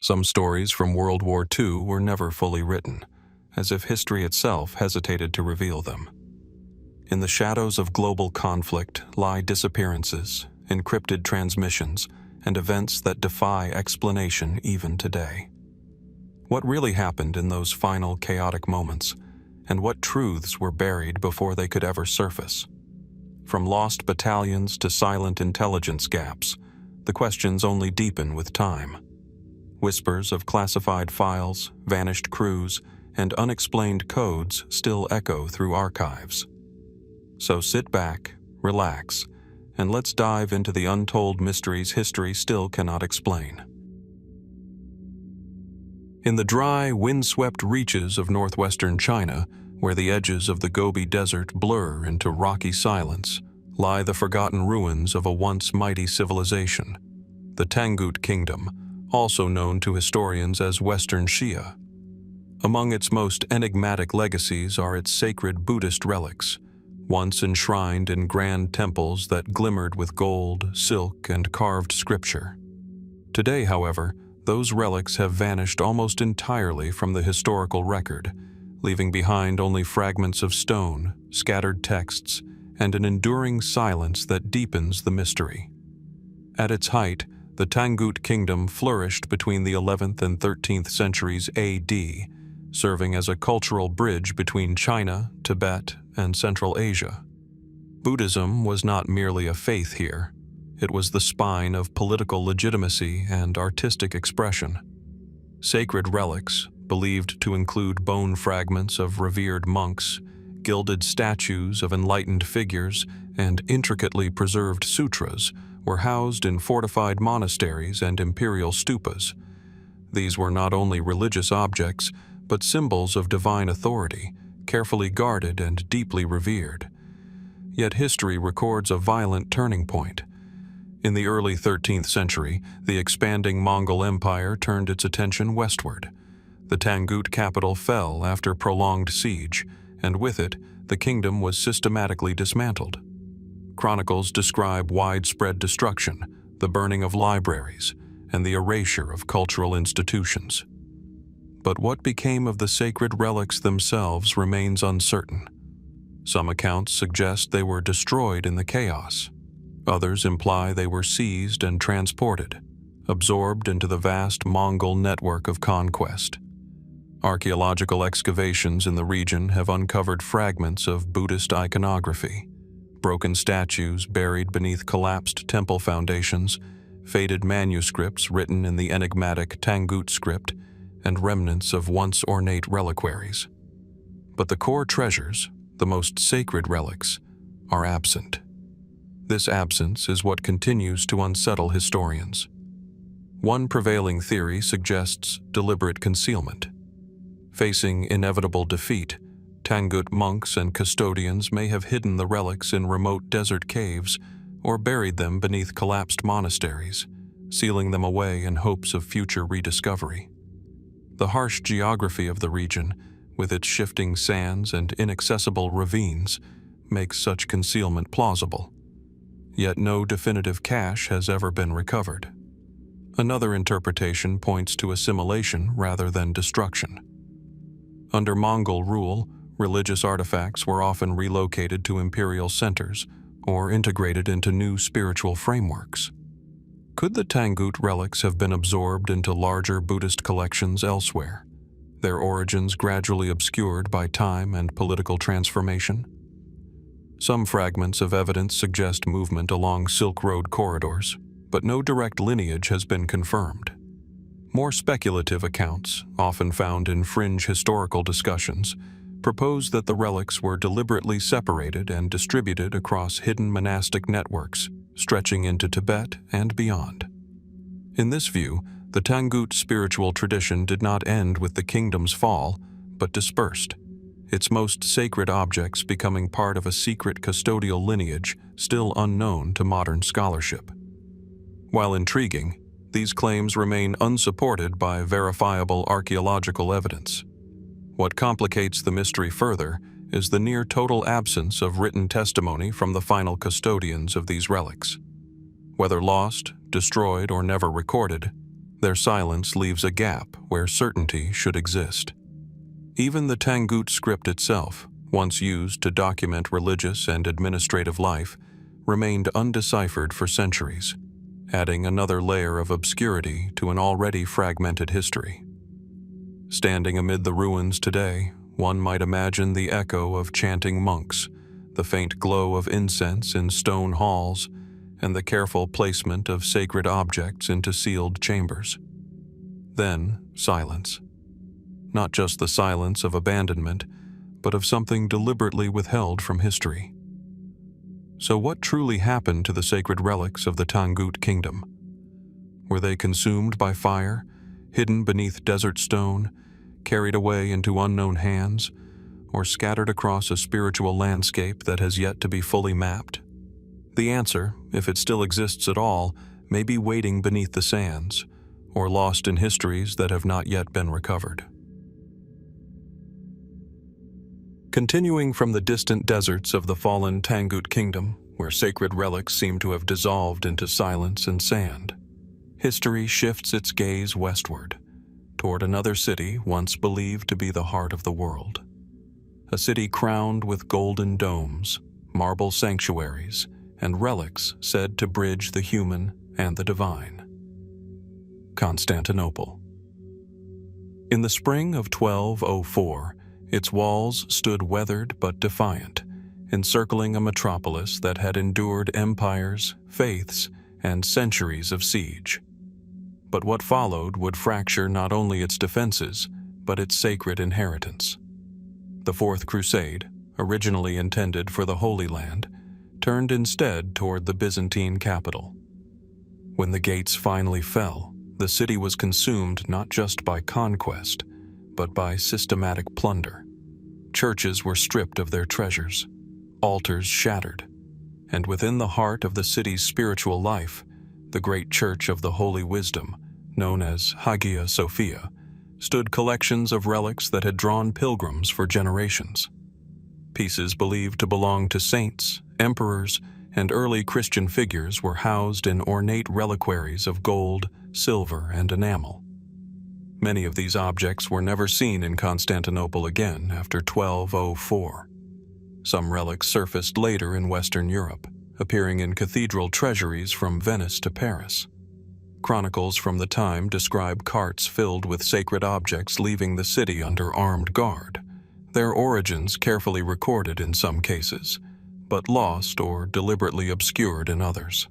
Some stories from World War II were never fully written, as if history itself hesitated to reveal them. In the shadows of global conflict lie disappearances, encrypted transmissions, and events that defy explanation even today. What really happened in those final chaotic moments, and what truths were buried before they could ever surface? From lost battalions to silent intelligence gaps, the questions only deepen with time. Whispers of classified files, vanished crews, and unexplained codes still echo through archives. So sit back, relax, and let's dive into the untold mysteries history still cannot explain. In the dry, windswept reaches of northwestern China, where the edges of the Gobi Desert blur into rocky silence, lie the forgotten ruins of a once mighty civilization, the Tangut Kingdom, also known to historians as Western Xia. Among its most enigmatic legacies are its sacred Buddhist relics, once enshrined in grand temples that glimmered with gold, silk, and carved scripture. Today, however, those relics have vanished almost entirely from the historical record, leaving behind only fragments of stone, scattered texts, and an enduring silence that deepens the mystery. At its height, the Tangut Kingdom flourished between the 11th and 13th centuries AD, serving as a cultural bridge between China, Tibet, and Central Asia. Buddhism was not merely a faith here. It was the spine of political legitimacy and artistic expression. Sacred relics, believed to include bone fragments of revered monks, gilded statues of enlightened figures, and intricately preserved sutras, were housed in fortified monasteries and imperial stupas. These were not only religious objects, but symbols of divine authority, carefully guarded and deeply revered. Yet history records a violent turning point. In the early 13th century, the expanding Mongol Empire turned its attention westward. The Tangut capital fell after prolonged siege, and with it, the kingdom was systematically dismantled. Chronicles describe widespread destruction, the burning of libraries, and the erasure of cultural institutions. But what became of the sacred relics themselves remains uncertain. Some accounts suggest they were destroyed in the chaos. Others imply they were seized and transported, absorbed into the vast Mongol network of conquest. Archaeological excavations in the region have uncovered fragments of Buddhist iconography, broken statues buried beneath collapsed temple foundations, faded manuscripts written in the enigmatic Tangut script, and remnants of once ornate reliquaries. But the core treasures, the most sacred relics, are absent. This absence is what continues to unsettle historians. One prevailing theory suggests deliberate concealment. Facing inevitable defeat, Tangut monks and custodians may have hidden the relics in remote desert caves or buried them beneath collapsed monasteries, sealing them away in hopes of future rediscovery. The harsh geography of the region, with its shifting sands and inaccessible ravines, makes such concealment plausible. Yet no definitive cache has ever been recovered. Another interpretation points to assimilation rather than destruction. Under Mongol rule, religious artifacts were often relocated to imperial centers or integrated into new spiritual frameworks. Could the Tangut relics have been absorbed into larger Buddhist collections elsewhere, their origins gradually obscured by time and political transformation? Some fragments of evidence suggest movement along Silk Road corridors, but no direct lineage has been confirmed. More speculative accounts, often found in fringe historical discussions, propose that the relics were deliberately separated and distributed across hidden monastic networks, stretching into Tibet and beyond. In this view, the Tangut spiritual tradition did not end with the kingdom's fall, but dispersed, its most sacred objects becoming part of a secret custodial lineage still unknown to modern scholarship. While intriguing, these claims remain unsupported by verifiable archaeological evidence. What complicates the mystery further is the near-total absence of written testimony from the final custodians of these relics. Whether lost, destroyed, or never recorded, their silence leaves a gap where certainty should exist. Even the Tangut script itself, once used to document religious and administrative life, remained undeciphered for centuries, adding another layer of obscurity to an already fragmented history. Standing amid the ruins today, one might imagine the echo of chanting monks, the faint glow of incense in stone halls, and the careful placement of sacred objects into sealed chambers. Then, silence. Not just the silence of abandonment, but of something deliberately withheld from history. So what truly happened to the sacred relics of the Tangut kingdom? Were they consumed by fire, hidden beneath desert stone, carried away into unknown hands, or scattered across a spiritual landscape that has yet to be fully mapped? The answer, if it still exists at all, may be waiting beneath the sands, or lost in histories that have not yet been recovered. Continuing from the distant deserts of the fallen Tangut kingdom, where sacred relics seem to have dissolved into silence and sand, history shifts its gaze westward, toward another city once believed to be the heart of the world. A city crowned with golden domes, marble sanctuaries, and relics said to bridge the human and the divine. Constantinople. In the spring of 1204, its walls stood weathered but defiant, encircling a metropolis that had endured empires, faiths, and centuries of siege. But what followed would fracture not only its defenses, but its sacred inheritance. The Fourth Crusade, originally intended for the Holy Land, turned instead toward the Byzantine capital. When the gates finally fell, the city was consumed not just by conquest, but by systematic plunder. Churches were stripped of their treasures, altars shattered, and within the heart of the city's spiritual life, the great church of the Holy Wisdom, known as Hagia Sophia, stood collections of relics that had drawn pilgrims for generations. Pieces believed to belong to saints, emperors, and early Christian figures were housed in ornate reliquaries of gold, silver, and enamel. Many of these objects were never seen in Constantinople again after 1204. Some relics surfaced later in Western Europe, appearing in cathedral treasuries from Venice to Paris. Chronicles from the time describe carts filled with sacred objects leaving the city under armed guard, their origins carefully recorded in some cases, but lost or deliberately obscured in others.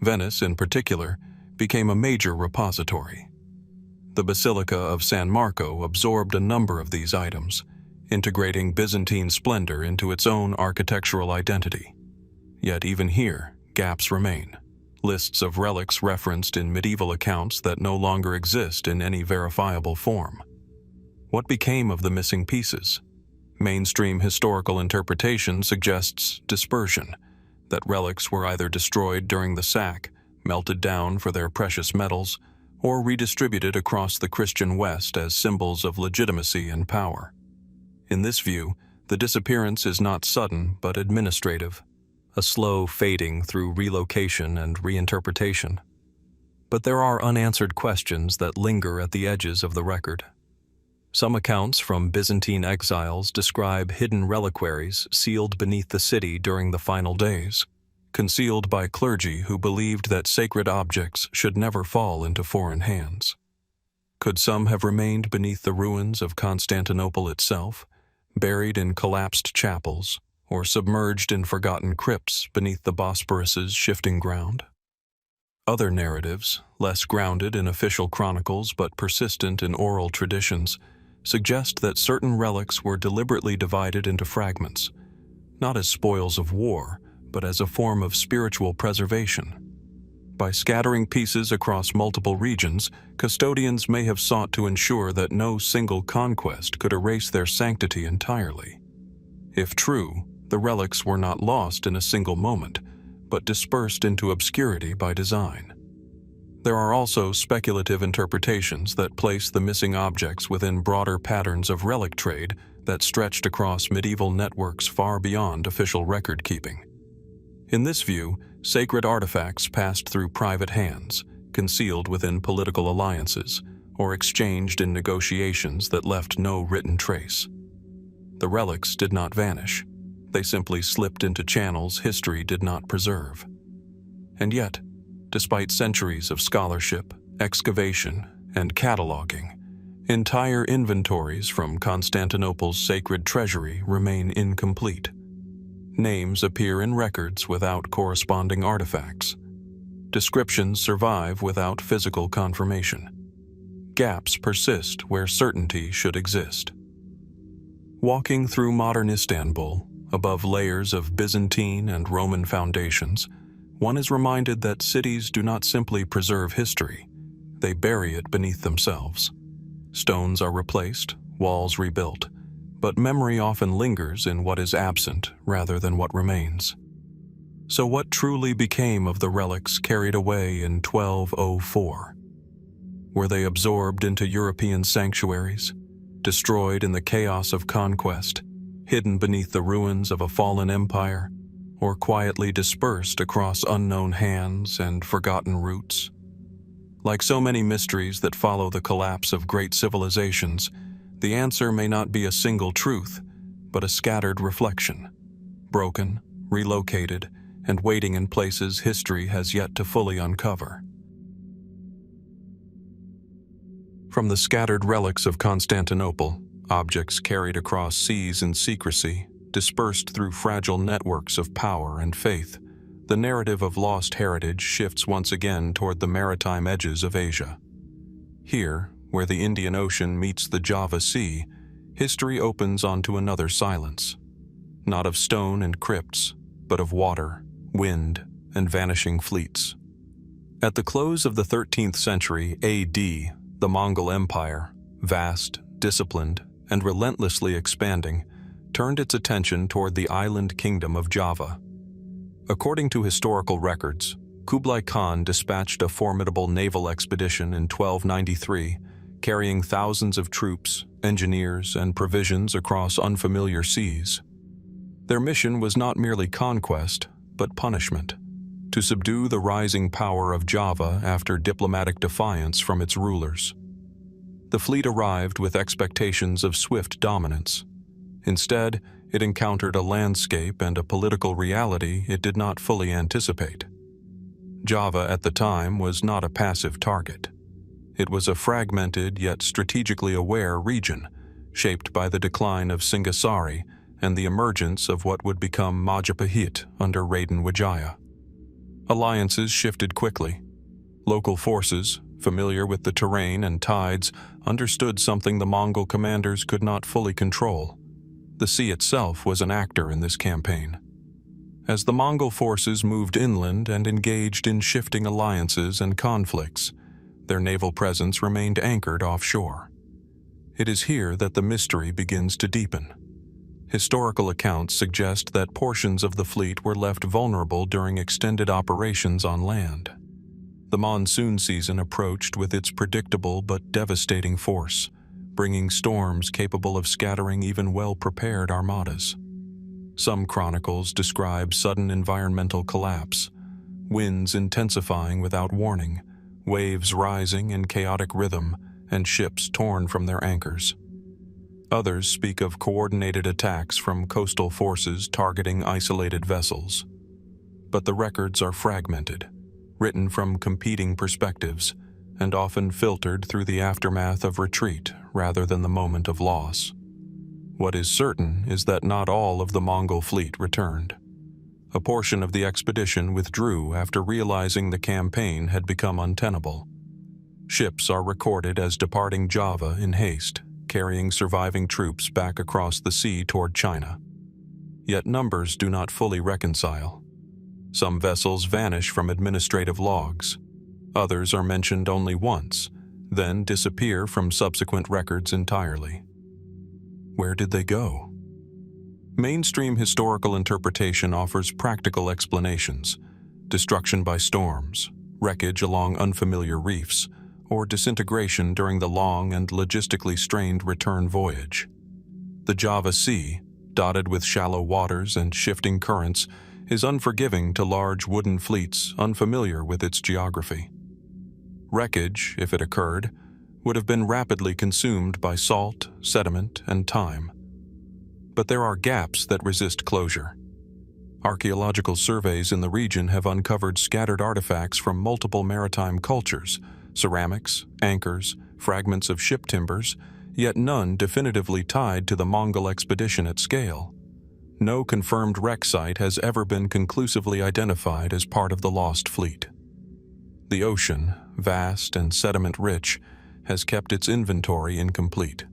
Venice, in particular, became a major repository. The Basilica of San Marco absorbed a number of these items, integrating Byzantine splendor into its own architectural identity. Yet even here, gaps remain. Lists of relics referenced in medieval accounts that no longer exist in any verifiable form. What became of the missing pieces? Mainstream historical interpretation suggests dispersion, that relics were either destroyed during the sack, melted down for their precious metals, or redistributed across the Christian West as symbols of legitimacy and power. In this view, the disappearance is not sudden but administrative, a slow fading through relocation and reinterpretation. But there are unanswered questions that linger at the edges of the record. Some accounts from Byzantine exiles describe hidden reliquaries sealed beneath the city during the final days, concealed by clergy who believed that sacred objects should never fall into foreign hands. Could some have remained beneath the ruins of Constantinople itself, buried in collapsed chapels, or submerged in forgotten crypts beneath the Bosporus's shifting ground? Other narratives, less grounded in official chronicles but persistent in oral traditions, suggest that certain relics were deliberately divided into fragments, not as spoils of war, but as a form of spiritual preservation. By scattering pieces across multiple regions, custodians may have sought to ensure that no single conquest could erase their sanctity entirely. If true, the relics were not lost in a single moment, but dispersed into obscurity by design. There are also speculative interpretations that place the missing objects within broader patterns of relic trade that stretched across medieval networks far beyond official record-keeping. In this view, sacred artifacts passed through private hands, concealed within political alliances or exchanged in negotiations that left no written trace. The relics did not vanish. They simply slipped into channels history did not preserve. And yet, despite centuries of scholarship, excavation, and cataloging, entire inventories from Constantinople's sacred treasury remain incomplete. Names appear in records without corresponding artifacts. Descriptions survive without physical confirmation. Gaps persist where certainty should exist. Walking through modern Istanbul, above layers of Byzantine and Roman foundations, one is reminded that cities do not simply preserve history, they bury it beneath themselves. Stones are replaced, walls rebuilt, but memory often lingers in what is absent rather than what remains. So what truly became of the relics carried away in 1204? Were they absorbed into European sanctuaries, destroyed in the chaos of conquest, hidden beneath the ruins of a fallen empire, or quietly dispersed across unknown hands and forgotten roots? Like so many mysteries that follow the collapse of great civilizations, the answer may not be a single truth, but a scattered reflection, broken, relocated, and waiting in places history has yet to fully uncover. From the scattered relics of Constantinople, objects carried across seas in secrecy, dispersed through fragile networks of power and faith, the narrative of lost heritage shifts once again toward the maritime edges of Asia. Here, where the Indian Ocean meets the Java Sea, history opens onto another silence, not of stone and crypts, but of water, wind, and vanishing fleets. At the close of the 13th century AD, the Mongol Empire, vast, disciplined, and relentlessly expanding, turned its attention toward the island kingdom of Java. According to historical records, Kublai Khan dispatched a formidable naval expedition in 1293, carrying thousands of troops, engineers, and provisions across unfamiliar seas. Their mission was not merely conquest, but punishment, to subdue the rising power of Java after diplomatic defiance from its rulers. The fleet arrived with expectations of swift dominance. Instead, it encountered a landscape and a political reality it did not fully anticipate. Java at the time was not a passive target. It was a fragmented yet strategically aware region, shaped by the decline of Singasari and the emergence of what would become Majapahit under Raden Wijaya. Alliances shifted quickly. Local forces, familiar with the terrain and tides, understood something the Mongol commanders could not fully control. The sea itself was an actor in this campaign. As the Mongol forces moved inland and engaged in shifting alliances and conflicts, their naval presence remained anchored offshore. It is here that the mystery begins to deepen. Historical accounts suggest that portions of the fleet were left vulnerable during extended operations on land. The monsoon season approached with its predictable but devastating force, bringing storms capable of scattering even well-prepared armadas. Some chronicles describe sudden environmental collapse, winds intensifying without warning, waves rising in chaotic rhythm, and ships torn from their anchors. Others speak of coordinated attacks from coastal forces targeting isolated vessels. But the records are fragmented, written from competing perspectives, and often filtered through the aftermath of retreat rather than the moment of loss. What is certain is that not all of the Mongol fleet returned. A portion of the expedition withdrew after realizing the campaign had become untenable. Ships are recorded as departing Java in haste, carrying surviving troops back across the sea toward China. Yet numbers do not fully reconcile. Some vessels vanish from administrative logs. Others are mentioned only once, then disappear from subsequent records entirely. Where did they go? Mainstream historical interpretation offers practical explanations: destruction by storms, wreckage along unfamiliar reefs, or disintegration during the long and logistically strained return voyage. The Java Sea, dotted with shallow waters and shifting currents, is unforgiving to large wooden fleets unfamiliar with its geography. Wreckage, if it occurred, would have been rapidly consumed by salt, sediment, and time. But there are gaps that resist closure. Archaeological surveys in the region have uncovered scattered artifacts from multiple maritime cultures, ceramics, anchors, fragments of ship timbers, yet none definitively tied to the Mongol expedition at scale. No confirmed wreck site has ever been conclusively identified as part of the lost fleet. The ocean, vast and sediment-rich, has kept its inventory incomplete.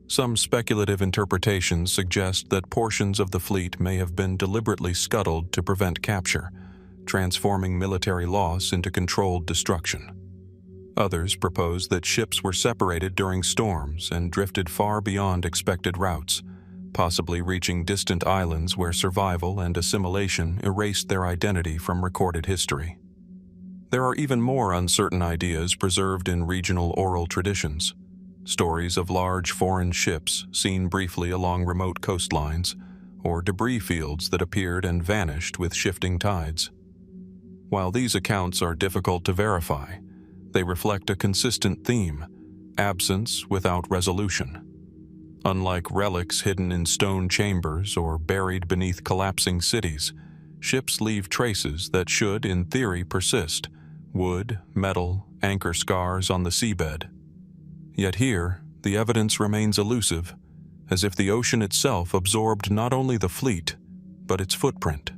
Some speculative interpretations suggest that portions of the fleet may have been deliberately scuttled to prevent capture, transforming military loss into controlled destruction. Others propose that ships were separated during storms and drifted far beyond expected routes, possibly reaching distant islands where survival and assimilation erased their identity from recorded history. There are even more uncertain ideas preserved in regional oral traditions. Stories of large foreign ships seen briefly along remote coastlines, or debris fields that appeared and vanished with shifting tides. While these accounts are difficult to verify, they reflect a consistent theme: absence without resolution. Unlike relics hidden in stone chambers or buried beneath collapsing cities, ships leave traces that should, in theory, persist: wood, metal, anchor scars on the seabed. Yet here, the evidence remains elusive, as if the ocean itself absorbed not only the fleet, but its footprint.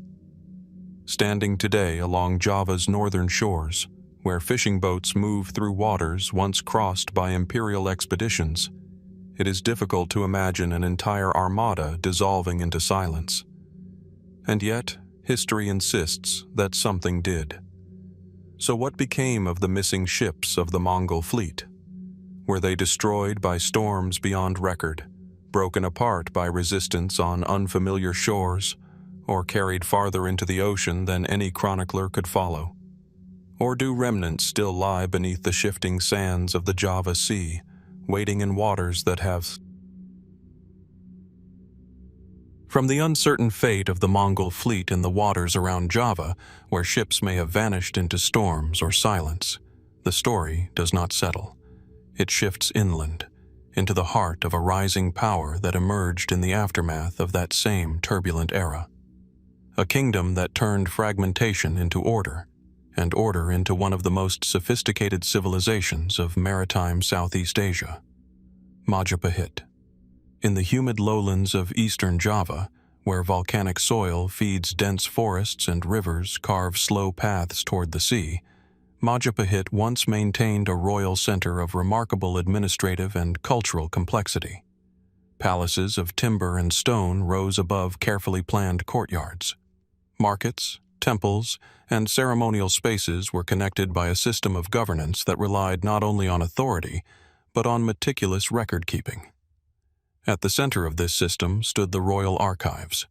Standing today along Java's northern shores, where fishing boats move through waters once crossed by imperial expeditions, it is difficult to imagine an entire armada dissolving into silence. And yet, history insists that something did. So what became of the missing ships of the Mongol fleet? Were they destroyed by storms beyond record, broken apart by resistance on unfamiliar shores, or carried farther into the ocean than any chronicler could follow? Or do remnants still lie beneath the shifting sands of the Java Sea, waiting in waters that have... From the uncertain fate of the Mongol fleet in the waters around Java, where ships may have vanished into storms or silence, the story does not settle. It shifts inland, into the heart of a rising power that emerged in the aftermath of that same turbulent era. A kingdom that turned fragmentation into order, and order into one of the most sophisticated civilizations of maritime Southeast Asia. Majapahit. In the humid lowlands of eastern Java, where volcanic soil feeds dense forests and rivers carve slow paths toward the sea, Majapahit once maintained a royal center of remarkable administrative and cultural complexity. Palaces of timber and stone rose above carefully planned courtyards. Markets, temples, and ceremonial spaces were connected by a system of governance that relied not only on authority, but on meticulous record-keeping. At the center of this system stood the royal archives.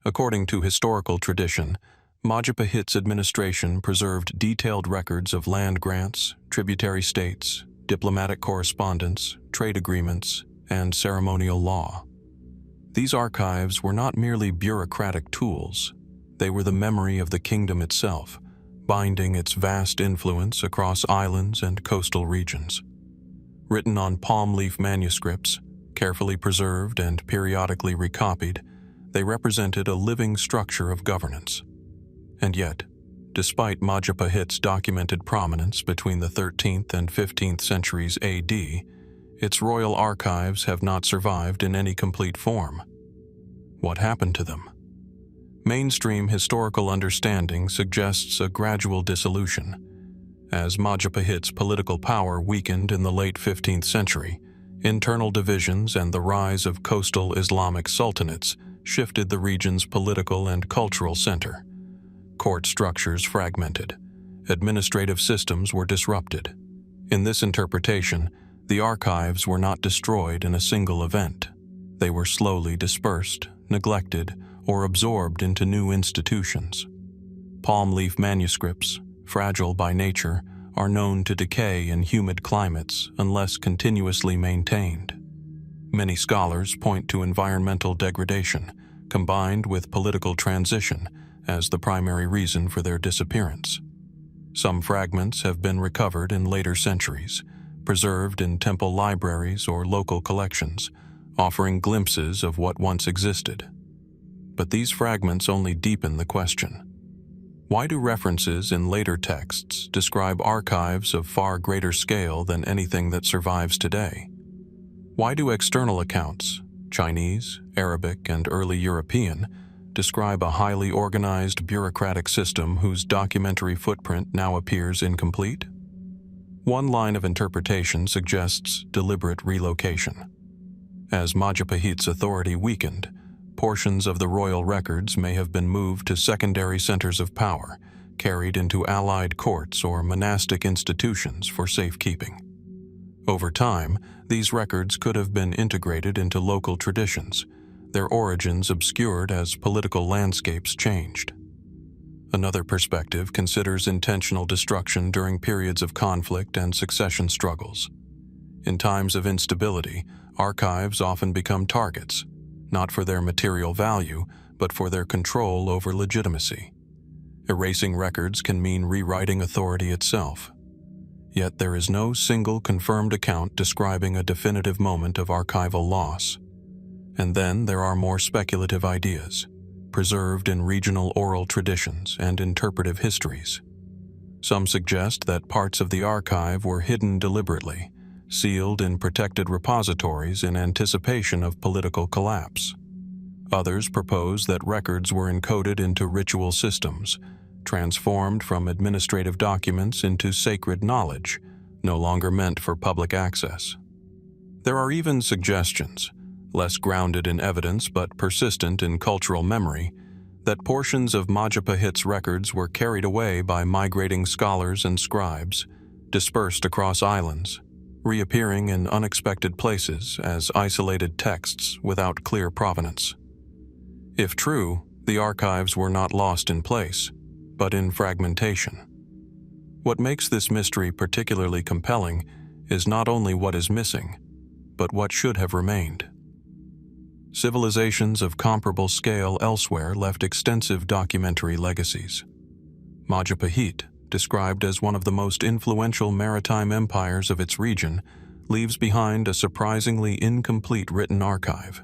According to historical tradition, Majapahit's administration preserved detailed records of land grants, tributary states, diplomatic correspondence, trade agreements, and ceremonial law. These archives were not merely bureaucratic tools. They were the memory of the kingdom itself, binding its vast influence across islands and coastal regions. Written on palm leaf manuscripts, carefully preserved and periodically recopied, they represented a living structure of governance. And yet, despite Majapahit's documented prominence between the 13th and 15th centuries AD, its royal archives have not survived in any complete form. What happened to them? Mainstream historical understanding suggests a gradual dissolution. As Majapahit's political power weakened in the late 15th century, internal divisions and the rise of coastal Islamic sultanates shifted the region's political and cultural center. Court structures fragmented. Administrative systems were disrupted. In this interpretation, the archives were not destroyed in a single event. They were slowly dispersed, neglected, or absorbed into new institutions. Palm leaf manuscripts, fragile by nature, are known to decay in humid climates unless continuously maintained. Many scholars point to environmental degradation, combined with political transition, as the primary reason for their disappearance. Some fragments have been recovered in later centuries, preserved in temple libraries or local collections, offering glimpses of what once existed. But these fragments only deepen the question. Why do references in later texts describe archives of far greater scale than anything that survives today? Why do external accounts, Chinese, Arabic, and early European, describe a highly organized bureaucratic system whose documentary footprint now appears incomplete? One line of interpretation suggests deliberate relocation. As Majapahit's authority weakened, portions of the royal records may have been moved to secondary centers of power, carried into allied courts or monastic institutions for safekeeping. Over time, these records could have been integrated into local traditions, their origins obscured as political landscapes changed. Another perspective considers intentional destruction during periods of conflict and succession struggles. In times of instability, archives often become targets, not for their material value, but for their control over legitimacy. Erasing records can mean rewriting authority itself. Yet there is no single confirmed account describing a definitive moment of archival loss. And then there are more speculative ideas, preserved in regional oral traditions and interpretive histories. Some suggest that parts of the archive were hidden deliberately, sealed in protected repositories in anticipation of political collapse. Others propose that records were encoded into ritual systems, transformed from administrative documents into sacred knowledge, no longer meant for public access. There are even suggestions, less grounded in evidence but persistent in cultural memory, that portions of Majapahit's records were carried away by migrating scholars and scribes, dispersed across islands, reappearing in unexpected places as isolated texts without clear provenance. If true, the archives were not lost in place, but in fragmentation. What makes this mystery particularly compelling is not only what is missing, but what should have remained. Civilizations of comparable scale elsewhere left extensive documentary legacies. Majapahit, described as one of the most influential maritime empires of its region, leaves behind a surprisingly incomplete written archive.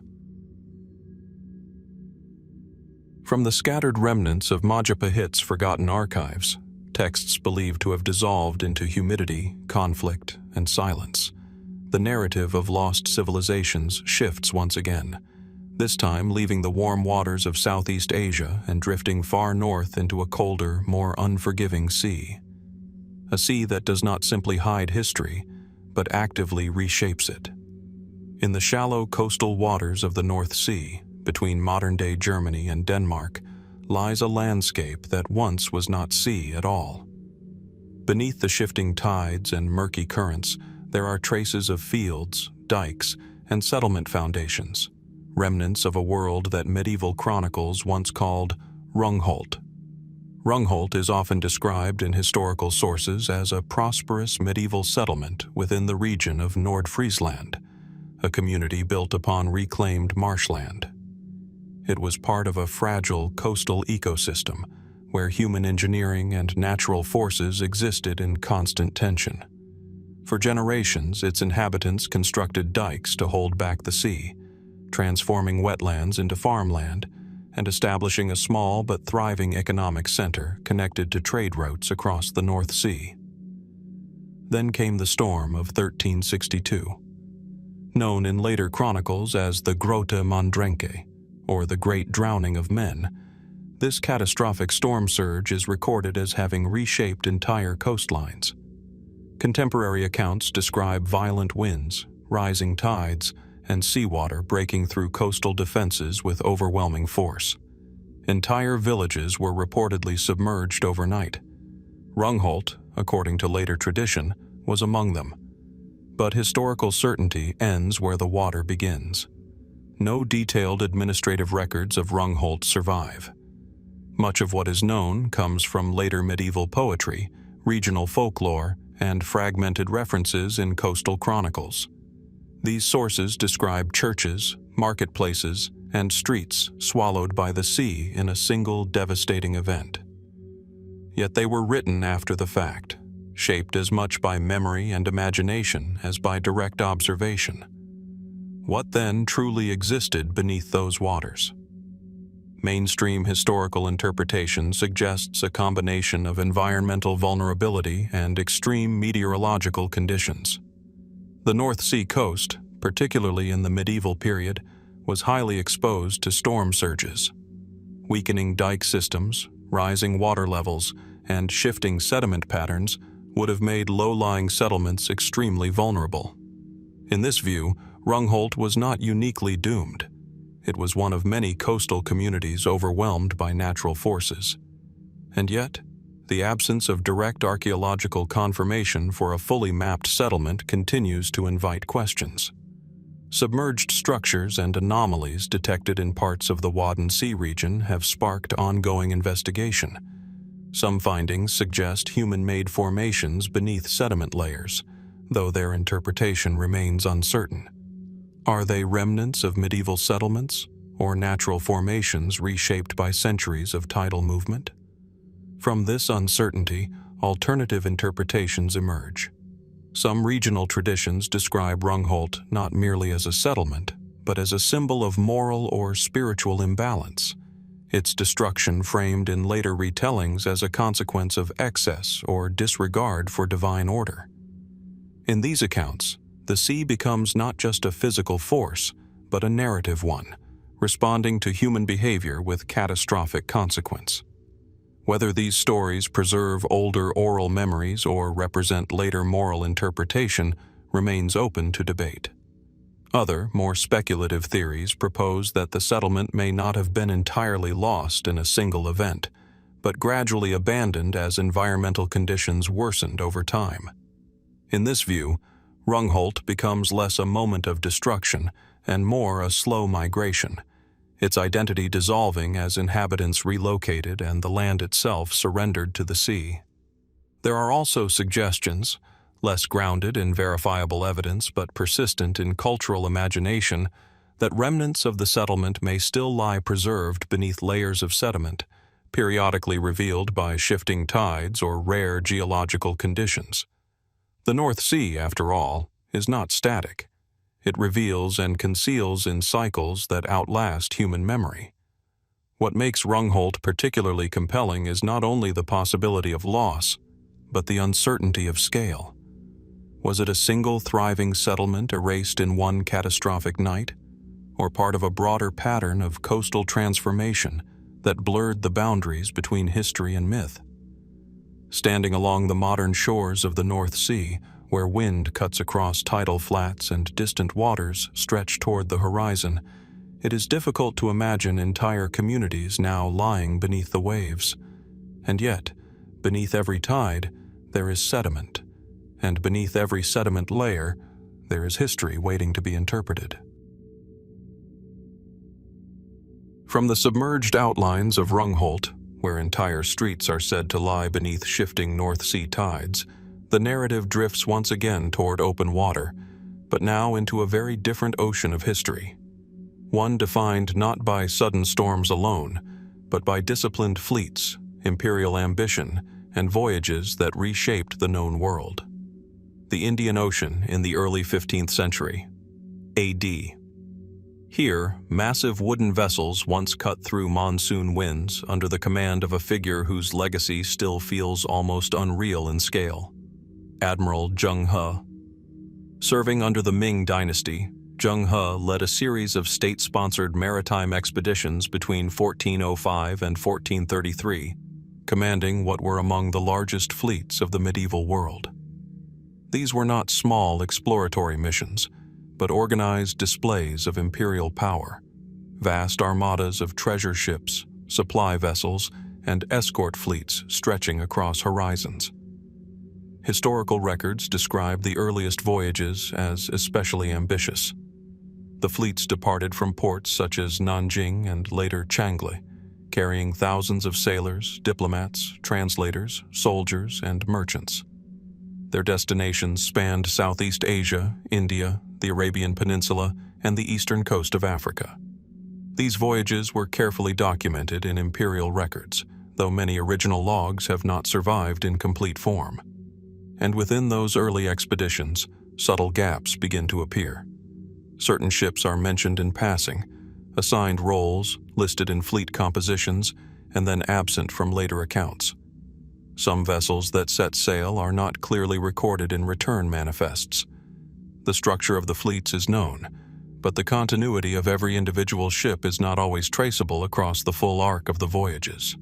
From the scattered remnants of Majapahit's forgotten archives, texts believed to have dissolved into humidity, conflict, and silence, the narrative of lost civilizations shifts once again, this time leaving the warm waters of Southeast Asia and drifting far north into a colder, more unforgiving sea. A sea that does not simply hide history, but actively reshapes it. In the shallow coastal waters of the North Sea, between modern-day Germany and Denmark, lies a landscape that once was not sea at all. Beneath the shifting tides and murky currents, there are traces of fields, dikes, and settlement foundations, remnants of a world that medieval chronicles once called Rungholt. Rungholt is often described in historical sources as a prosperous medieval settlement within the region of Nordfriesland, a community built upon reclaimed marshland. It was part of a fragile coastal ecosystem where human engineering and natural forces existed in constant tension. For generations, its inhabitants constructed dikes to hold back the sea, transforming wetlands into farmland and establishing a small but thriving economic center connected to trade routes across the North Sea. Then came the storm of 1362. Known in later chronicles as the Grote Mandrenke, or the Great Drowning of Men, this catastrophic storm surge is recorded as having reshaped entire coastlines. Contemporary accounts describe violent winds, rising tides, and seawater breaking through coastal defenses with overwhelming force. Entire villages were reportedly submerged overnight. Rungholt, according to later tradition, was among them. But historical certainty ends where the water begins. No detailed administrative records of Rungholt survive. Much of what is known comes from later medieval poetry, regional folklore, and fragmented references in coastal chronicles. These sources describe churches, marketplaces, and streets swallowed by the sea in a single devastating event. yet they were written after the fact, shaped as much by memory and imagination as by direct observation. What then truly existed beneath those waters? Mainstream historical interpretation suggests a combination of environmental vulnerability and extreme meteorological conditions. The North Sea coast, particularly in the medieval period, was highly exposed to storm surges. Weakening dike systems, rising water levels, and shifting sediment patterns would have made low-lying settlements extremely vulnerable. In this view, Rungholt was not uniquely doomed. It was one of many coastal communities overwhelmed by natural forces. And yet, the absence of direct archaeological confirmation for a fully mapped settlement continues to invite questions. Submerged structures and anomalies detected in parts of the Wadden Sea region have sparked ongoing investigation. Some findings suggest human-made formations beneath sediment layers, though their interpretation remains uncertain. Are they remnants of medieval settlements, or natural formations reshaped by centuries of tidal movement? From this uncertainty, alternative interpretations emerge. Some regional traditions describe Rungholt not merely as a settlement, but as a symbol of moral or spiritual imbalance, its destruction framed in later retellings as a consequence of excess or disregard for divine order. In these accounts, the sea becomes not just a physical force, but a narrative one, responding to human behavior with catastrophic consequence. Whether these stories preserve older oral memories or represent later moral interpretation remains open to debate. Other, more speculative theories propose that the settlement may not have been entirely lost in a single event, but gradually abandoned as environmental conditions worsened over time. In this view, Rungholt becomes less a moment of destruction and more a slow migration, its identity dissolving as inhabitants relocated and the land itself surrendered to the sea. There are also suggestions, less grounded in verifiable evidence but persistent in cultural imagination, that remnants of the settlement may still lie preserved beneath layers of sediment, periodically revealed by shifting tides or rare geological conditions. The North Sea, after all, is not static. It reveals and conceals in cycles that outlast human memory. What makes Rungholt particularly compelling is not only the possibility of loss, but the uncertainty of scale. Was it a single thriving settlement erased in one catastrophic night, or part of a broader pattern of coastal transformation that blurred the boundaries between history and myth? Standing along the modern shores of the North Sea, where wind cuts across tidal flats and distant waters stretch toward the horizon, it is difficult to imagine entire communities now lying beneath the waves. And yet, beneath every tide, there is sediment, and beneath every sediment layer, there is history waiting to be interpreted. From the submerged outlines of Rungholt, where entire streets are said to lie beneath shifting North Sea tides, the narrative drifts once again toward open water, but now into a very different ocean of history. One defined not by sudden storms alone, but by disciplined fleets, imperial ambition, and voyages that reshaped the known world. The Indian Ocean in the early 15th century, A.D. Here, massive wooden vessels once cut through monsoon winds under the command of a figure whose legacy still feels almost unreal in scale, Admiral Zheng He. Serving under the Ming dynasty, Zheng He led a series of state-sponsored maritime expeditions between 1405 and 1433, commanding what were among the largest fleets of the medieval world. These were not small exploratory missions, but organized displays of imperial power, vast armadas of treasure ships, supply vessels, and escort fleets stretching across horizons. Historical records describe the earliest voyages as especially ambitious. The fleets departed from ports such as Nanjing and later Changle, carrying thousands of sailors, diplomats, translators, soldiers, and merchants. Their destinations spanned Southeast Asia, India, the Arabian Peninsula, and the eastern coast of Africa. These voyages were carefully documented in imperial records, though many original logs have not survived in complete form. And within those early expeditions, subtle gaps begin to appear. Certain ships are mentioned in passing, assigned roles, listed in fleet compositions, and then absent from later accounts. Some vessels that set sail are not clearly recorded in return manifests. The structure of the fleets is known, but the continuity of every individual ship is not always traceable across the full arc of the voyages.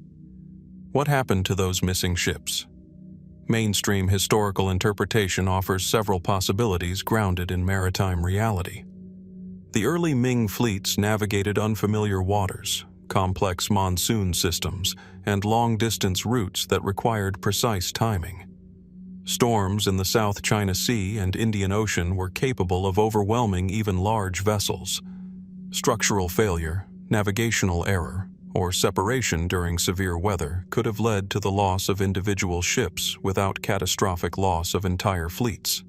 What happened to those missing ships? Mainstream historical interpretation offers several possibilities grounded in maritime reality. The early Ming fleets navigated unfamiliar waters, complex monsoon systems, and long-distance routes that required precise timing. Storms in the South China Sea and Indian Ocean were capable of overwhelming even large vessels. Structural failure, navigational error, or separation during severe weather could have led to the loss of individual ships without catastrophic loss of entire fleets.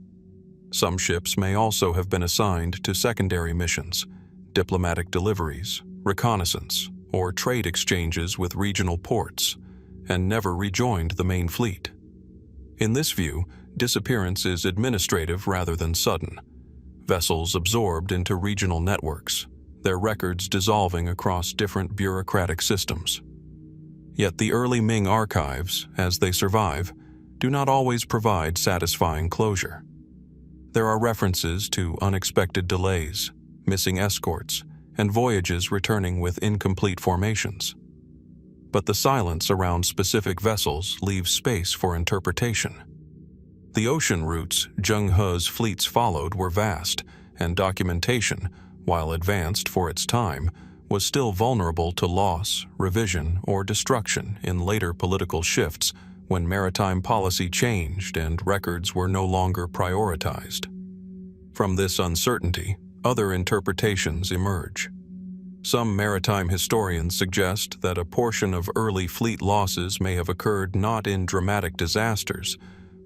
Some ships may also have been assigned to secondary missions, diplomatic deliveries, reconnaissance, or trade exchanges with regional ports, and never rejoined the main fleet. In this view, disappearance is administrative rather than sudden. Vessels absorbed into regional networks, their records dissolving across different bureaucratic systems. Yet the early Ming archives, as they survive, do not always provide satisfying closure. There are references to unexpected delays, missing escorts, and voyages returning with incomplete formations. But the silence around specific vessels leaves space for interpretation. The ocean routes Zheng He's fleets followed were vast, and documentation, while advanced for its time, was still vulnerable to loss, revision, or destruction in later political shifts when maritime policy changed and records were no longer prioritized. From this uncertainty, other interpretations emerge. Some maritime historians suggest that a portion of early fleet losses may have occurred not in dramatic disasters,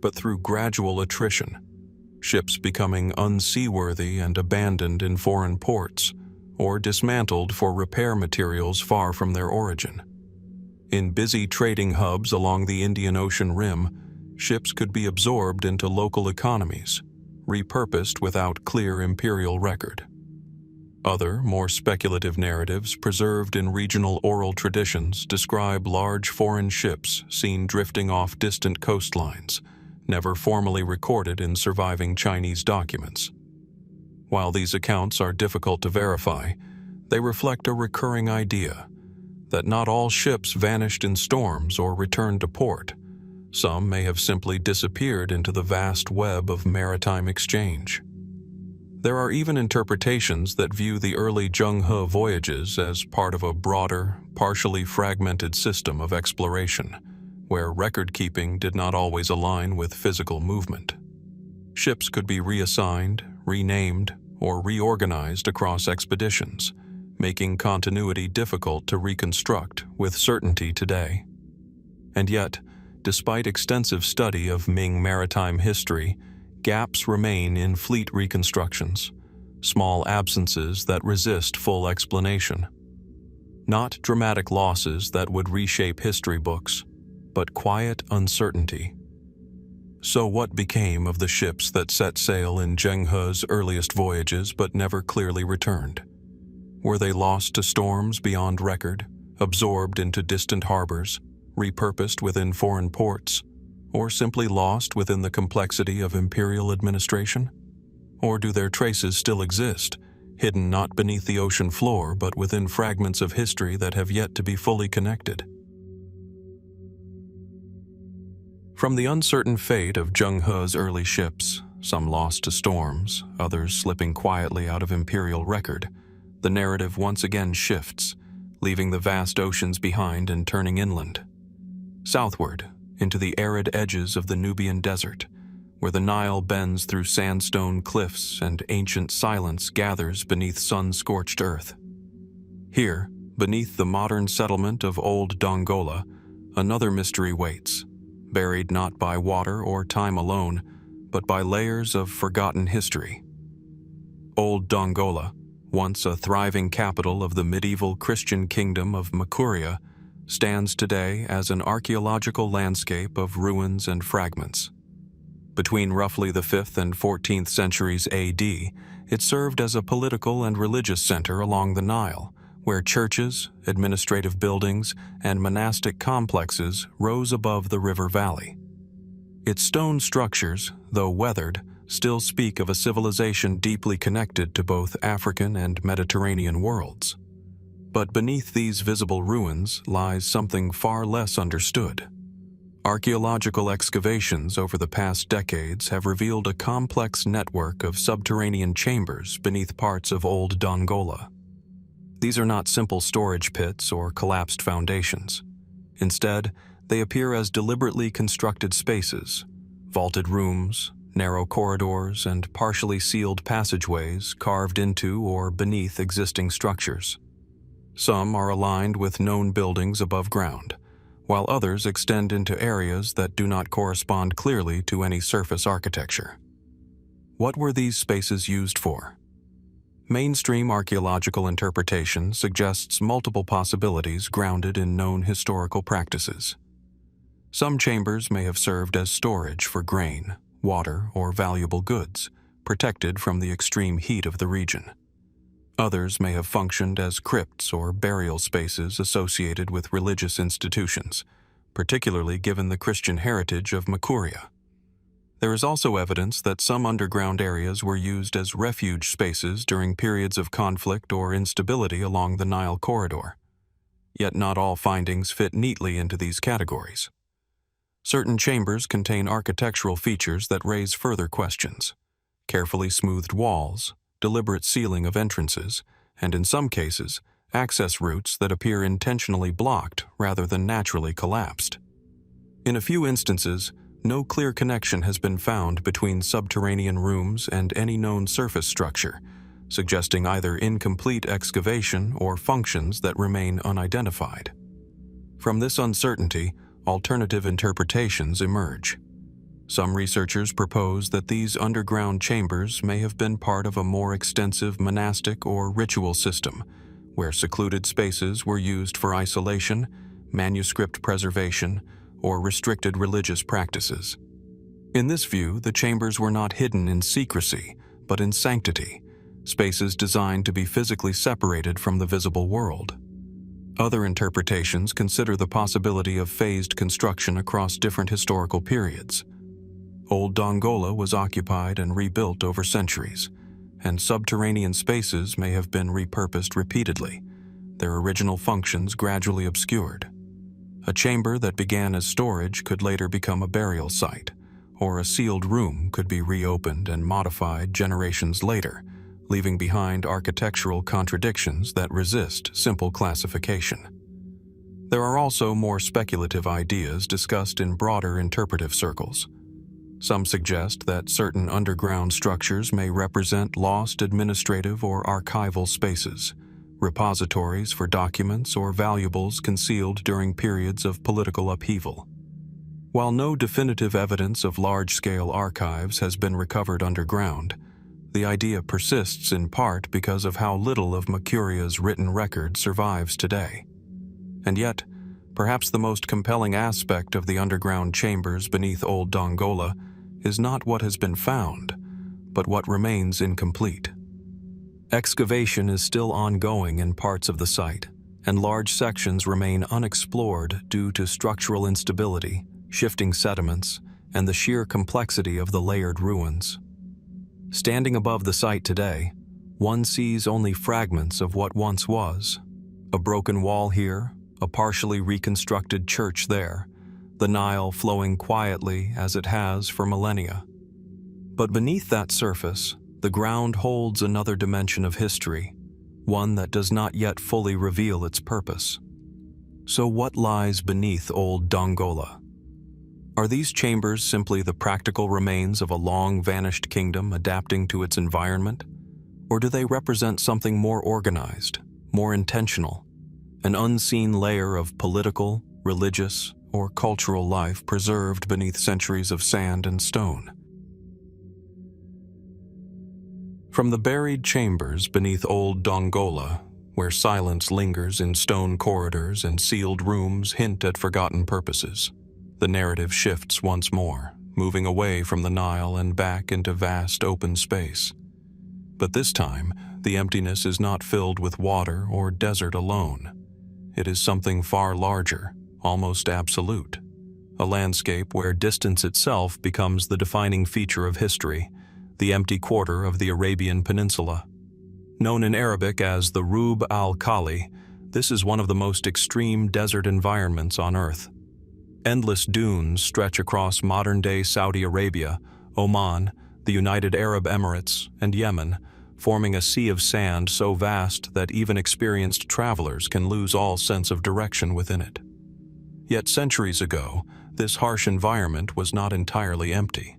but through gradual attrition, ships becoming unseaworthy and abandoned in foreign ports, or dismantled for repair materials far from their origin. In busy trading hubs along the Indian Ocean rim, ships could be absorbed into local economies, repurposed without clear imperial record. Other, more speculative narratives preserved in regional oral traditions describe large foreign ships seen drifting off distant coastlines, never formally recorded in surviving Chinese documents. While these accounts are difficult to verify, they reflect a recurring idea that not all ships vanished in storms or returned to port. Some may have simply disappeared into the vast web of maritime exchange. There are even interpretations that view the early Zheng He voyages as part of a broader, partially fragmented system of exploration, where record-keeping did not always align with physical movement. Ships could be reassigned, renamed, or reorganized across expeditions, making continuity difficult to reconstruct with certainty today. And yet, despite extensive study of Ming maritime history, gaps remain in fleet reconstructions, small absences that resist full explanation. Not dramatic losses that would reshape history books, but quiet uncertainty. So what became of the ships that set sail in Zheng He's earliest voyages but never clearly returned? Were they lost to storms beyond record, absorbed into distant harbors, repurposed within foreign ports, or simply lost within the complexity of imperial administration? Or do their traces still exist, hidden not beneath the ocean floor but within fragments of history that have yet to be fully connected? From the uncertain fate of Zheng He's early ships, some lost to storms, others slipping quietly out of imperial record, the narrative once again shifts, leaving the vast oceans behind and turning inland. Southward, into the arid edges of the Nubian desert, where the Nile bends through sandstone cliffs and ancient silence gathers beneath sun-scorched earth. Here, beneath the modern settlement of Old Dongola, another mystery waits, buried not by water or time alone, but by layers of forgotten history. Old Dongola, once a thriving capital of the medieval Christian kingdom of Makuria, stands today as an archaeological landscape of ruins and fragments. Between roughly the 5th and 14th centuries AD, it served as a political and religious center along the Nile, where churches, administrative buildings, and monastic complexes rose above the river valley. Its stone structures, though weathered, still speak of a civilization deeply connected to both African and Mediterranean worlds. But beneath these visible ruins lies something far less understood. Archaeological excavations over the past decades have revealed a complex network of subterranean chambers beneath parts of old Dongola. These are not simple storage pits or collapsed foundations. Instead, they appear as deliberately constructed spaces, vaulted rooms, narrow corridors, and partially sealed passageways carved into or beneath existing structures. Some are aligned with known buildings above ground, while others extend into areas that do not correspond clearly to any surface architecture. What were these spaces used for? Mainstream archaeological interpretation suggests multiple possibilities grounded in known historical practices. Some chambers may have served as storage for grain, water, or valuable goods, protected from the extreme heat of the region. Others may have functioned as crypts or burial spaces associated with religious institutions, particularly given the Christian heritage of Makuria. There is also evidence that some underground areas were used as refuge spaces during periods of conflict or instability along the Nile corridor. Yet not all findings fit neatly into these categories. Certain chambers contain architectural features that raise further questions: carefully smoothed walls, deliberate sealing of entrances, and in some cases, access routes that appear intentionally blocked rather than naturally collapsed. In a few instances, no clear connection has been found between subterranean rooms and any known surface structure, suggesting either incomplete excavation or functions that remain unidentified. From this uncertainty, alternative interpretations emerge. Some researchers propose that these underground chambers may have been part of a more extensive monastic or ritual system, where secluded spaces were used for isolation, manuscript preservation, or restricted religious practices. In this view, the chambers were not hidden in secrecy, but in sanctity, spaces designed to be physically separated from the visible world. Other interpretations consider the possibility of phased construction across different historical periods. Old Dongola was occupied and rebuilt over centuries, and subterranean spaces may have been repurposed repeatedly, their original functions gradually obscured. A chamber that began as storage could later become a burial site, or a sealed room could be reopened and modified generations later, leaving behind architectural contradictions that resist simple classification. There are also more speculative ideas discussed in broader interpretive circles. Some suggest that certain underground structures may represent lost administrative or archival spaces, repositories for documents or valuables concealed during periods of political upheaval. While no definitive evidence of large-scale archives has been recovered underground, the idea persists in part because of how little of Makuria's written record survives today. And yet, perhaps the most compelling aspect of the underground chambers beneath Old Dongola is not what has been found, but what remains incomplete. Excavation is still ongoing in parts of the site, and large sections remain unexplored due to structural instability, shifting sediments, and the sheer complexity of the layered ruins. Standing above the site today, one sees only fragments of what once was: a broken wall here, a partially reconstructed church there, the Nile flowing quietly as it has for millennia. But beneath that surface, the ground holds another dimension of history, one that does not yet fully reveal its purpose. So what lies beneath Old Dongola? Are these chambers simply the practical remains of a long-vanished kingdom adapting to its environment? Or do they represent something more organized, more intentional, an unseen layer of political, religious, or cultural life preserved beneath centuries of sand and stone? From the buried chambers beneath Old Dongola, where silence lingers in stone corridors and sealed rooms hint at forgotten purposes. The narrative shifts once more, moving away from the Nile and back into vast open space. But this time, the emptiness is not filled with water or desert alone. It is something far larger, almost absolute. A landscape where distance itself becomes the defining feature of history, the empty quarter of the Arabian Peninsula. Known in Arabic as the Rub al-Khali, this is one of the most extreme desert environments on Earth. Endless dunes stretch across modern-day Saudi Arabia, Oman, the United Arab Emirates, and Yemen, forming a sea of sand so vast that even experienced travelers can lose all sense of direction within it. Yet centuries ago, this harsh environment was not entirely empty.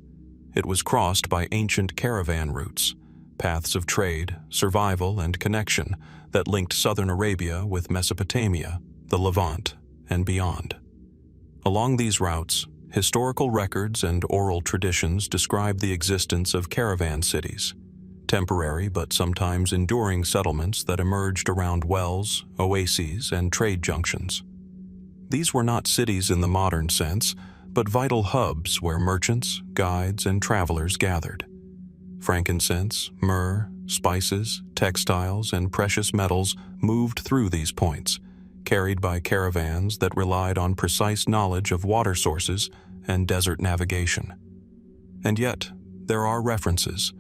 It was crossed by ancient caravan routes, paths of trade, survival, and connection that linked southern Arabia with Mesopotamia, the Levant, and beyond. Along these routes, historical records and oral traditions describe the existence of caravan cities, temporary but sometimes enduring settlements that emerged around wells, oases, and trade junctions. These were not cities in the modern sense, but vital hubs where merchants, guides, and travelers gathered. Frankincense, myrrh, spices, textiles, and precious metals moved through these points, carried by caravans that relied on precise knowledge of water sources and desert navigation. And yet, there are references,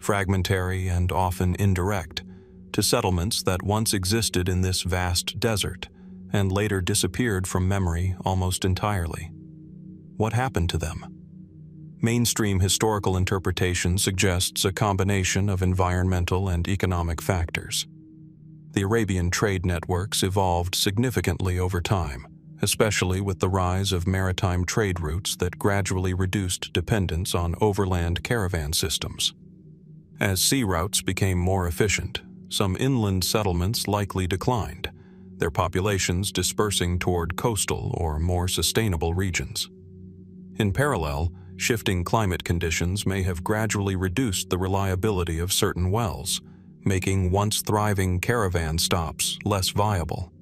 fragmentary and often indirect, to settlements that once existed in this vast desert and later disappeared from memory almost entirely. What happened to them? Mainstream historical interpretation suggests a combination of environmental and economic factors. The Arabian trade networks evolved significantly over time, especially with the rise of maritime trade routes that gradually reduced dependence on overland caravan systems. As sea routes became more efficient, some inland settlements likely declined, their populations dispersing toward coastal or more sustainable regions. In parallel, shifting climate conditions may have gradually reduced the reliability of certain wells, making once thriving caravan stops less viable.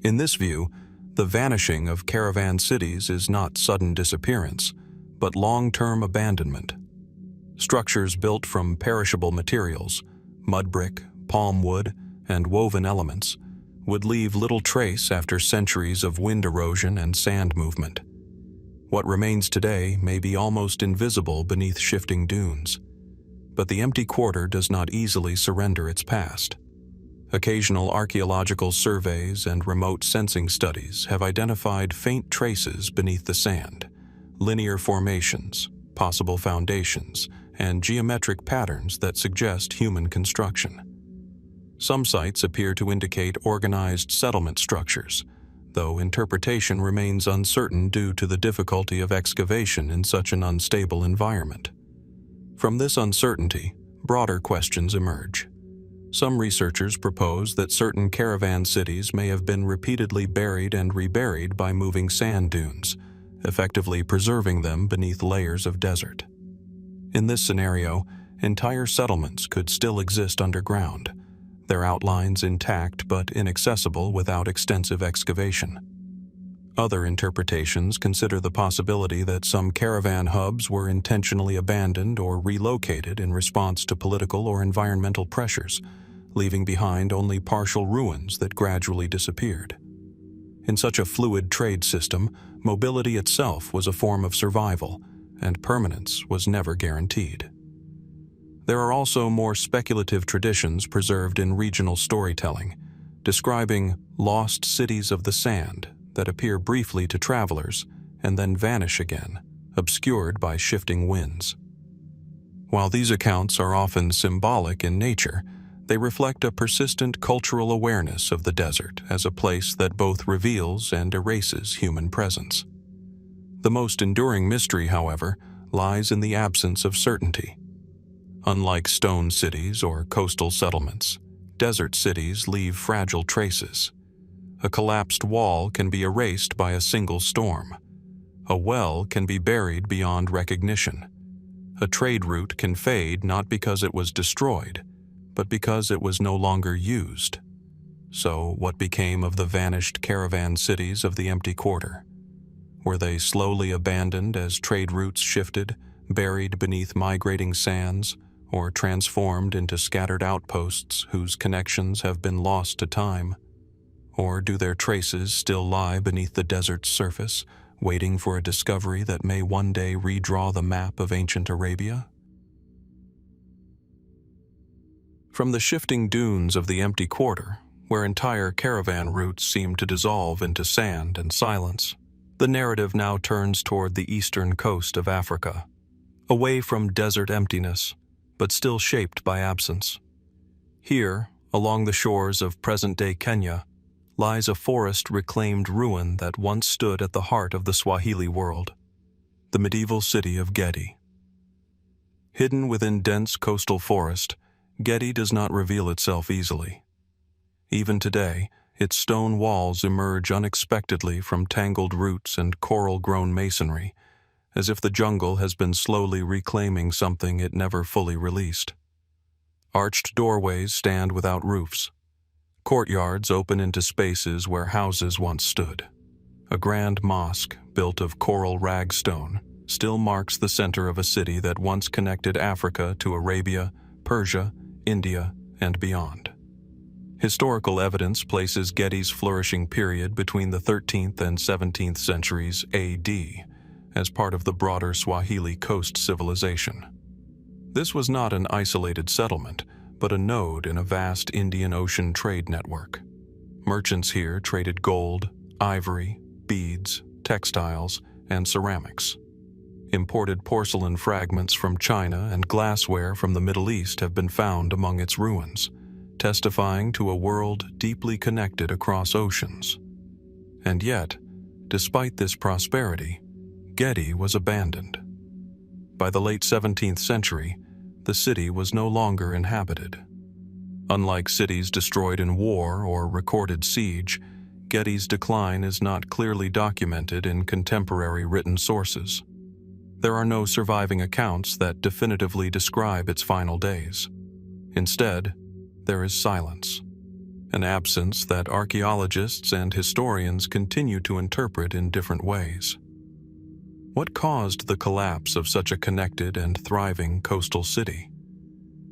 In this view, the vanishing of caravan cities is not sudden disappearance, but long-term abandonment. Structures built from perishable materials, mud brick, palm wood, and woven elements, would leave little trace after centuries of wind erosion and sand movement. What remains today may be almost invisible beneath shifting dunes, but the empty quarter does not easily surrender its past. Occasional archaeological surveys and remote sensing studies have identified faint traces beneath the sand, linear formations, possible foundations, and geometric patterns that suggest human construction. Some sites appear to indicate organized settlement structures, though interpretation remains uncertain due to the difficulty of excavation in such an unstable environment. From this uncertainty, broader questions emerge. Some researchers propose that certain caravan cities may have been repeatedly buried and reburied by moving sand dunes, effectively preserving them beneath layers of desert. In this scenario, entire settlements could still exist underground, their outlines intact but inaccessible without extensive excavation. Other interpretations consider the possibility that some caravan hubs were intentionally abandoned or relocated in response to political or environmental pressures, leaving behind only partial ruins that gradually disappeared. In such a fluid trade system, mobility itself was a form of survival, and permanence was never guaranteed. There are also more speculative traditions preserved in regional storytelling, describing lost cities of the sand that appear briefly to travelers and then vanish again, obscured by shifting winds. While these accounts are often symbolic in nature, they reflect a persistent cultural awareness of the desert as a place that both reveals and erases human presence. The most enduring mystery, however, lies in the absence of certainty. Unlike stone cities or coastal settlements, desert cities leave fragile traces. A collapsed wall can be erased by a single storm. A well can be buried beyond recognition. A trade route can fade not because it was destroyed, but because it was no longer used. So what became of the vanished caravan cities of the empty quarter? Were they slowly abandoned as trade routes shifted, buried beneath migrating sands, or transformed into scattered outposts whose connections have been lost to time? Or do their traces still lie beneath the desert's surface, waiting for a discovery that may one day redraw the map of ancient Arabia? From the shifting dunes of the empty quarter, where entire caravan routes seem to dissolve into sand and silence, the narrative now turns toward the eastern coast of Africa, away from desert emptiness, but still shaped by absence. Here, along the shores of present-day Kenya, lies a forest-reclaimed ruin that once stood at the heart of the Swahili world, the medieval city of Gedi. Hidden within dense coastal forest, Gedi does not reveal itself easily. Even today, its stone walls emerge unexpectedly from tangled roots and coral-grown masonry, as if the jungle has been slowly reclaiming something it never fully released. Arched doorways stand without roofs. Courtyards open into spaces where houses once stood. A grand mosque, built of coral ragstone, still marks the center of a city that once connected Africa to Arabia, Persia, India, and beyond. Historical evidence places Gedi's flourishing period between the 13th and 17th centuries AD, as part of the broader Swahili coast civilization. This was not an isolated settlement, but a node in a vast Indian Ocean trade network. Merchants here traded gold, ivory, beads, textiles, and ceramics. Imported porcelain fragments from China and glassware from the Middle East have been found among its ruins, testifying to a world deeply connected across oceans. And yet, despite this prosperity, Gedi was abandoned. By the late 17th century, the city was no longer inhabited. Unlike cities destroyed in war or recorded siege, Gedi's decline is not clearly documented in contemporary written sources. There are no surviving accounts that definitively describe its final days. Instead, there is silence, an absence that archaeologists and historians continue to interpret in different ways. What caused the collapse of such a connected and thriving coastal city?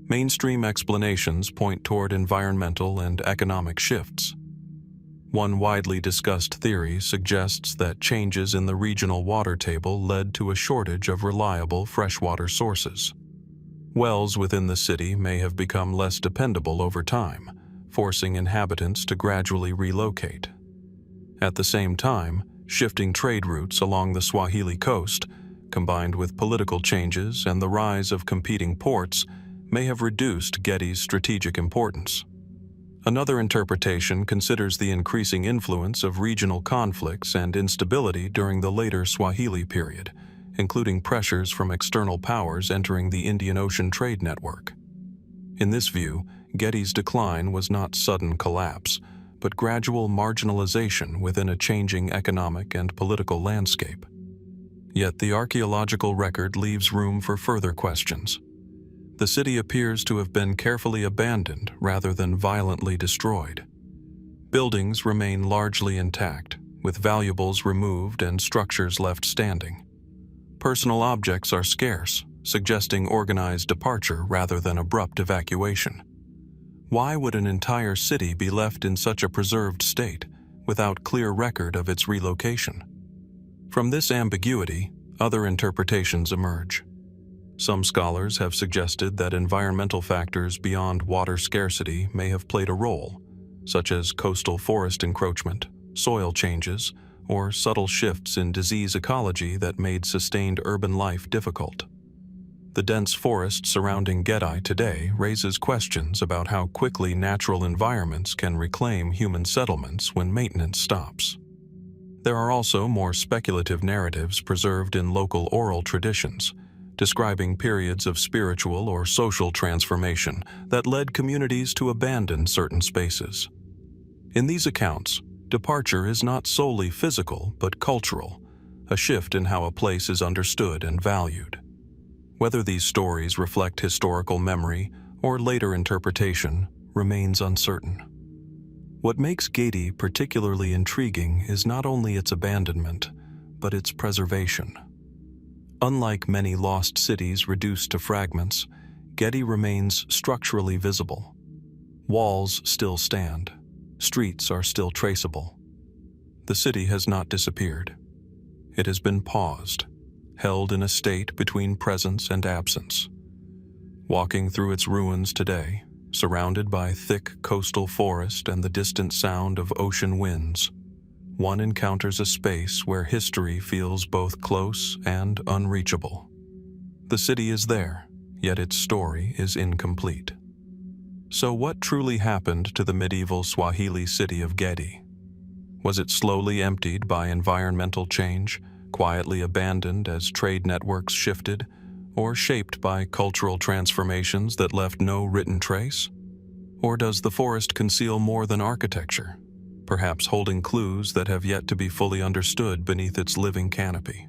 Mainstream explanations point toward environmental and economic shifts. One widely discussed theory suggests that changes in the regional water table led to a shortage of reliable freshwater sources. Wells within the city may have become less dependable over time, forcing inhabitants to gradually relocate. At the same time, shifting trade routes along the Swahili coast, combined with political changes and the rise of competing ports, may have reduced Gedi's strategic importance. Another interpretation considers the increasing influence of regional conflicts and instability during the later Swahili period, including pressures from external powers entering the Indian Ocean trade network. In this view, Gedi's decline was not sudden collapse, but gradual marginalization within a changing economic and political landscape. Yet the archaeological record leaves room for further questions. The city appears to have been carefully abandoned rather than violently destroyed. Buildings remain largely intact, with valuables removed and structures left standing. Personal objects are scarce, suggesting organized departure rather than abrupt evacuation. Why would an entire city be left in such a preserved state, without clear record of its relocation? From this ambiguity, other interpretations emerge. Some scholars have suggested that environmental factors beyond water scarcity may have played a role, such as coastal forest encroachment, soil changes, or subtle shifts in disease ecology that made sustained urban life difficult. The dense forest surrounding Gedi today raises questions about how quickly natural environments can reclaim human settlements when maintenance stops. There are also more speculative narratives preserved in local oral traditions, describing periods of spiritual or social transformation that led communities to abandon certain spaces. In these accounts, departure is not solely physical but cultural, a shift in how a place is understood and valued. Whether these stories reflect historical memory or later interpretation remains uncertain. What makes Gedi particularly intriguing is not only its abandonment, but its preservation. Unlike many lost cities reduced to fragments, Gedi remains structurally visible. Walls still stand. Streets are still traceable. The city has not disappeared. It has been paused, held in a state between presence and absence. Walking through its ruins today, surrounded by thick coastal forest and the distant sound of ocean winds, one encounters a space where history feels both close and unreachable. The city is there, yet its story is incomplete. So what truly happened to the medieval Swahili city of Gedi? Was it slowly emptied by environmental change, quietly abandoned as trade networks shifted, or shaped by cultural transformations that left no written trace? Or does the forest conceal more than architecture, perhaps holding clues that have yet to be fully understood beneath its living canopy?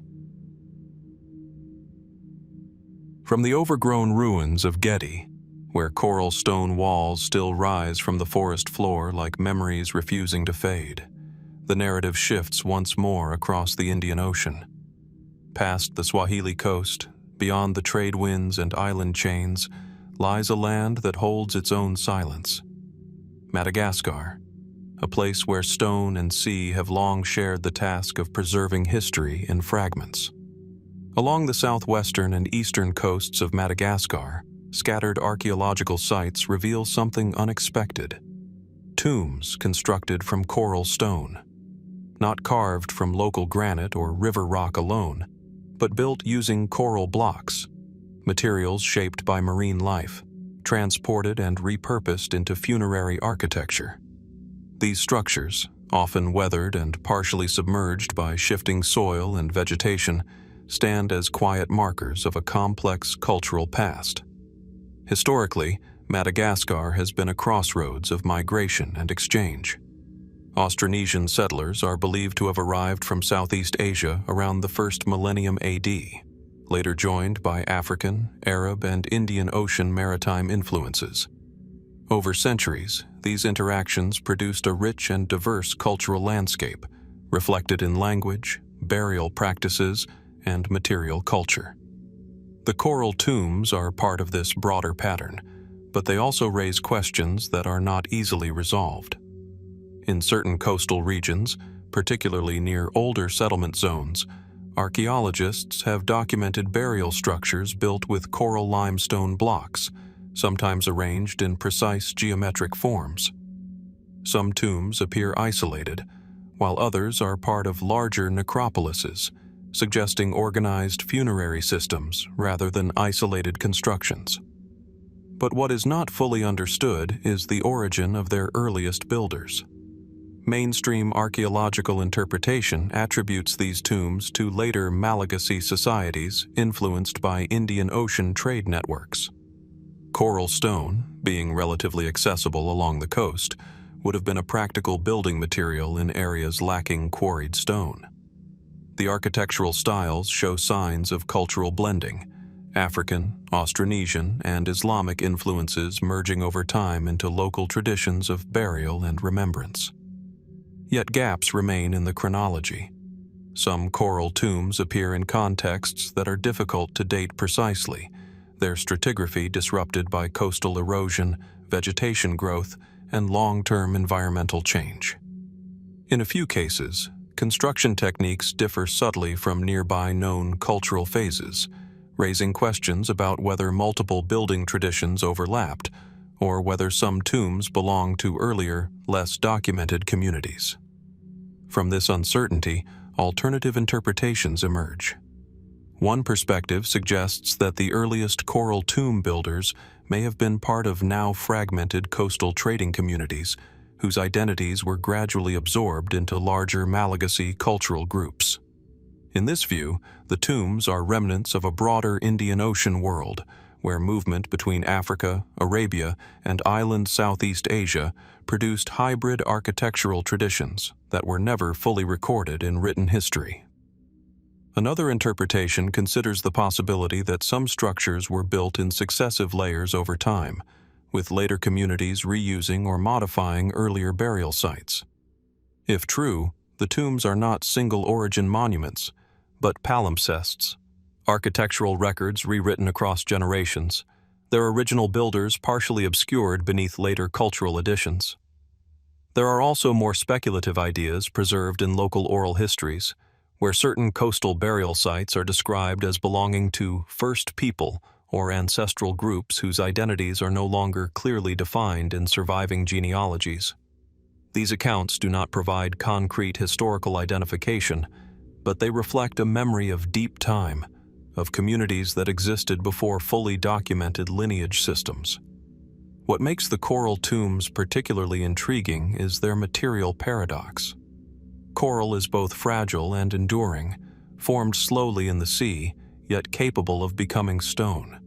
From the overgrown ruins of Gedi, where coral stone walls still rise from the forest floor like memories refusing to fade, the narrative shifts once more across the Indian Ocean. Past the Swahili coast, beyond the trade winds and island chains, lies a land that holds its own silence. Madagascar, a place where stone and sea have long shared the task of preserving history in fragments. Along the southwestern and eastern coasts of Madagascar, scattered archaeological sites reveal something unexpected. Tombs constructed from coral stone, not carved from local granite or river rock alone, but built using coral blocks, materials shaped by marine life, transported and repurposed into funerary architecture. These structures, often weathered and partially submerged by shifting soil and vegetation, stand as quiet markers of a complex cultural past. Historically, Madagascar has been a crossroads of migration and exchange. Austronesian settlers are believed to have arrived from Southeast Asia around the first millennium AD, later joined by African, Arab, and Indian Ocean maritime influences. Over centuries, these interactions produced a rich and diverse cultural landscape, reflected in language, burial practices, and material culture. The coral tombs are part of this broader pattern, but they also raise questions that are not easily resolved. In certain coastal regions, particularly near older settlement zones, archaeologists have documented burial structures built with coral limestone blocks, sometimes arranged in precise geometric forms. Some tombs appear isolated, while others are part of larger necropolises, suggesting organized funerary systems rather than isolated constructions. But what is not fully understood is the origin of their earliest builders. Mainstream archaeological interpretation attributes these tombs to later Malagasy societies influenced by Indian Ocean trade networks. Coral stone, being relatively accessible along the coast, would have been a practical building material in areas lacking quarried stone. The architectural styles show signs of cultural blending, African, Austronesian, and Islamic influences merging over time into local traditions of burial and remembrance. Yet gaps remain in the chronology. Some coral tombs appear in contexts that are difficult to date precisely, their stratigraphy disrupted by coastal erosion, vegetation growth, and long-term environmental change. In a few cases, construction techniques differ subtly from nearby known cultural phases, raising questions about whether multiple building traditions overlapped or whether some tombs belong to earlier, less documented communities. From this uncertainty, alternative interpretations emerge. One perspective suggests that the earliest coral tomb builders may have been part of now fragmented coastal trading communities whose identities were gradually absorbed into larger Malagasy cultural groups. In this view, the tombs are remnants of a broader Indian Ocean world, where movement between Africa, Arabia, and island Southeast Asia produced hybrid architectural traditions that were never fully recorded in written history. Another interpretation considers the possibility that some structures were built in successive layers over time, with later communities reusing or modifying earlier burial sites. If true, the tombs are not single-origin monuments, but palimpsests, architectural records rewritten across generations, their original builders partially obscured beneath later cultural additions. There are also more speculative ideas preserved in local oral histories, where certain coastal burial sites are described as belonging to first people or ancestral groups whose identities are no longer clearly defined in surviving genealogies. These accounts do not provide concrete historical identification, but they reflect a memory of deep time, of communities that existed before fully documented lineage systems. What makes the coral tombs particularly intriguing is their material paradox. Coral is both fragile and enduring, formed slowly in the sea, yet capable of becoming stone.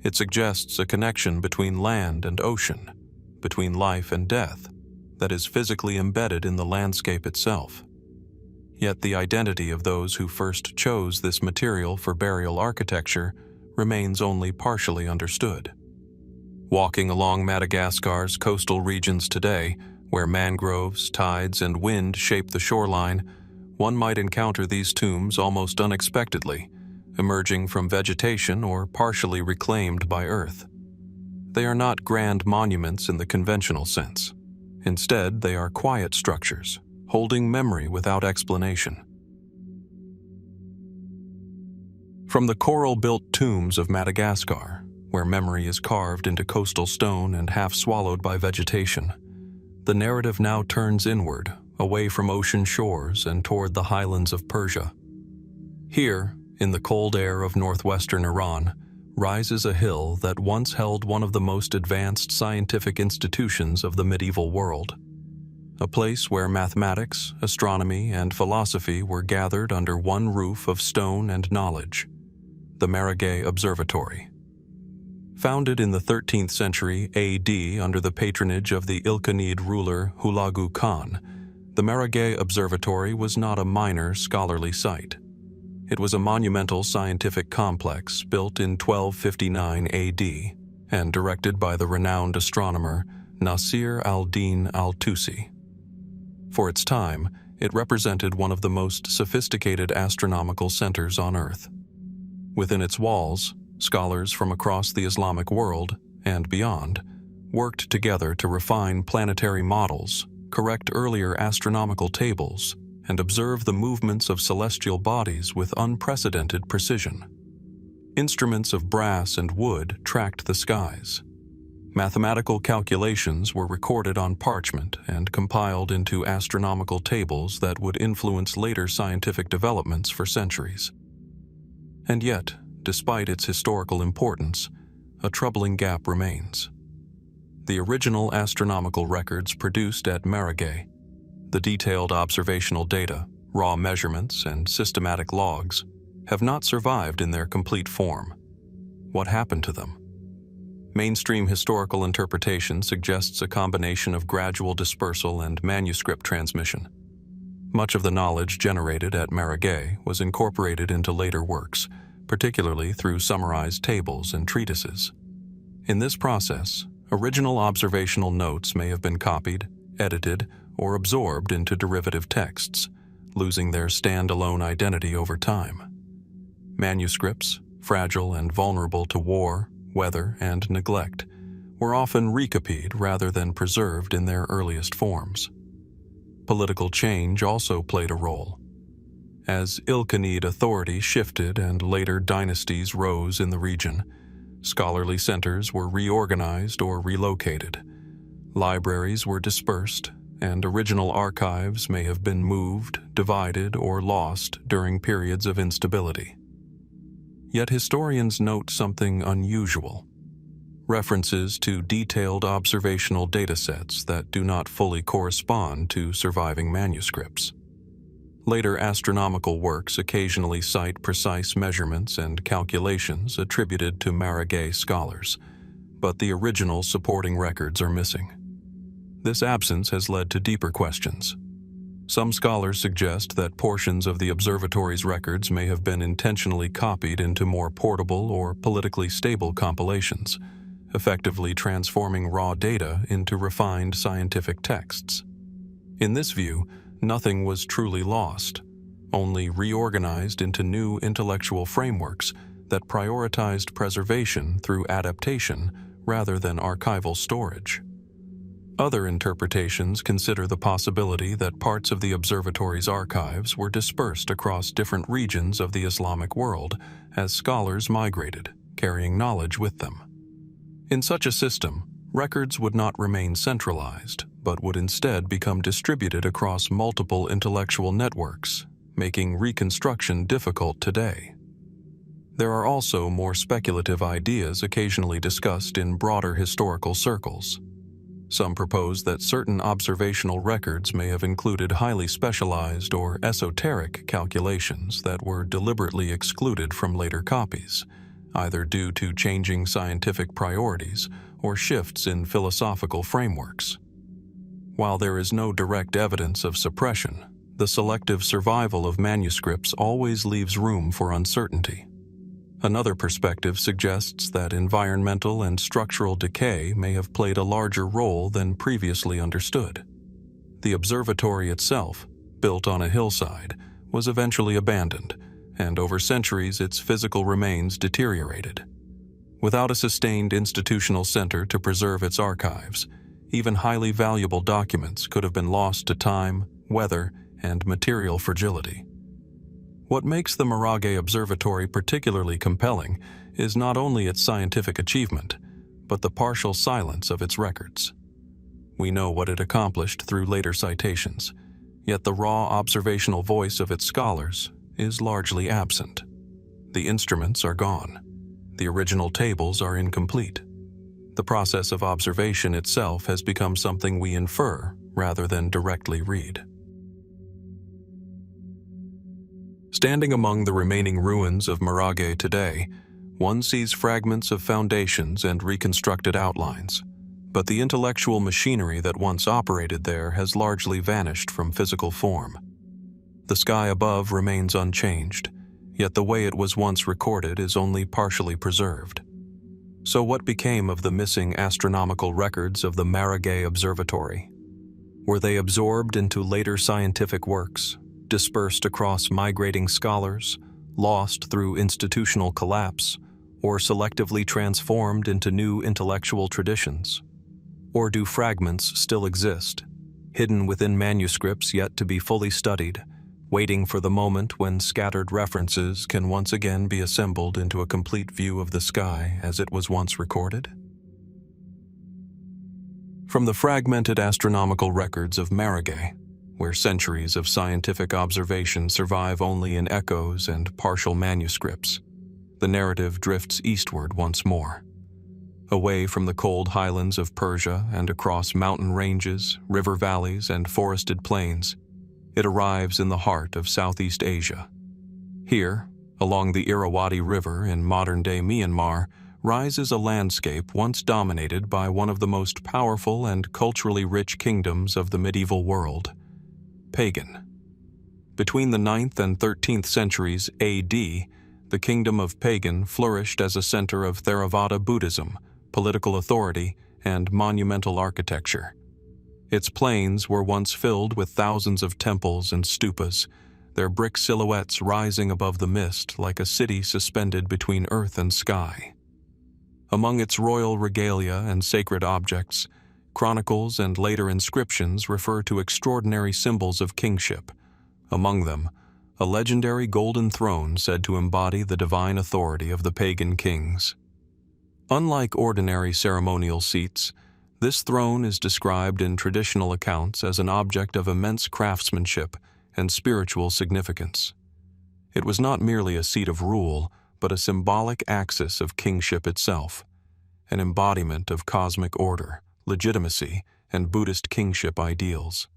It suggests a connection between land and ocean, between life and death, that is physically embedded in the landscape itself. Yet the identity of those who first chose this material for burial architecture remains only partially understood. Walking along Madagascar's coastal regions today, where mangroves, tides, and wind shape the shoreline, one might encounter these tombs almost unexpectedly, emerging from vegetation or partially reclaimed by earth. They are not grand monuments in the conventional sense. Instead, they are quiet structures, holding memory without explanation. From the coral-built tombs of Madagascar, where memory is carved into coastal stone and half swallowed by vegetation, the narrative now turns inward, away from ocean shores and toward the highlands of Persia. Here, in the cold air of northwestern Iran, rises a hill that once held one of the most advanced scientific institutions of the medieval world. A place where mathematics, astronomy, and philosophy were gathered under one roof of stone and knowledge, the Maragheh Observatory. Founded in the 13th century AD under the patronage of the Ilkhanid ruler Hulagu Khan, the Maragheh Observatory was not a minor scholarly site. It was a monumental scientific complex built in 1259 AD and directed by the renowned astronomer Nasir al-Din al-Tusi. For its time, it represented one of the most sophisticated astronomical centers on Earth. Within its walls, scholars from across the Islamic world and beyond worked together to refine planetary models, correct earlier astronomical tables, and observe the movements of celestial bodies with unprecedented precision. Instruments of brass and wood tracked the skies. Mathematical calculations were recorded on parchment and compiled into astronomical tables that would influence later scientific developments for centuries. And yet, despite its historical importance, a troubling gap remains. The original astronomical records produced at Maragheh, the detailed observational data, raw measurements, and systematic logs, have not survived in their complete form. What happened to them? Mainstream historical interpretation suggests a combination of gradual dispersal and manuscript transmission. Much of the knowledge generated at Maragheh was incorporated into later works, particularly through summarized tables and treatises. In this process, original observational notes may have been copied, edited, or absorbed into derivative texts, losing their standalone identity over time. Manuscripts, fragile and vulnerable to war, weather, and neglect, were often recopied rather than preserved in their earliest forms. Political change also played a role. As Ilkhanid authority shifted and later dynasties rose in the region, scholarly centers were reorganized or relocated. Libraries were dispersed, and original archives may have been moved, divided, or lost during periods of instability. Yet historians note something unusual: references to detailed observational datasets that do not fully correspond to surviving manuscripts. Later astronomical works occasionally cite precise measurements and calculations attributed to Maragheh scholars, but the original supporting records are missing. This absence has led to deeper questions. Some scholars suggest that portions of the observatory's records may have been intentionally copied into more portable or politically stable compilations, effectively transforming raw data into refined scientific texts. In this view, nothing was truly lost, only reorganized into new intellectual frameworks that prioritized preservation through adaptation rather than archival storage. Other interpretations consider the possibility that parts of the observatory's archives were dispersed across different regions of the Islamic world as scholars migrated, carrying knowledge with them. In such a system, records would not remain centralized, but would instead become distributed across multiple intellectual networks, making reconstruction difficult today. There are also more speculative ideas occasionally discussed in broader historical circles. Some propose that certain observational records may have included highly specialized or esoteric calculations that were deliberately excluded from later copies, either due to changing scientific priorities or shifts in philosophical frameworks. While there is no direct evidence of suppression, the selective survival of manuscripts always leaves room for uncertainty. Another perspective suggests that environmental and structural decay may have played a larger role than previously understood. The observatory itself, built on a hillside, was eventually abandoned, and over centuries its physical remains deteriorated. Without a sustained institutional center to preserve its archives, even highly valuable documents could have been lost to time, weather, and material fragility. What makes the Maragheh Observatory particularly compelling is not only its scientific achievement, but the partial silence of its records. We know what it accomplished through later citations, yet the raw observational voice of its scholars is largely absent. The instruments are gone. The original tables are incomplete. The process of observation itself has become something we infer rather than directly read. Standing among the remaining ruins of Maragheh today, one sees fragments of foundations and reconstructed outlines, but the intellectual machinery that once operated there has largely vanished from physical form. The sky above remains unchanged, yet the way it was once recorded is only partially preserved. So what became of the missing astronomical records of the Maragheh Observatory? Were they absorbed into later scientific works, dispersed across migrating scholars, lost through institutional collapse, or selectively transformed into new intellectual traditions? Or do fragments still exist, hidden within manuscripts yet to be fully studied, waiting for the moment when scattered references can once again be assembled into a complete view of the sky as it was once recorded? From the fragmented astronomical records of Maragheh, where centuries of scientific observation survive only in echoes and partial manuscripts, the narrative drifts eastward once more. Away from the cold highlands of Persia and across mountain ranges, river valleys, and forested plains, it arrives in the heart of Southeast Asia. Here, along the Irrawaddy River in modern-day Myanmar, rises a landscape once dominated by one of the most powerful and culturally rich kingdoms of the medieval world, Pagan. Between the 9th and 13th centuries A.D., the kingdom of Pagan flourished as a center of Theravada Buddhism, political authority, and monumental architecture. Its plains were once filled with thousands of temples and stupas, their brick silhouettes rising above the mist like a city suspended between earth and sky. Among its royal regalia and sacred objects, chronicles and later inscriptions refer to extraordinary symbols of kingship. Among them, a legendary golden throne said to embody the divine authority of the pagan kings. Unlike ordinary ceremonial seats, this throne is described in traditional accounts as an object of immense craftsmanship and spiritual significance. It was not merely a seat of rule, but a symbolic axis of kingship itself, an embodiment of cosmic order, legitimacy, and Buddhist kingship ideals.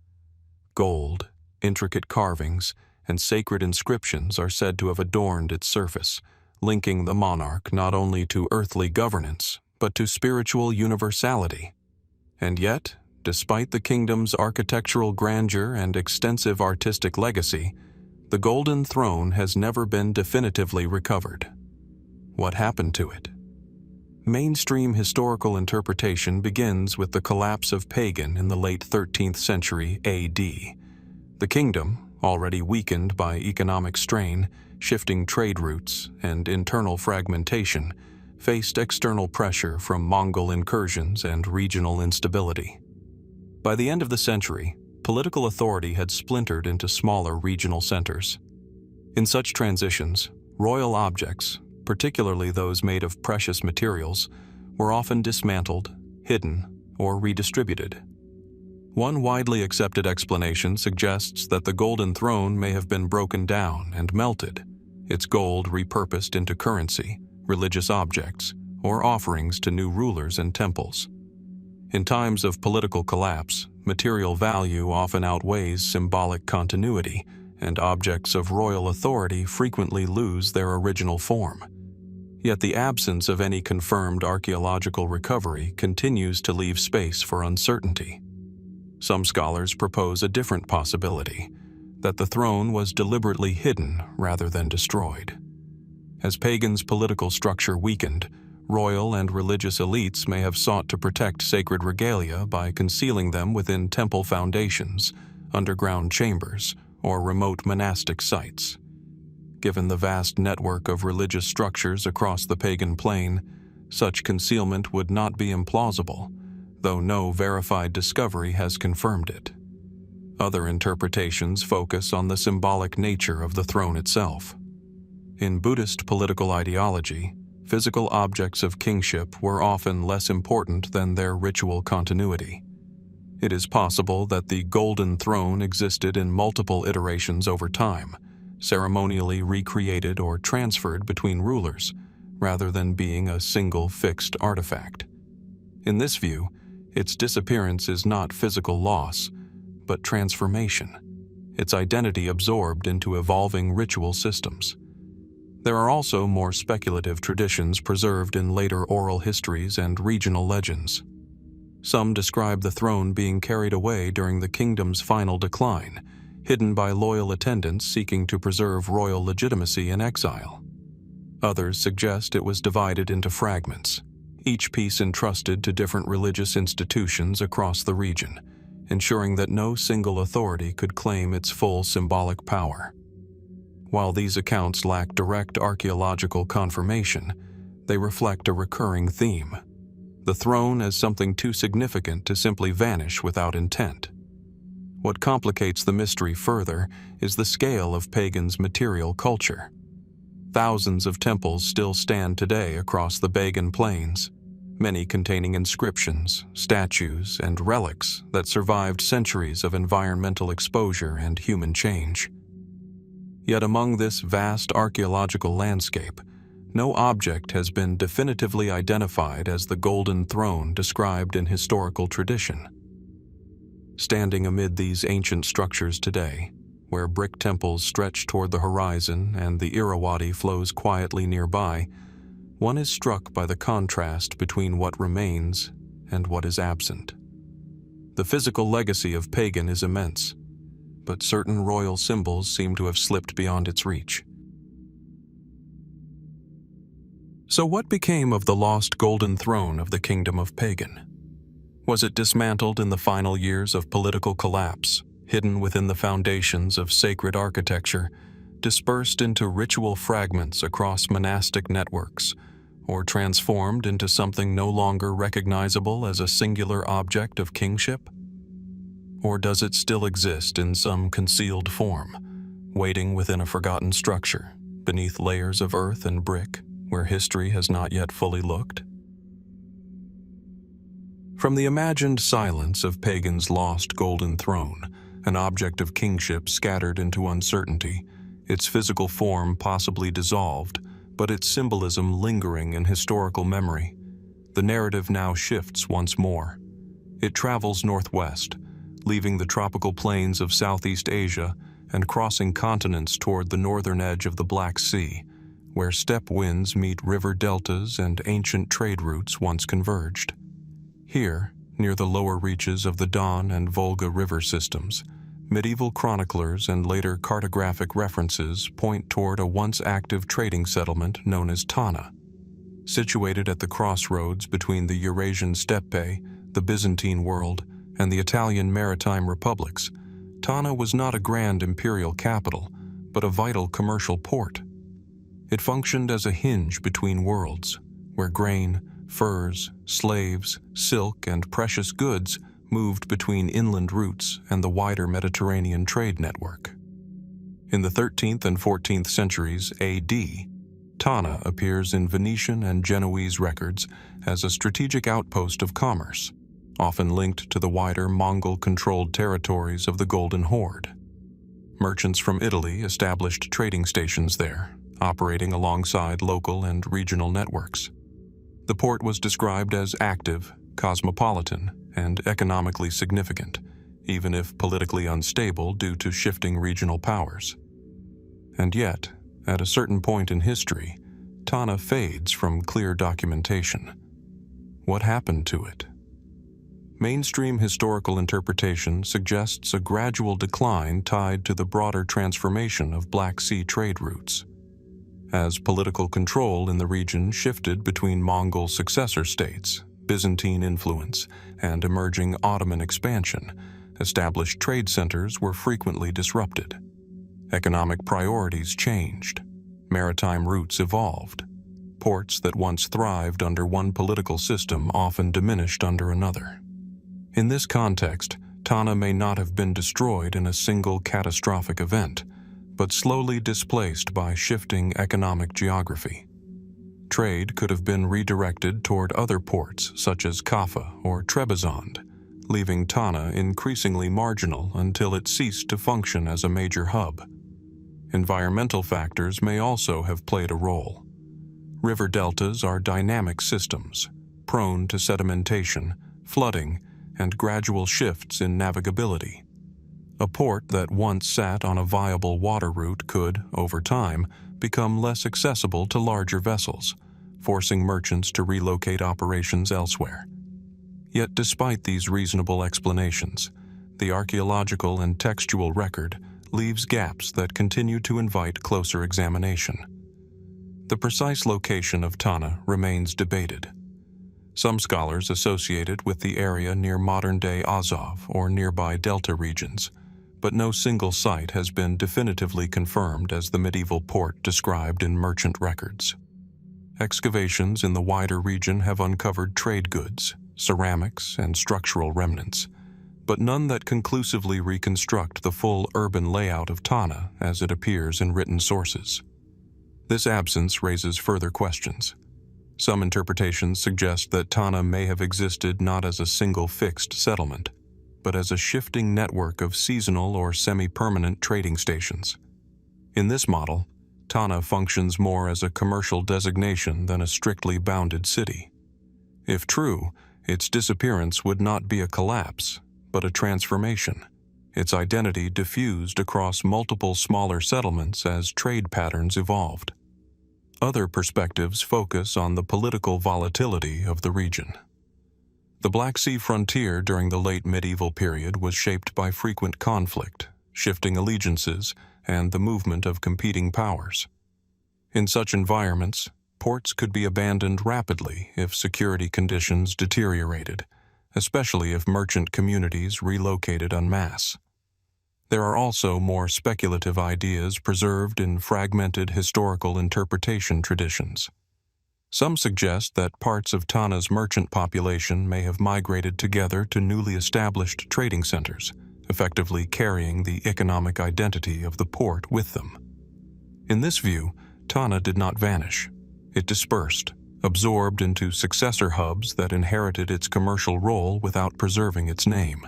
Gold, intricate carvings, and sacred inscriptions are said to have adorned its surface, linking the monarch not only to earthly governance, but to spiritual universality. And yet, despite the kingdom's architectural grandeur and extensive artistic legacy, the golden throne has never been definitively recovered. What happened to it? Mainstream historical interpretation begins with the collapse of Pagan in the late 13th century AD. The kingdom, already weakened by economic strain, shifting trade routes, and internal fragmentation, faced external pressure from Mongol incursions and regional instability. By the end of the century, political authority had splintered into smaller regional centers. In such transitions, royal objects, particularly those made of precious materials, were often dismantled, hidden, or redistributed. One widely accepted explanation suggests that the Golden Throne may have been broken down and melted, its gold repurposed into currency, religious objects, or offerings to new rulers and temples. In times of political collapse, material value often outweighs symbolic continuity, and objects of royal authority frequently lose their original form. Yet the absence of any confirmed archaeological recovery continues to leave space for uncertainty. Some scholars propose a different possibility, that the throne was deliberately hidden rather than destroyed. As Pagan's political structure weakened, royal and religious elites may have sought to protect sacred regalia by concealing them within temple foundations, underground chambers, or remote monastic sites. Given the vast network of religious structures across the Pagan plain, such concealment would not be implausible, though no verified discovery has confirmed it. Other interpretations focus on the symbolic nature of the throne itself. In Buddhist political ideology, physical objects of kingship were often less important than their ritual continuity. It is possible that the Golden Throne existed in multiple iterations over time, ceremonially recreated or transferred between rulers, rather than being a single fixed artifact. In this view, its disappearance is not physical loss, but transformation, its identity absorbed into evolving ritual systems. There are also more speculative traditions preserved in later oral histories and regional legends. Some describe the throne being carried away during the kingdom's final decline, hidden by loyal attendants seeking to preserve royal legitimacy in exile. Others suggest it was divided into fragments, each piece entrusted to different religious institutions across the region, ensuring that no single authority could claim its full symbolic power. While these accounts lack direct archaeological confirmation, they reflect a recurring theme: the throne as something too significant to simply vanish without intent. What complicates the mystery further is the scale of Pagan's material culture. Thousands of temples still stand today across the Pagan plains, many containing inscriptions, statues, and relics that survived centuries of environmental exposure and human change. Yet among this vast archaeological landscape, no object has been definitively identified as the Golden Throne described in historical tradition. Standing amid these ancient structures today, where brick temples stretch toward the horizon and the Irrawaddy flows quietly nearby, one is struck by the contrast between what remains and what is absent. The physical legacy of Pagan is immense, but certain royal symbols seem to have slipped beyond its reach. So what became of the lost Golden Throne of the Kingdom of Pagan? Was it dismantled in the final years of political collapse, hidden within the foundations of sacred architecture, dispersed into ritual fragments across monastic networks, or transformed into something no longer recognizable as a singular object of kingship? Or does it still exist in some concealed form, waiting within a forgotten structure, beneath layers of earth and brick, where history has not yet fully looked? From the imagined silence of Pagan's lost Golden Throne, an object of kingship scattered into uncertainty, its physical form possibly dissolved, but its symbolism lingering in historical memory, the narrative now shifts once more. It travels northwest, leaving the tropical plains of Southeast Asia and crossing continents toward the northern edge of the Black Sea, where steppe winds meet river deltas and ancient trade routes once converged. Here, near the lower reaches of the Don and Volga river systems, medieval chroniclers and later cartographic references point toward a once active trading settlement known as Tana. Situated at the crossroads between the Eurasian steppe, the Byzantine world, and the Italian maritime republics, Tana was not a grand imperial capital, but a vital commercial port. It functioned as a hinge between worlds, where grain, furs, slaves, silk, and precious goods moved between inland routes and the wider Mediterranean trade network. In the 13th and 14th centuries A.D., Tana appears in Venetian and Genoese records as a strategic outpost of commerce, often linked to the wider Mongol-controlled territories of the Golden Horde. Merchants from Italy established trading stations there, operating alongside local and regional networks. The port was described as active, cosmopolitan, and economically significant, even if politically unstable due to shifting regional powers. And yet, at a certain point in history, Tana fades from clear documentation. What happened to it? Mainstream historical interpretation suggests a gradual decline tied to the broader transformation of Black Sea trade routes. As political control in the region shifted between Mongol successor states, Byzantine influence, and emerging Ottoman expansion, established trade centers were frequently disrupted. Economic priorities changed. Maritime routes evolved. Ports that once thrived under one political system often diminished under another. In this context, Tana may not have been destroyed in a single catastrophic event, but slowly displaced by shifting economic geography. Trade could have been redirected toward other ports such as Kaffa or Trebizond, leaving Tana increasingly marginal until it ceased to function as a major hub. Environmental factors may also have played a role. River deltas are dynamic systems, prone to sedimentation, flooding, and gradual shifts in navigability. A port that once sat on a viable water route could, over time, become less accessible to larger vessels, forcing merchants to relocate operations elsewhere. Yet despite these reasonable explanations, the archaeological and textual record leaves gaps that continue to invite closer examination. The precise location of Tana remains debated. Some scholars associate it with the area near modern-day Azov or nearby delta regions, but no single site has been definitively confirmed as the medieval port described in merchant records. Excavations in the wider region have uncovered trade goods, ceramics, and structural remnants, but none that conclusively reconstruct the full urban layout of Tana as it appears in written sources. This absence raises further questions. Some interpretations suggest that Tana may have existed not as a single fixed settlement, but as a shifting network of seasonal or semi-permanent trading stations. In this model, Tana functions more as a commercial designation than a strictly bounded city. If true, its disappearance would not be a collapse, but a transformation, its identity diffused across multiple smaller settlements as trade patterns evolved. Other perspectives focus on the political volatility of the region. The Black Sea frontier during the late medieval period was shaped by frequent conflict, shifting allegiances, and the movement of competing powers. In such environments, ports could be abandoned rapidly if security conditions deteriorated, especially if merchant communities relocated en masse. There are also more speculative ideas preserved in fragmented historical interpretation traditions. Some suggest that parts of Tana's merchant population may have migrated together to newly established trading centers, effectively carrying the economic identity of the port with them. In this view, Tana did not vanish. It dispersed, absorbed into successor hubs that inherited its commercial role without preserving its name.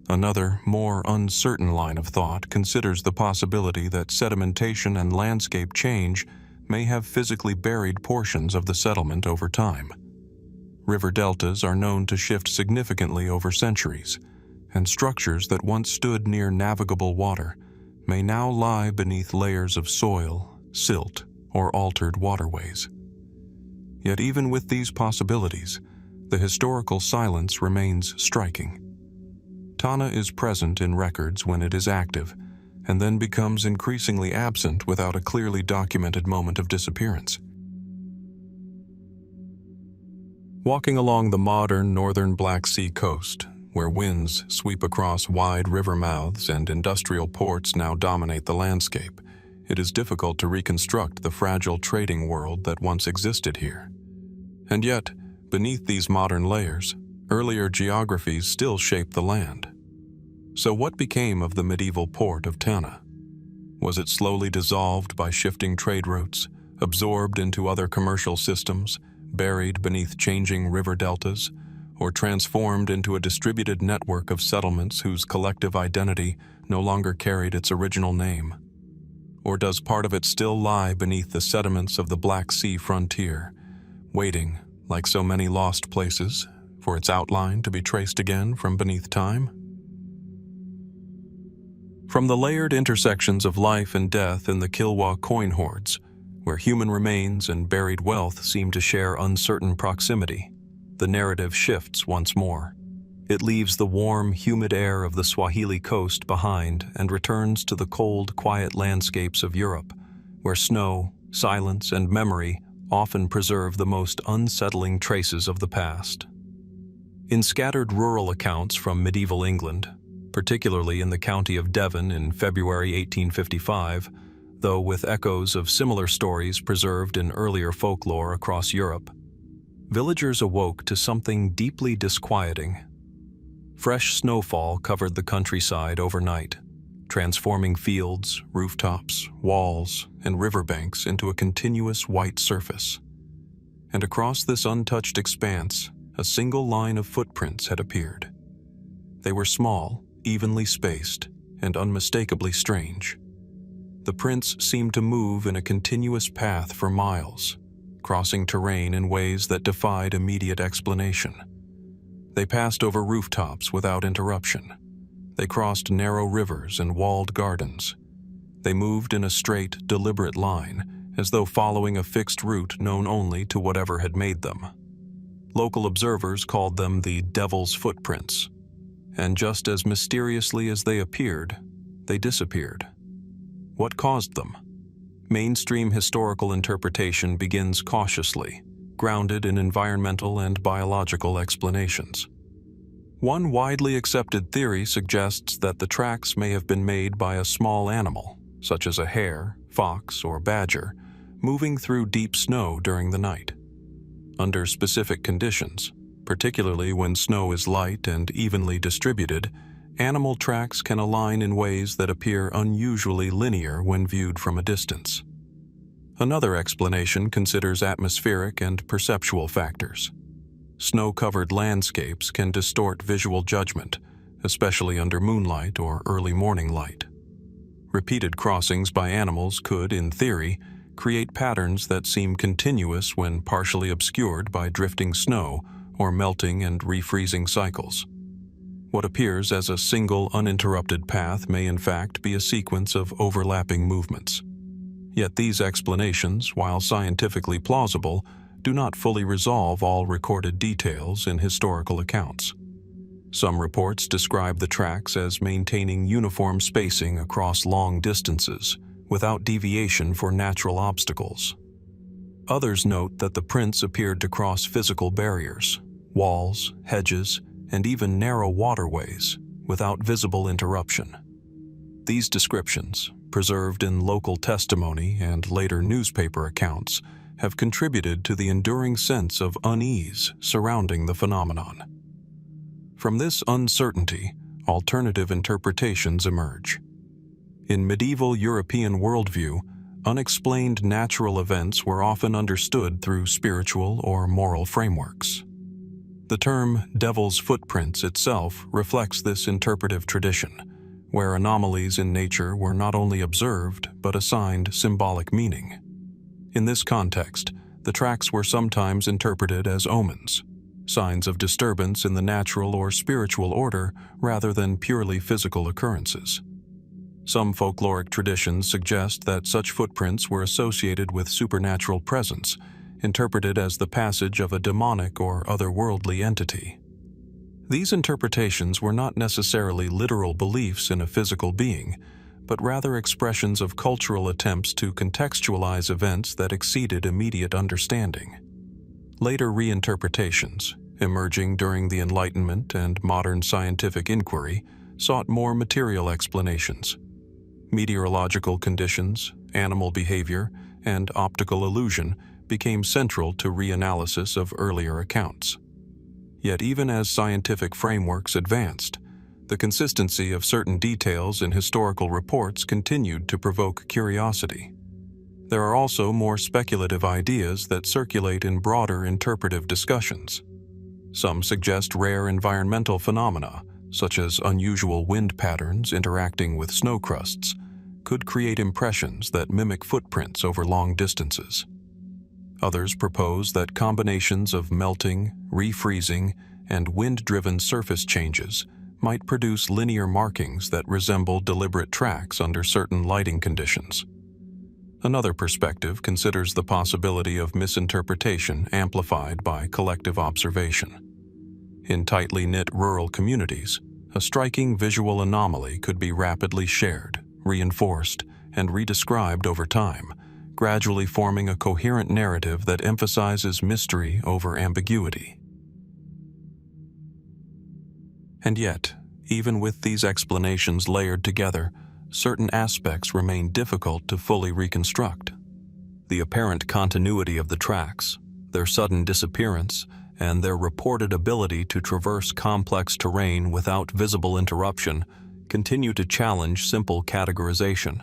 Another, more uncertain line of thought considers the possibility that sedimentation and landscape change may have physically buried portions of the settlement over time. River deltas are known to shift significantly over centuries, and structures that once stood near navigable water may now lie beneath layers of soil, silt, or altered waterways. Yet even with these possibilities, the historical silence remains striking. Tana is present in records when it is active, and then becomes increasingly absent without a clearly documented moment of disappearance. Walking along the modern northern Black Sea coast, where winds sweep across wide river mouths and industrial ports now dominate the landscape, it is difficult to reconstruct the fragile trading world that once existed here. And yet, beneath these modern layers, earlier geographies still shape the land. So what became of the medieval port of Tana? Was it slowly dissolved by shifting trade routes, absorbed into other commercial systems, buried beneath changing river deltas, or transformed into a distributed network of settlements whose collective identity no longer carried its original name? Or does part of it still lie beneath the sediments of the Black Sea frontier, waiting, like so many lost places, for its outline to be traced again from beneath time? From the layered intersections of life and death in the Kilwa coin hoards, where human remains and buried wealth seem to share uncertain proximity, the narrative shifts once more. It leaves the warm, humid air of the Swahili coast behind and returns to the cold, quiet landscapes of Europe, where snow, silence, and memory often preserve the most unsettling traces of the past. In scattered rural accounts from medieval England, particularly in the county of Devon in February 1855, though with echoes of similar stories preserved in earlier folklore across Europe, villagers awoke to something deeply disquieting. Fresh snowfall covered the countryside overnight, transforming fields, rooftops, walls, and riverbanks into a continuous white surface. And across this untouched expanse, a single line of footprints had appeared. They were small, evenly spaced, and unmistakably strange. The prints seemed to move in a continuous path for miles, crossing terrain in ways that defied immediate explanation. They passed over rooftops without interruption. They crossed narrow rivers and walled gardens. They moved in a straight, deliberate line, as though following a fixed route known only to whatever had made them. Local observers called them the Devil's Footprints, and just as mysteriously as they appeared, they disappeared. What caused them? Mainstream historical interpretation begins cautiously, grounded in environmental and biological explanations. One widely accepted theory suggests that the tracks may have been made by a small animal, such as a hare, fox, or badger, moving through deep snow during the night. Under specific conditions, particularly when snow is light and evenly distributed, animal tracks can align in ways that appear unusually linear when viewed from a distance. Another explanation considers atmospheric and perceptual factors. Snow-covered landscapes can distort visual judgment, especially under moonlight or early morning light. Repeated crossings by animals could, in theory, create patterns that seem continuous when partially obscured by drifting snow or melting and refreezing cycles. What appears as a single uninterrupted path may in fact be a sequence of overlapping movements. Yet these explanations, while scientifically plausible, do not fully resolve all recorded details in historical accounts. Some reports describe the tracks as maintaining uniform spacing across long distances, without deviation for natural obstacles. Others note that the prints appeared to cross physical barriers, walls, hedges, and even narrow waterways, without visible interruption. These descriptions, preserved in local testimony and later newspaper accounts, have contributed to the enduring sense of unease surrounding the phenomenon. From this uncertainty, alternative interpretations emerge. In medieval European worldview, unexplained natural events were often understood through spiritual or moral frameworks. The term Devil's Footprints itself reflects this interpretive tradition, where anomalies in nature were not only observed but assigned symbolic meaning. In this context, the tracks were sometimes interpreted as omens, signs of disturbance in the natural or spiritual order rather than purely physical occurrences. Some folkloric traditions suggest that such footprints were associated with supernatural presence, interpreted as the passage of a demonic or otherworldly entity. These interpretations were not necessarily literal beliefs in a physical being, but rather expressions of cultural attempts to contextualize events that exceeded immediate understanding. Later reinterpretations, emerging during the Enlightenment and modern scientific inquiry, sought more material explanations. Meteorological conditions, animal behavior, and optical illusion became central to reanalysis of earlier accounts. Yet even as scientific frameworks advanced, the consistency of certain details in historical reports continued to provoke curiosity. There are also more speculative ideas that circulate in broader interpretive discussions. Some suggest rare environmental phenomena, such as unusual wind patterns interacting with snow crusts, could create impressions that mimic footprints over long distances. Others propose that combinations of melting, refreezing, and wind-driven surface changes might produce linear markings that resemble deliberate tracks under certain lighting conditions. Another perspective considers the possibility of misinterpretation amplified by collective observation. In tightly knit rural communities, a striking visual anomaly could be rapidly shared, reinforced, and redescribed over time, gradually forming a coherent narrative that emphasizes mystery over ambiguity. And yet, even with these explanations layered together, certain aspects remain difficult to fully reconstruct. The apparent continuity of the tracks, their sudden disappearance, and their reported ability to traverse complex terrain without visible interruption continue to challenge simple categorization.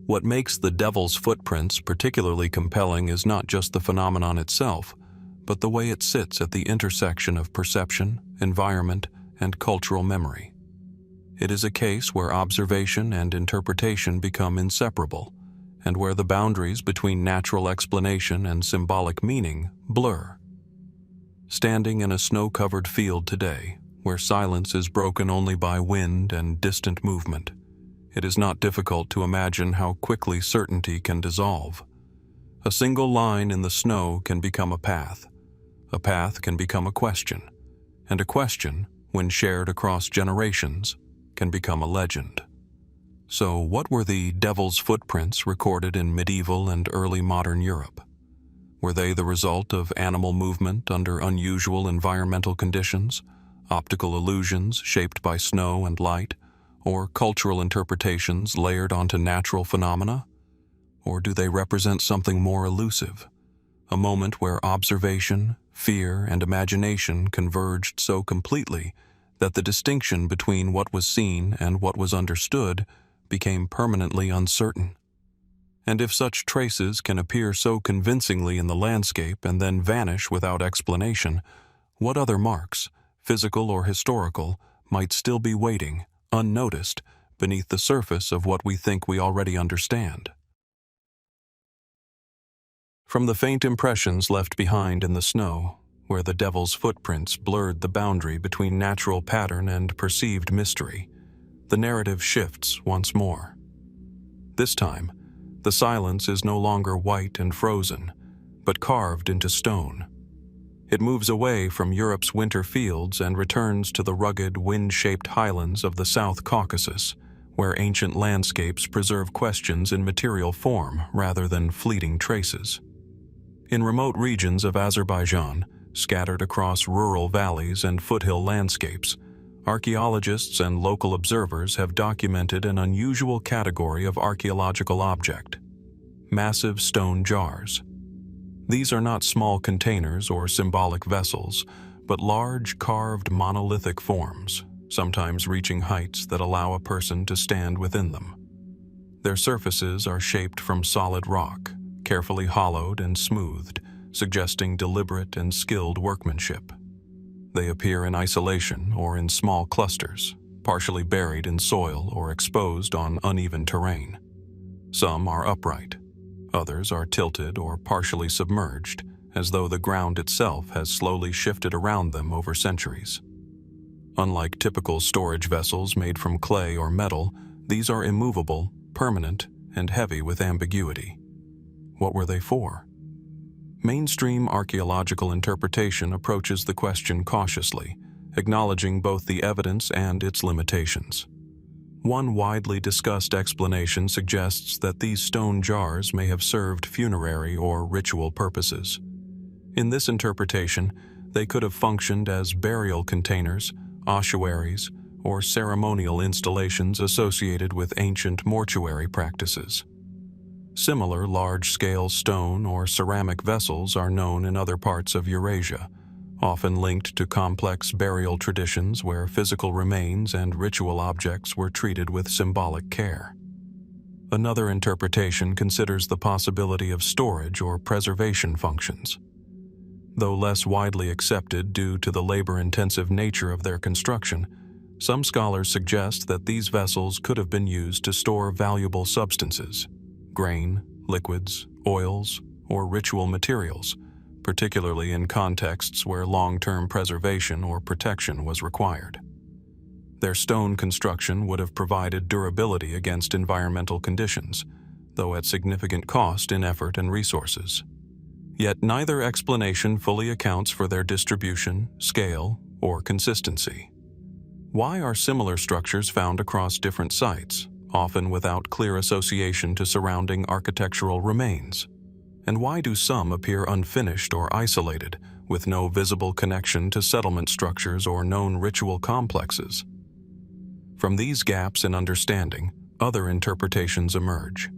What makes the Devil's Footprints particularly compelling is not just the phenomenon itself, but the way it sits at the intersection of perception, environment, and cultural memory. It is a case where observation and interpretation become inseparable, and where the boundaries between natural explanation and symbolic meaning blur. Standing in a snow-covered field today, where silence is broken only by wind and distant movement, it is not difficult to imagine how quickly certainty can dissolve. A single line in the snow can become a path can become a question, and a question, when shared across generations, can become a legend. So what were the Devil's Footprints recorded in medieval and early modern Europe? Were they the result of animal movement under unusual environmental conditions, optical illusions shaped by snow and light, or cultural interpretations layered onto natural phenomena? Or do they represent something more elusive, a moment where observation, fear, and imagination converged so completely that the distinction between what was seen and what was understood became permanently uncertain? And if such traces can appear so convincingly in the landscape and then vanish without explanation, what other marks, physical or historical, might still be waiting, unnoticed, beneath the surface of what we think we already understand? From the faint impressions left behind in the snow, where the Devil's Footprints blurred the boundary between natural pattern and perceived mystery, the narrative shifts once more. This time, the silence is no longer white and frozen, but carved into stone. It moves away from Europe's winter fields and returns to the rugged, wind-shaped highlands of the South Caucasus, where ancient landscapes preserve questions in material form rather than fleeting traces. In remote regions of Azerbaijan, scattered across rural valleys and foothill landscapes, archaeologists and local observers have documented an unusual category of archaeological object: massive stone jars. These are not small containers or symbolic vessels, but large carved monolithic forms, sometimes reaching heights that allow a person to stand within them. Their surfaces are shaped from solid rock, carefully hollowed and smoothed, suggesting deliberate and skilled workmanship. They appear in isolation or in small clusters, partially buried in soil or exposed on uneven terrain. Some are upright. Others are tilted or partially submerged, as though the ground itself has slowly shifted around them over centuries. Unlike typical storage vessels made from clay or metal, these are immovable, permanent, and heavy with ambiguity. What were they for? Mainstream archaeological interpretation approaches the question cautiously, acknowledging both the evidence and its limitations. One widely discussed explanation suggests that these stone jars may have served funerary or ritual purposes. In this interpretation, they could have functioned as burial containers, ossuaries, or ceremonial installations associated with ancient mortuary practices. Similar large-scale stone or ceramic vessels are known in other parts of Eurasia, often linked to complex burial traditions where physical remains and ritual objects were treated with symbolic care. Another interpretation considers the possibility of storage or preservation functions. Though less widely accepted due to the labor-intensive nature of their construction, some scholars suggest that these vessels could have been used to store valuable substances, grain, liquids, oils, or ritual materials, particularly in contexts where long-term preservation or protection was required. Their stone construction would have provided durability against environmental conditions, though at significant cost in effort and resources. Yet neither explanation fully accounts for their distribution, scale, or consistency. Why are similar structures found across different sites, often without clear association to surrounding architectural remains? And why do some appear unfinished or isolated, with no visible connection to settlement structures or known ritual complexes? From these gaps in understanding, other interpretations emerge.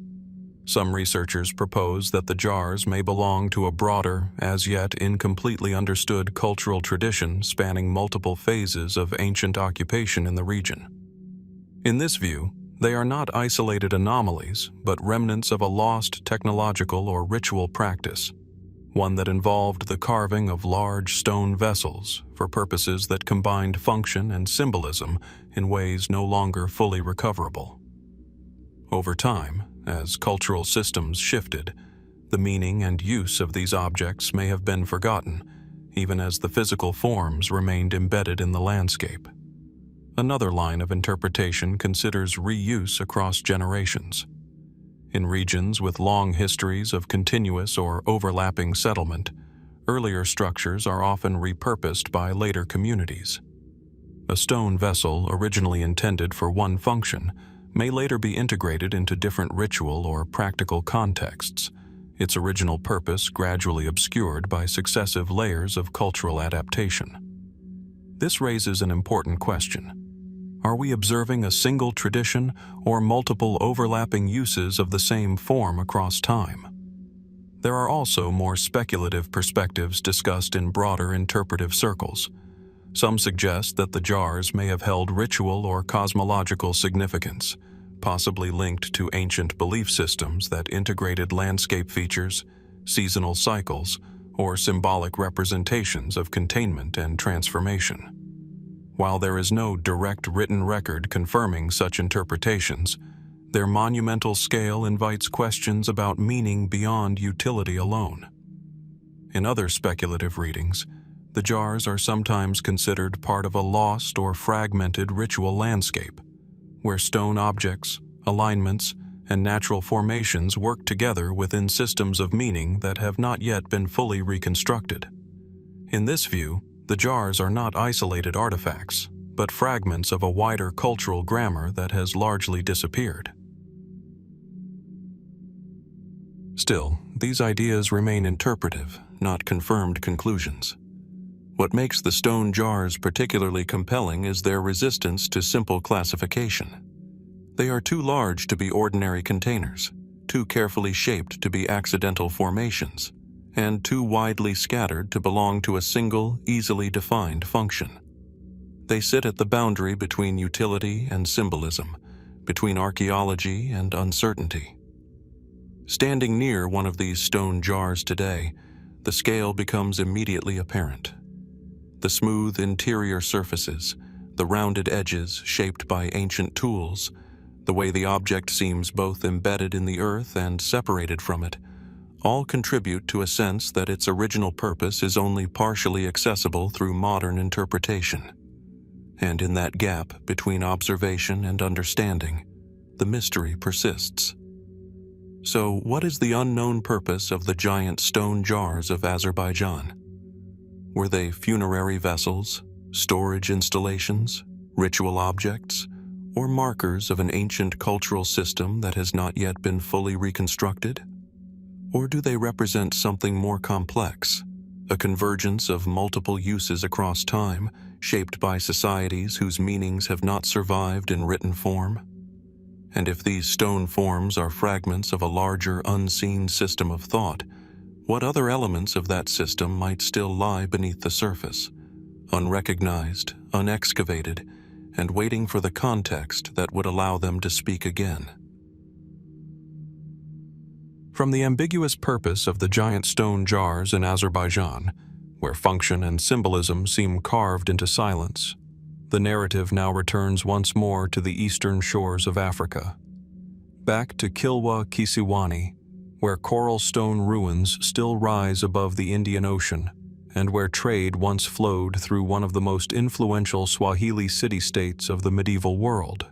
Some researchers propose that the jars may belong to a broader, as yet incompletely understood cultural tradition spanning multiple phases of ancient occupation in the region. In this view, they are not isolated anomalies, but remnants of a lost technological or ritual practice, one that involved the carving of large stone vessels for purposes that combined function and symbolism in ways no longer fully recoverable. Over time, as cultural systems shifted, the meaning and use of these objects may have been forgotten, even as the physical forms remained embedded in the landscape. Another line of interpretation considers reuse across generations. In regions with long histories of continuous or overlapping settlement, earlier structures are often repurposed by later communities. A stone vessel originally intended for one function may later be integrated into different ritual or practical contexts, its original purpose gradually obscured by successive layers of cultural adaptation. This raises an important question. Are we observing a single tradition or multiple overlapping uses of the same form across time? There are also more speculative perspectives discussed in broader interpretive circles. Some suggest that the jars may have held ritual or cosmological significance, possibly linked to ancient belief systems that integrated landscape features, seasonal cycles, or symbolic representations of containment and transformation. While there is no direct written record confirming such interpretations, their monumental scale invites questions about meaning beyond utility alone. In other speculative readings, the jars are sometimes considered part of a lost or fragmented ritual landscape, where stone objects, alignments, and natural formations work together within systems of meaning that have not yet been fully reconstructed. In this view, the jars are not isolated artifacts, but fragments of a wider cultural grammar that has largely disappeared. Still, these ideas remain interpretive, not confirmed conclusions. What makes the stone jars particularly compelling is their resistance to simple classification. They are too large to be ordinary containers, too carefully shaped to be accidental formations, and too widely scattered to belong to a single, easily defined function. They sit at the boundary between utility and symbolism, between archaeology and uncertainty. Standing near one of these stone jars today, the scale becomes immediately apparent. The smooth interior surfaces, the rounded edges shaped by ancient tools, the way the object seems both embedded in the earth and separated from it, all contribute to a sense that its original purpose is only partially accessible through modern interpretation. And in that gap between observation and understanding, the mystery persists. So, what is the unknown purpose of the giant stone jars of Azerbaijan? Were they funerary vessels, storage installations, ritual objects, or markers of an ancient cultural system that has not yet been fully reconstructed? Or do they represent something more complex, a convergence of multiple uses across time, shaped by societies whose meanings have not survived in written form. And if these stone forms are fragments of a larger unseen system of thought, what other elements of that system might still lie beneath the surface, unrecognized, unexcavated, and waiting for the context that would allow them to speak again? From the ambiguous purpose of the giant stone jars in Azerbaijan, where function and symbolism seem carved into silence, the narrative now returns once more to the eastern shores of Africa. Back to Kilwa, Kisiwani, where coral stone ruins still rise above the Indian Ocean, and where trade once flowed through one of the most influential Swahili city-states of the medieval world.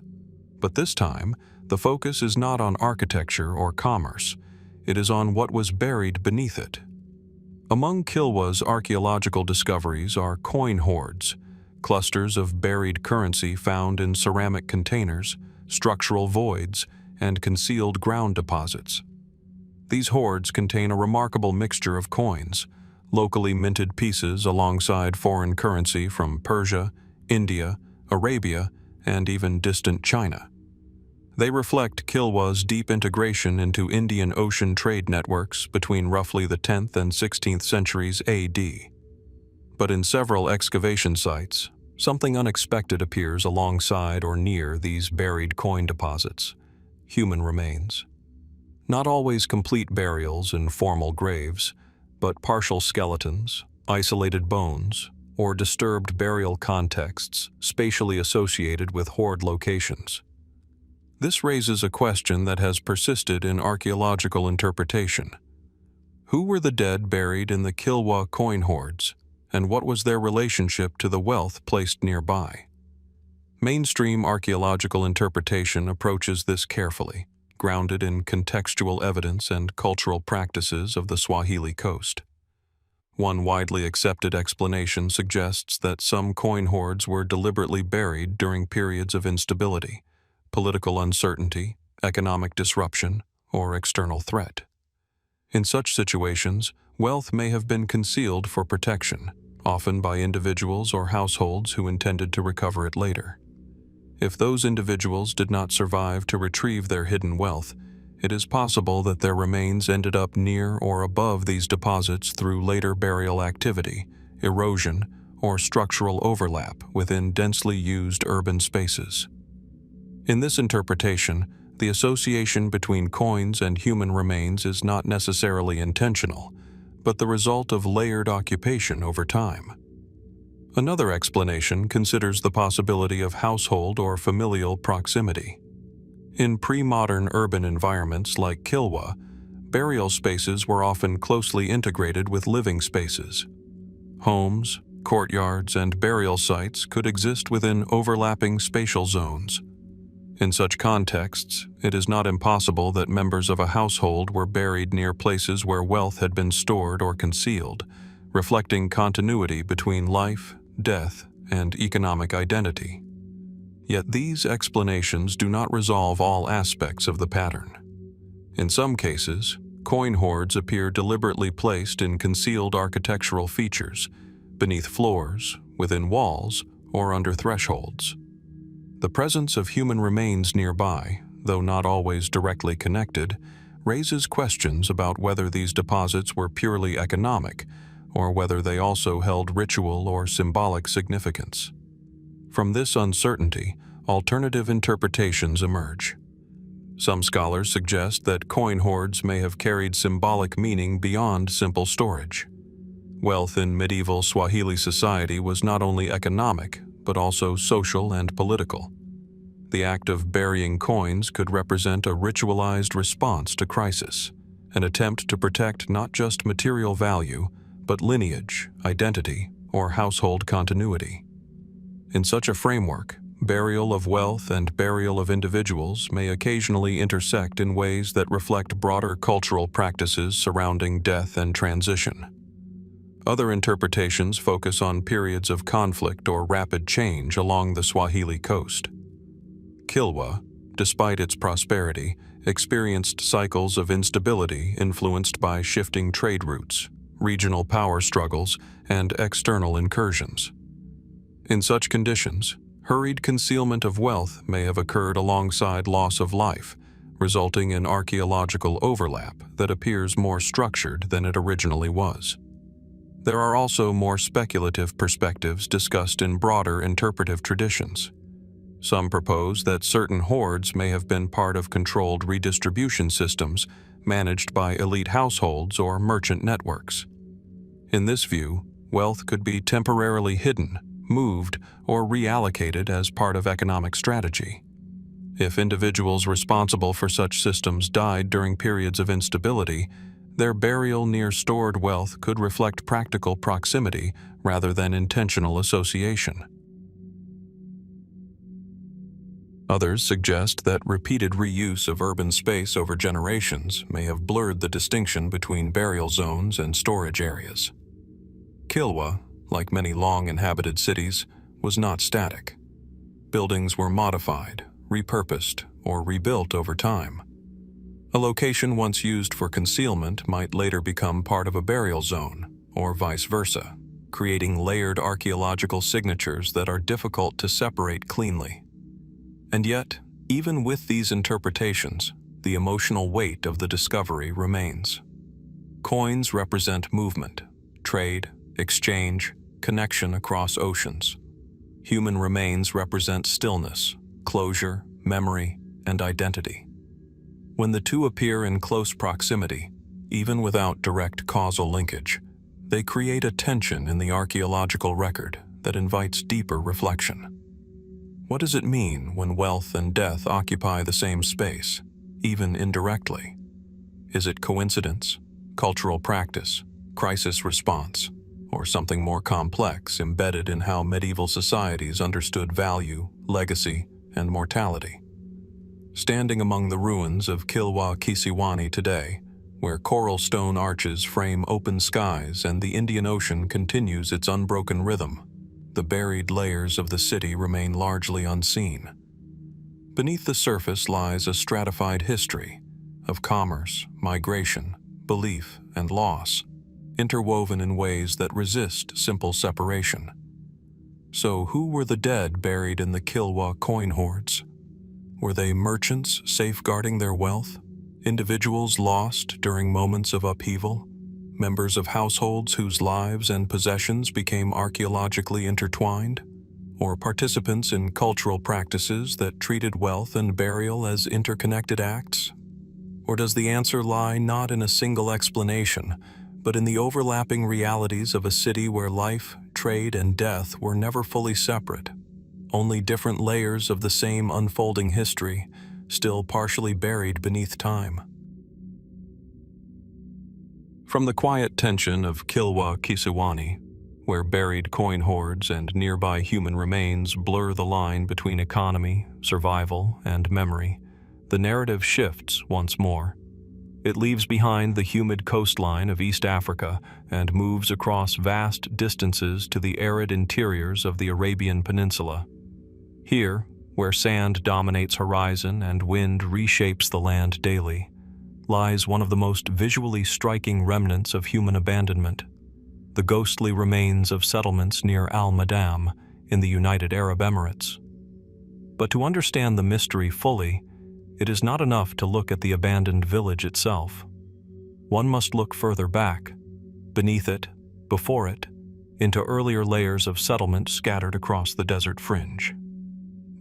But this time, the focus is not on architecture or commerce. It is on what was buried beneath it. Among Kilwa's archaeological discoveries are coin hoards, clusters of buried currency found in ceramic containers, structural voids, and concealed ground deposits. These hoards contain a remarkable mixture of coins, locally minted pieces alongside foreign currency from Persia, India, Arabia, and even distant China. They reflect Kilwa's deep integration into Indian Ocean trade networks between roughly the 10th and 16th centuries AD. But in several excavation sites, something unexpected appears alongside or near these buried coin deposits: human remains. Not always complete burials in formal graves, but partial skeletons, isolated bones, or disturbed burial contexts spatially associated with hoard locations. This raises a question that has persisted in archaeological interpretation. Who were the dead buried in the Kilwa coin hoards, and what was their relationship to the wealth placed nearby? Mainstream archaeological interpretation approaches this carefully, grounded in contextual evidence and cultural practices of the Swahili coast. One widely accepted explanation suggests that some coin hoards were deliberately buried during periods of instability, political uncertainty, economic disruption, or external threat. In such situations, wealth may have been concealed for protection, often by individuals or households who intended to recover it later. If those individuals did not survive to retrieve their hidden wealth, it is possible that their remains ended up near or above these deposits through later burial activity, erosion, or structural overlap within densely used urban spaces. In this interpretation, the association between coins and human remains is not necessarily intentional, but the result of layered occupation over time. Another explanation considers the possibility of household or familial proximity. In pre-modern urban environments like Kilwa, burial spaces were often closely integrated with living spaces. Homes, courtyards, and burial sites could exist within overlapping spatial zones. In such contexts, it is not impossible that members of a household were buried near places where wealth had been stored or concealed, reflecting continuity between life, death, and economic identity. Yet these explanations do not resolve all aspects of the pattern. In some cases, coin hoards appear deliberately placed in concealed architectural features, beneath floors, within walls, or under thresholds. The presence of human remains nearby, though not always directly connected, raises questions about whether these deposits were purely economic, or whether they also held ritual or symbolic significance. From this uncertainty, alternative interpretations emerge. Some scholars suggest that coin hoards may have carried symbolic meaning beyond simple storage. Wealth in medieval Swahili society was not only economic, but also social and political. The act of burying coins could represent a ritualized response to crisis, an attempt to protect not just material value, but lineage, identity, or household continuity. In such a framework, burial of wealth and burial of individuals may occasionally intersect in ways that reflect broader cultural practices surrounding death and transition. Other interpretations focus on periods of conflict or rapid change along the Swahili coast. Kilwa, despite its prosperity, experienced cycles of instability influenced by shifting trade routes, regional power struggles, and external incursions. In such conditions, hurried concealment of wealth may have occurred alongside loss of life, resulting in archaeological overlap that appears more structured than it originally was. There are also more speculative perspectives discussed in broader interpretive traditions. Some propose that certain hoards may have been part of controlled redistribution systems managed by elite households or merchant networks. In this view, wealth could be temporarily hidden, moved, or reallocated as part of economic strategy. If individuals responsible for such systems died during periods of instability, their burial near stored wealth could reflect practical proximity rather than intentional association. Others suggest that repeated reuse of urban space over generations may have blurred the distinction between burial zones and storage areas. Kilwa, like many long-inhabited cities, was not static. Buildings were modified, repurposed, or rebuilt over time. A location once used for concealment might later become part of a burial zone, or vice versa, creating layered archaeological signatures that are difficult to separate cleanly. And yet, even with these interpretations, the emotional weight of the discovery remains. Coins represent movement, trade, exchange, connection across oceans. Human remains represent stillness, closure, memory, and identity. When the two appear in close proximity, even without direct causal linkage, they create a tension in the archaeological record that invites deeper reflection. What does it mean when wealth and death occupy the same space, even indirectly? Is it coincidence, cultural practice, crisis response, or something more complex embedded in how medieval societies understood value, legacy, and mortality? Standing among the ruins of Kilwa Kisiwani today, where coral stone arches frame open skies and the Indian Ocean continues its unbroken rhythm, the buried layers of the city remain largely unseen. Beneath the surface lies a stratified history of commerce, migration, belief, and loss, interwoven in ways that resist simple separation. So who were the dead buried in the Kilwa coin hoards? Were they merchants safeguarding their wealth? Individuals lost during moments of upheaval? Members of households whose lives and possessions became archaeologically intertwined? Or participants in cultural practices that treated wealth and burial as interconnected acts? Or does the answer lie not in a single explanation, but in the overlapping realities of a city where life, trade, and death were never fully separate? Only different layers of the same unfolding history, still partially buried beneath time. From the quiet tension of Kilwa Kisiwani, where buried coin hoards and nearby human remains blur the line between economy, survival, and memory, the narrative shifts once more. It leaves behind the humid coastline of East Africa and moves across vast distances to the arid interiors of the Arabian Peninsula. Here, where sand dominates horizon and wind reshapes the land daily, lies one of the most visually striking remnants of human abandonment, the ghostly remains of settlements near Al-Madam in the United Arab Emirates. But to understand the mystery fully, it is not enough to look at the abandoned village itself. One must look further back, beneath it, before it, into earlier layers of settlement scattered across the desert fringe.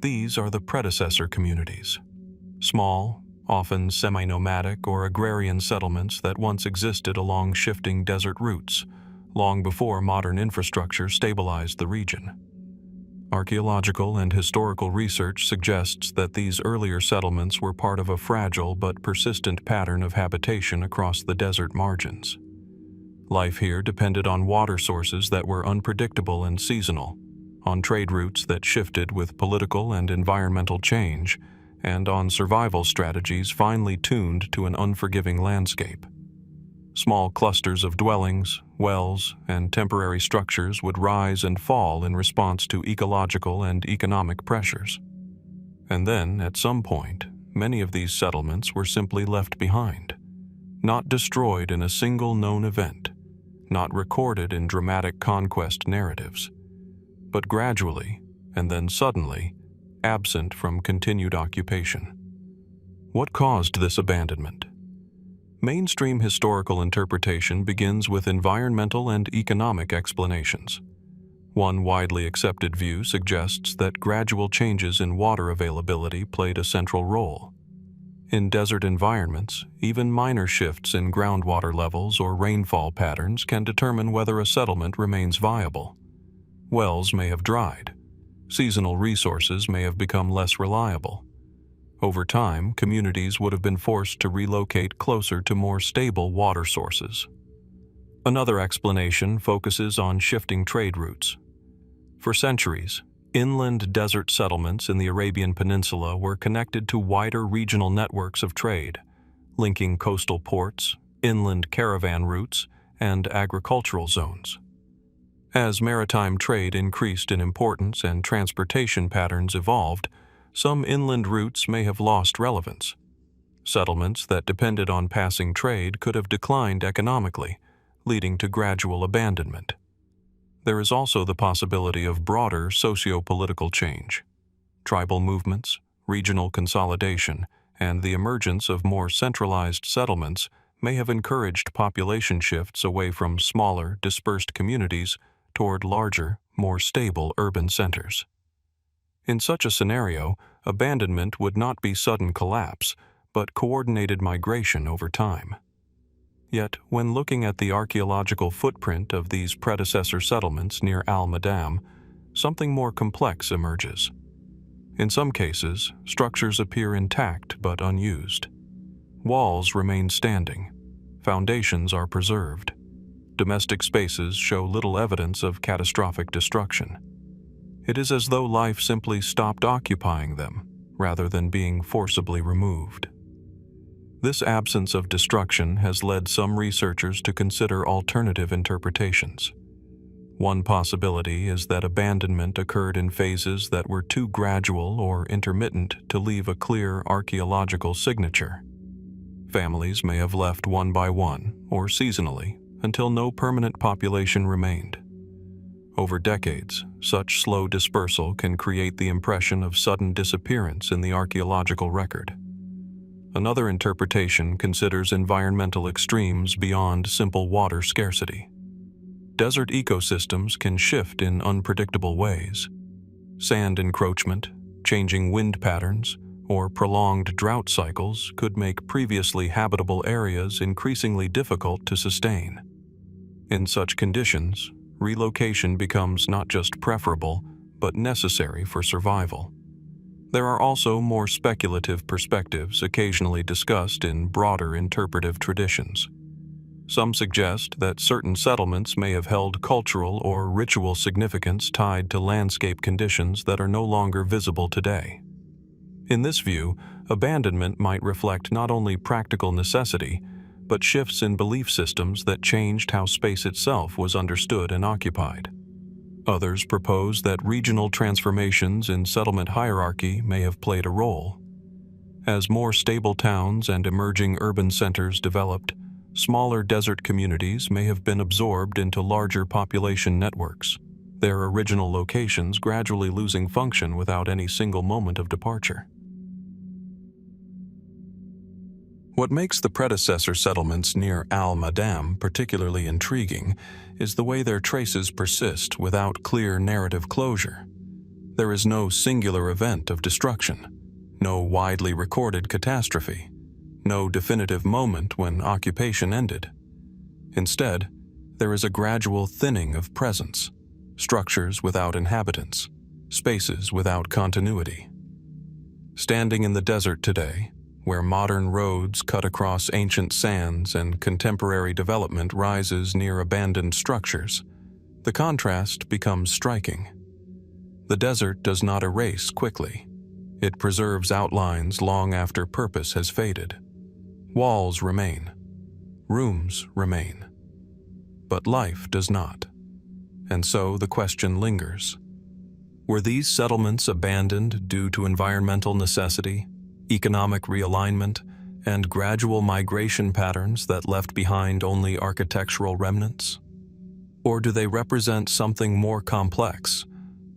These are the predecessor communities, small, often semi-nomadic or agrarian settlements that once existed along shifting desert routes, long before modern infrastructure stabilized the region. Archaeological and historical research suggests that these earlier settlements were part of a fragile but persistent pattern of habitation across the desert margins. Life here depended on water sources that were unpredictable and seasonal, on trade routes that shifted with political and environmental change, and on survival strategies finely tuned to an unforgiving landscape. Small clusters of dwellings, wells, and temporary structures would rise and fall in response to ecological and economic pressures. And then, at some point, many of these settlements were simply left behind, not destroyed in a single known event, not recorded in dramatic conquest narratives, but gradually, and then suddenly, absent from continued occupation. What caused this abandonment? Mainstream historical interpretation begins with environmental and economic explanations. One widely accepted view suggests that gradual changes in water availability played a central role. In desert environments, even minor shifts in groundwater levels or rainfall patterns can determine whether a settlement remains viable. Wells may have dried. Seasonal resources may have become less reliable. Over time, communities would have been forced to relocate closer to more stable water sources. Another explanation focuses on shifting trade routes. For centuries, inland desert settlements in the Arabian Peninsula were connected to wider regional networks of trade, linking coastal ports, inland caravan routes, and agricultural zones. As maritime trade increased in importance and transportation patterns evolved, some inland routes may have lost relevance. Settlements that depended on passing trade could have declined economically, leading to gradual abandonment. There is also the possibility of broader socio-political change. Tribal movements, regional consolidation, and the emergence of more centralized settlements may have encouraged population shifts away from smaller, dispersed communities toward larger, more stable urban centers. In such a scenario, abandonment would not be sudden collapse, but coordinated migration over time. Yet, when looking at the archaeological footprint of these predecessor settlements near Al-Madam, something more complex emerges. In some cases, structures appear intact but unused. Walls remain standing. Foundations are preserved. Domestic spaces show little evidence of catastrophic destruction. It is as though life simply stopped occupying them, rather than being forcibly removed. This absence of destruction has led some researchers to consider alternative interpretations. One possibility is that abandonment occurred in phases that were too gradual or intermittent to leave a clear archaeological signature. Families may have left one by one, or seasonally, until no permanent population remained. Over decades, such slow dispersal can create the impression of sudden disappearance in the archaeological record. Another interpretation considers environmental extremes beyond simple water scarcity. Desert ecosystems can shift in unpredictable ways. Sand encroachment, changing wind patterns, or prolonged drought cycles could make previously habitable areas increasingly difficult to sustain. In such conditions, relocation becomes not just preferable, but necessary for survival. There are also more speculative perspectives occasionally discussed in broader interpretive traditions. Some suggest that certain settlements may have held cultural or ritual significance tied to landscape conditions that are no longer visible today. In this view, abandonment might reflect not only practical necessity, but shifts in belief systems that changed how space itself was understood and occupied. Others propose that regional transformations in settlement hierarchy may have played a role. As more stable towns and emerging urban centers developed, smaller desert communities may have been absorbed into larger population networks, their original locations gradually losing function without any single moment of departure. What makes the predecessor settlements near Al-Madam particularly intriguing is the way their traces persist without clear narrative closure. There is no singular event of destruction, no widely recorded catastrophe, no definitive moment when occupation ended. Instead, there is a gradual thinning of presence, structures without inhabitants, spaces without continuity. Standing in the desert today, where modern roads cut across ancient sands and contemporary development rises near abandoned structures, the contrast becomes striking. The desert does not erase quickly. It preserves outlines long after purpose has faded. Walls remain. Rooms remain. But life does not. And so the question lingers. Were these settlements abandoned due to environmental necessity, economic realignment, and gradual migration patterns that left behind only architectural remnants? Or do they represent something more complex?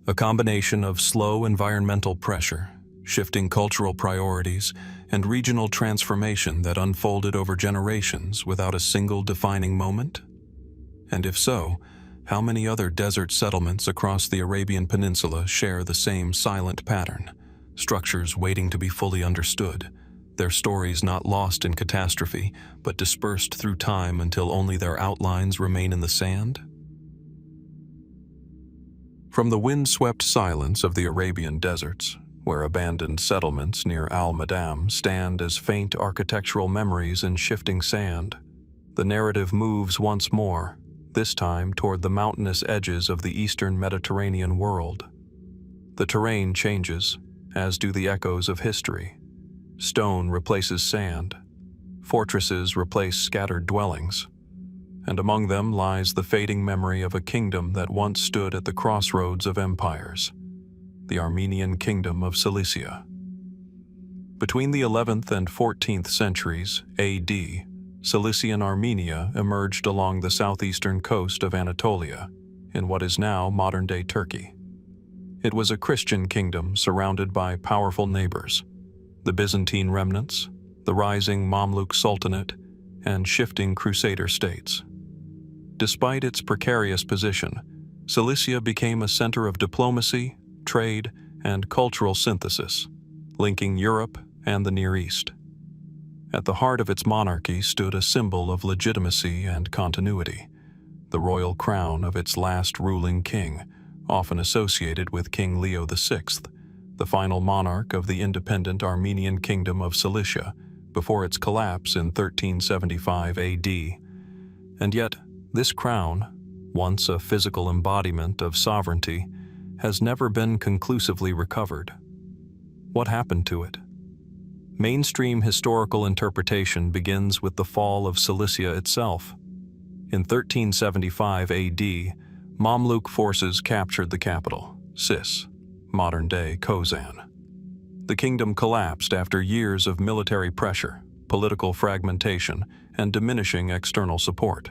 A combination of slow environmental pressure, shifting cultural priorities, and regional transformation that unfolded over generations without a single defining moment? And if so, how many other desert settlements across the Arabian Peninsula share the same silent pattern, structures waiting to be fully understood, their stories not lost in catastrophe, but dispersed through time until only their outlines remain in the sand? From the wind-swept silence of the Arabian deserts, where abandoned settlements near Al-Madam stand as faint architectural memories in shifting sand, the narrative moves once more, this time toward the mountainous edges of the eastern Mediterranean world. The terrain changes, as do the echoes of history. Stone replaces sand, fortresses replace scattered dwellings, and among them lies the fading memory of a kingdom that once stood at the crossroads of empires, the Armenian kingdom of Cilicia. Between the 11th and 14th centuries AD, Cilician Armenia emerged along the southeastern coast of Anatolia, in what is now modern-day Turkey. It was a Christian kingdom surrounded by powerful neighbors, the Byzantine remnants, the rising Mamluk Sultanate, and shifting Crusader states. Despite its precarious position, Cilicia became a center of diplomacy, trade, and cultural synthesis, linking Europe and the Near East. At the heart of its monarchy stood a symbol of legitimacy and continuity, the royal crown of its last ruling king, often associated with King Leo VI, the final monarch of the independent Armenian kingdom of Cilicia, before its collapse in 1375 AD. And yet, this crown, once a physical embodiment of sovereignty, has never been conclusively recovered. What happened to it? Mainstream historical interpretation begins with the fall of Cilicia itself. In 1375 AD, Mamluk forces captured the capital, Sis, modern-day Kozan. The kingdom collapsed after years of military pressure, political fragmentation, and diminishing external support.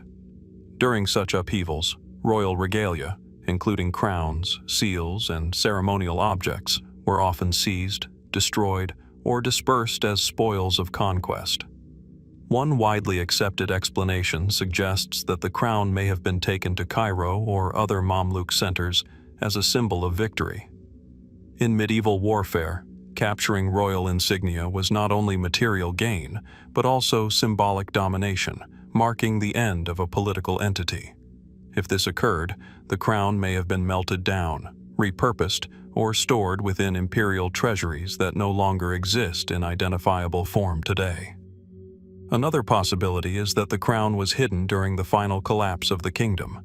During such upheavals, royal regalia, including crowns, seals, and ceremonial objects, were often seized, destroyed, or dispersed as spoils of conquest. One widely accepted explanation suggests that the crown may have been taken to Cairo or other Mamluk centers as a symbol of victory. In medieval warfare, capturing royal insignia was not only material gain, but also symbolic domination, marking the end of a political entity. If this occurred, the crown may have been melted down, repurposed, or stored within imperial treasuries that no longer exist in identifiable form today. Another possibility is that the crown was hidden during the final collapse of the kingdom.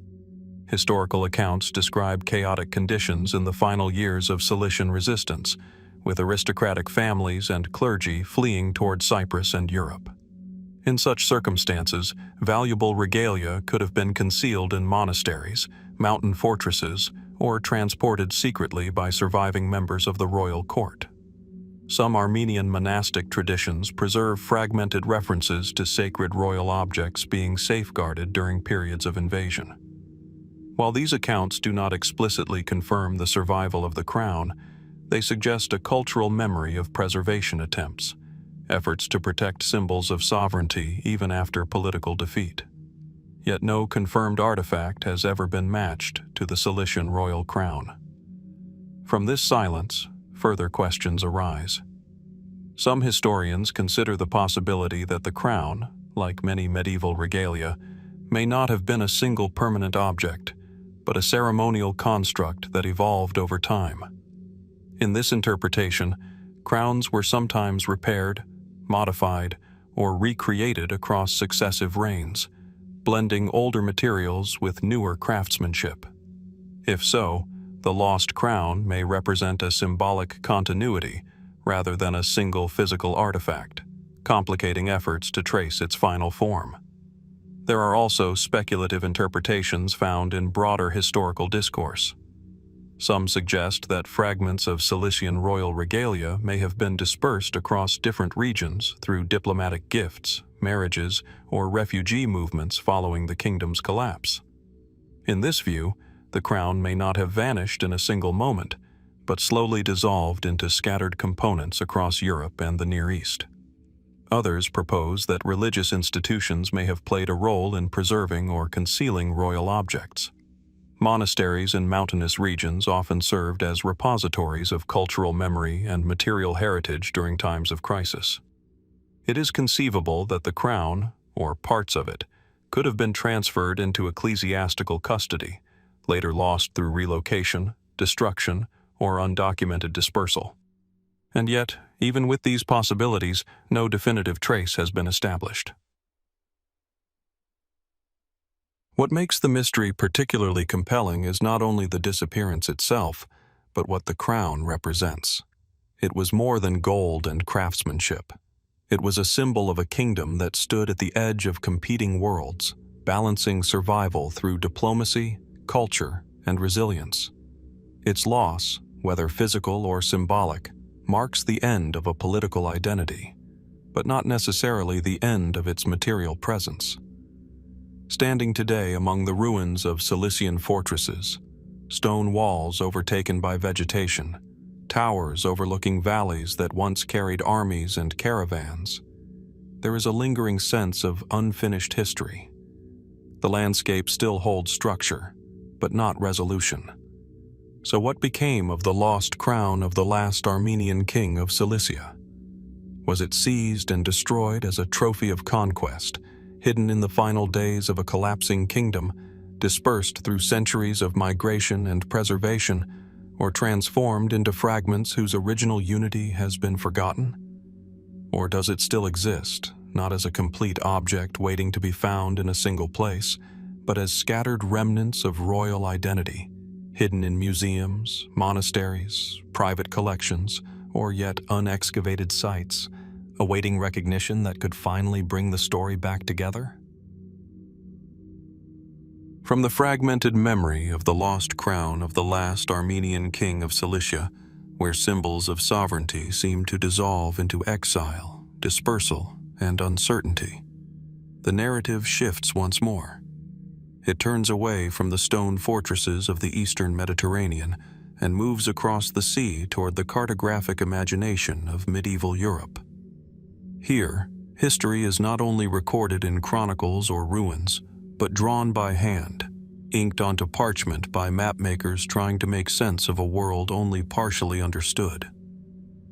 Historical accounts describe chaotic conditions in the final years of Cilician resistance, with aristocratic families and clergy fleeing toward Cyprus and Europe. In such circumstances, valuable regalia could have been concealed in monasteries, mountain fortresses, or transported secretly by surviving members of the royal court. Some Armenian monastic traditions preserve fragmented references to sacred royal objects being safeguarded during periods of invasion. While these accounts do not explicitly confirm the survival of the crown, they suggest a cultural memory of preservation attempts, efforts to protect symbols of sovereignty even after political defeat. Yet no confirmed artifact has ever been matched to the Cilician royal crown. From this silence, further questions arise. Some historians consider the possibility that the crown, like many medieval regalia, may not have been a single permanent object, but a ceremonial construct that evolved over time. In this interpretation, crowns were sometimes repaired, modified, or recreated across successive reigns, blending older materials with newer craftsmanship. If so, the lost crown may represent a symbolic continuity rather than a single physical artifact, complicating efforts to trace its final form. There are also speculative interpretations found in broader historical discourse. Some suggest that fragments of Cilician royal regalia may have been dispersed across different regions through diplomatic gifts, marriages, or refugee movements following the kingdom's collapse. In this view, the crown may not have vanished in a single moment, but slowly dissolved into scattered components across Europe and the Near East. Others propose that religious institutions may have played a role in preserving or concealing royal objects. Monasteries in mountainous regions often served as repositories of cultural memory and material heritage during times of crisis. It is conceivable that the crown, or parts of it, could have been transferred into ecclesiastical custody, later lost through relocation, destruction, or undocumented dispersal. And yet, even with these possibilities, no definitive trace has been established. What makes the mystery particularly compelling is not only the disappearance itself, but what the crown represents. It was more than gold and craftsmanship. It was a symbol of a kingdom that stood at the edge of competing worlds, balancing survival through diplomacy, culture, and resilience. Its loss, whether physical or symbolic, marks the end of a political identity, but not necessarily the end of its material presence. Standing today among the ruins of Cilician fortresses, stone walls overtaken by vegetation, towers overlooking valleys that once carried armies and caravans, there is a lingering sense of unfinished history. The landscape still holds structure, but not resolution. So what became of the lost crown of the last Armenian king of Cilicia? Was it seized and destroyed as a trophy of conquest, hidden in the final days of a collapsing kingdom, dispersed through centuries of migration and preservation, or transformed into fragments whose original unity has been forgotten? Or does it still exist, not as a complete object waiting to be found in a single place, but as scattered remnants of royal identity, hidden in museums, monasteries, private collections, or yet unexcavated sites, awaiting recognition that could finally bring the story back together? From the fragmented memory of the lost crown of the last Armenian king of Cilicia, where symbols of sovereignty seem to dissolve into exile, dispersal, and uncertainty, the narrative shifts once more. It turns away from the stone fortresses of the eastern Mediterranean and moves across the sea toward the cartographic imagination of medieval Europe. Here, history is not only recorded in chronicles or ruins, but drawn by hand, inked onto parchment by mapmakers trying to make sense of a world only partially understood.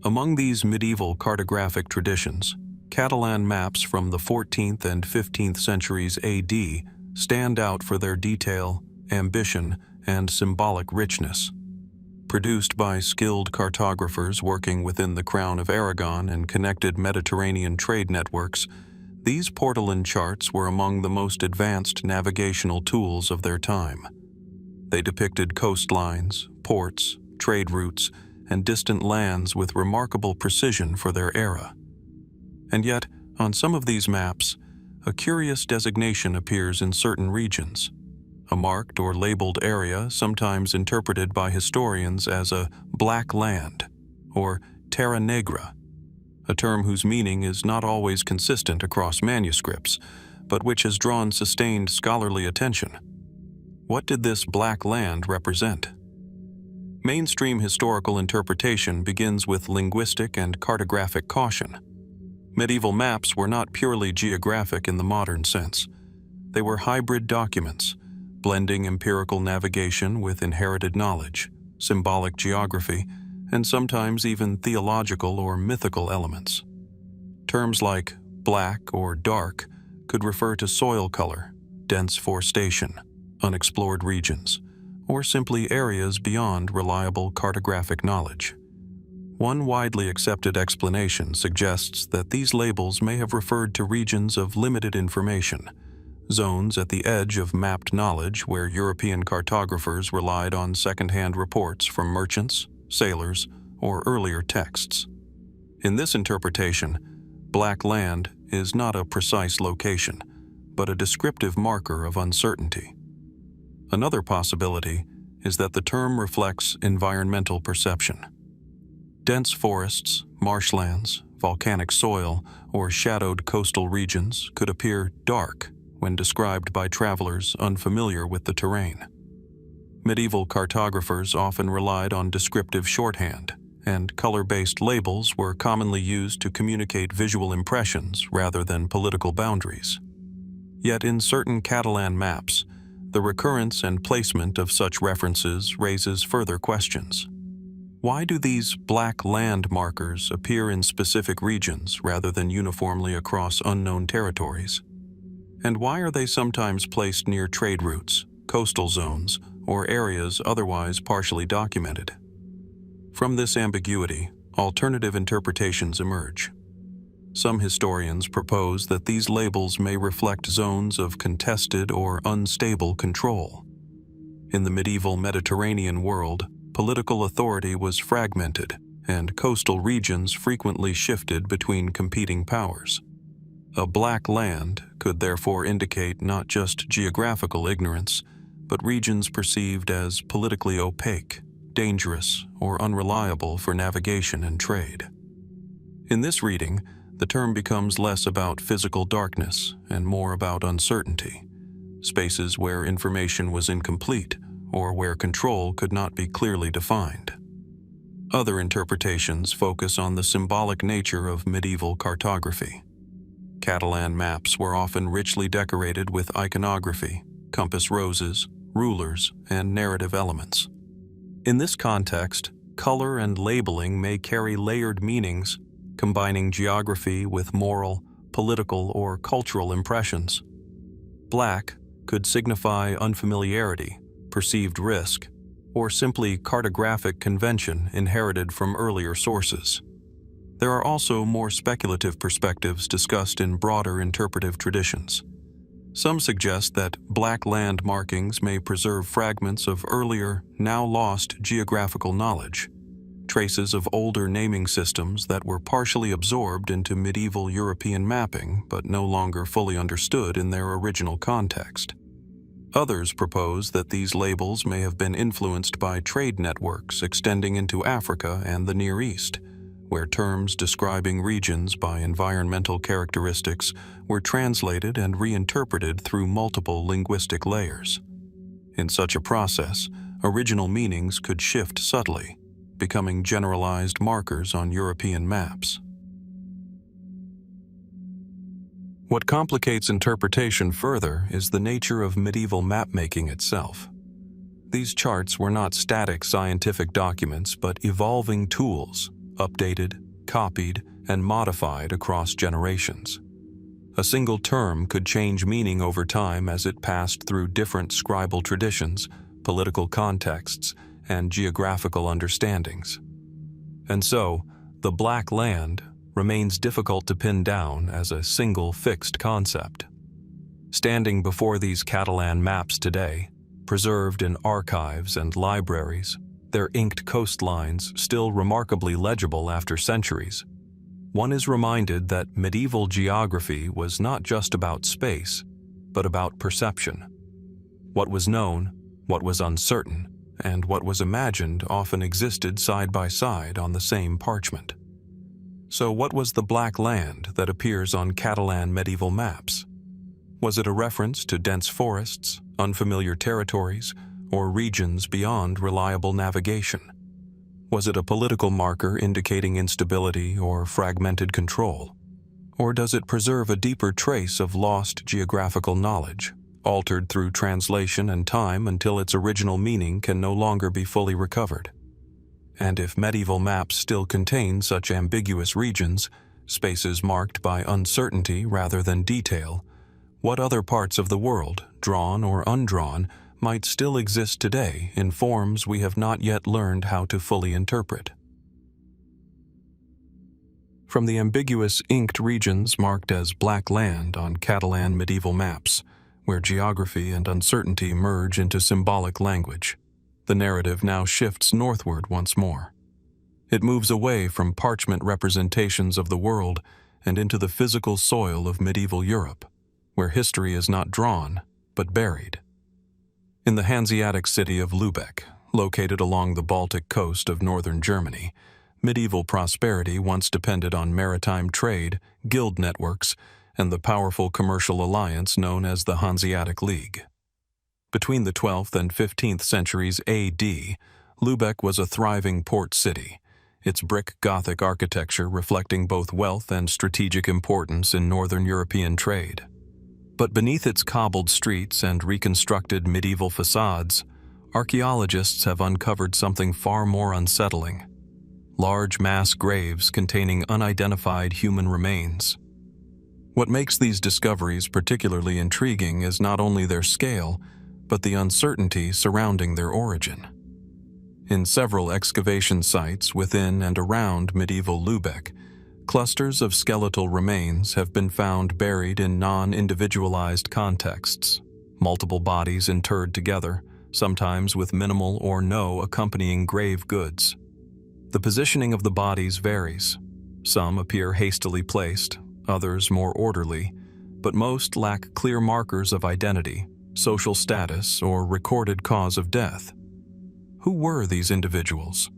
Among these medieval cartographic traditions, Catalan maps from the 14th and 15th centuries AD stand out for their detail, ambition, and symbolic richness. Produced by skilled cartographers working within the Crown of Aragon and connected Mediterranean trade networks, these portolan charts were among the most advanced navigational tools of their time. They depicted coastlines, ports, trade routes, and distant lands with remarkable precision for their era. And yet, on some of these maps, a curious designation appears in certain regions. A marked or labeled area, sometimes interpreted by historians as a black land, or terra negra, a term whose meaning is not always consistent across manuscripts, but which has drawn sustained scholarly attention. What did this black land represent? Mainstream historical interpretation begins with linguistic and cartographic caution. Medieval maps were not purely geographic in the modern sense. They were hybrid documents, blending empirical navigation with inherited knowledge, symbolic geography, and sometimes even theological or mythical elements. Terms like black or dark could refer to soil color, dense forestation, unexplored regions, or simply areas beyond reliable cartographic knowledge. One widely accepted explanation suggests that these labels may have referred to regions of limited information, zones at the edge of mapped knowledge where European cartographers relied on second-hand reports from merchants, sailors, or earlier texts. In this interpretation, black land is not a precise location, but a descriptive marker of uncertainty. Another possibility is that the term reflects environmental perception. Dense forests, marshlands, volcanic soil, or shadowed coastal regions could appear dark, when described by travelers unfamiliar with the terrain. Medieval cartographers often relied on descriptive shorthand, and color-based labels were commonly used to communicate visual impressions rather than political boundaries. Yet in certain Catalan maps, the recurrence and placement of such references raises further questions. Why do these black land markers appear in specific regions rather than uniformly across unknown territories? And why are they sometimes placed near trade routes, coastal zones, or areas otherwise partially documented? From this ambiguity, alternative interpretations emerge. Some historians propose that these labels may reflect zones of contested or unstable control. In the medieval Mediterranean world, political authority was fragmented, and coastal regions frequently shifted between competing powers. A black land could therefore indicate not just geographical ignorance, but regions perceived as politically opaque, dangerous, or unreliable for navigation and trade. In this reading, the term becomes less about physical darkness and more about uncertainty, spaces where information was incomplete or where control could not be clearly defined. Other interpretations focus on the symbolic nature of medieval cartography. Catalan maps were often richly decorated with iconography, compass roses, rulers, and narrative elements. In this context, color and labeling may carry layered meanings, combining geography with moral, political, or cultural impressions. Black could signify unfamiliarity, perceived risk, or simply cartographic convention inherited from earlier sources. There are also more speculative perspectives discussed in broader interpretive traditions. Some suggest that black land markings may preserve fragments of earlier, now lost geographical knowledge, traces of older naming systems that were partially absorbed into medieval European mapping but no longer fully understood in their original context. Others propose that these labels may have been influenced by trade networks extending into Africa and the Near East, where terms describing regions by environmental characteristics were translated and reinterpreted through multiple linguistic layers. In such a process, original meanings could shift subtly, becoming generalized markers on European maps. What complicates interpretation further is the nature of medieval mapmaking itself. These charts were not static scientific documents but evolving tools, updated, copied, and modified across generations. A single term could change meaning over time as it passed through different scribal traditions, political contexts, and geographical understandings. And so, the Black Land remains difficult to pin down as a single fixed concept. Standing before these Catalan maps today, preserved in archives and libraries, their inked coastlines still remarkably legible after centuries, one is reminded that medieval geography was not just about space, but about perception. What was known, what was uncertain, and what was imagined often existed side by side on the same parchment. So what was the Black Land that appears on Catalan medieval maps? Was it a reference to dense forests, unfamiliar territories, or regions beyond reliable navigation? Was it a political marker indicating instability or fragmented control? Or does it preserve a deeper trace of lost geographical knowledge, altered through translation and time until its original meaning can no longer be fully recovered? And if medieval maps still contain such ambiguous regions, spaces marked by uncertainty rather than detail, what other parts of the world, drawn or undrawn, might still exist today in forms we have not yet learned how to fully interpret? From the ambiguous inked regions marked as Black Land on Catalan medieval maps, where geography and uncertainty merge into symbolic language, the narrative now shifts northward once more. It moves away from parchment representations of the world and into the physical soil of medieval Europe, where history is not drawn, but buried. In the Hanseatic city of Lübeck, located along the Baltic coast of northern Germany, medieval prosperity once depended on maritime trade, guild networks, and the powerful commercial alliance known as the Hanseatic League. Between the 12th and 15th centuries AD, Lübeck was a thriving port city, its brick Gothic architecture reflecting both wealth and strategic importance in northern European trade. But beneath its cobbled streets and reconstructed medieval facades, archaeologists have uncovered something far more unsettling: large mass graves containing unidentified human remains. What makes these discoveries particularly intriguing is not only their scale, but the uncertainty surrounding their origin. In several excavation sites within and around medieval Lübeck, clusters of skeletal remains have been found buried in non-individualized contexts, multiple bodies interred together, sometimes with minimal or no accompanying grave goods. The positioning of the bodies varies. Some appear hastily placed, others more orderly, but most lack clear markers of identity, social status, or recorded cause of death. Who were these individuals?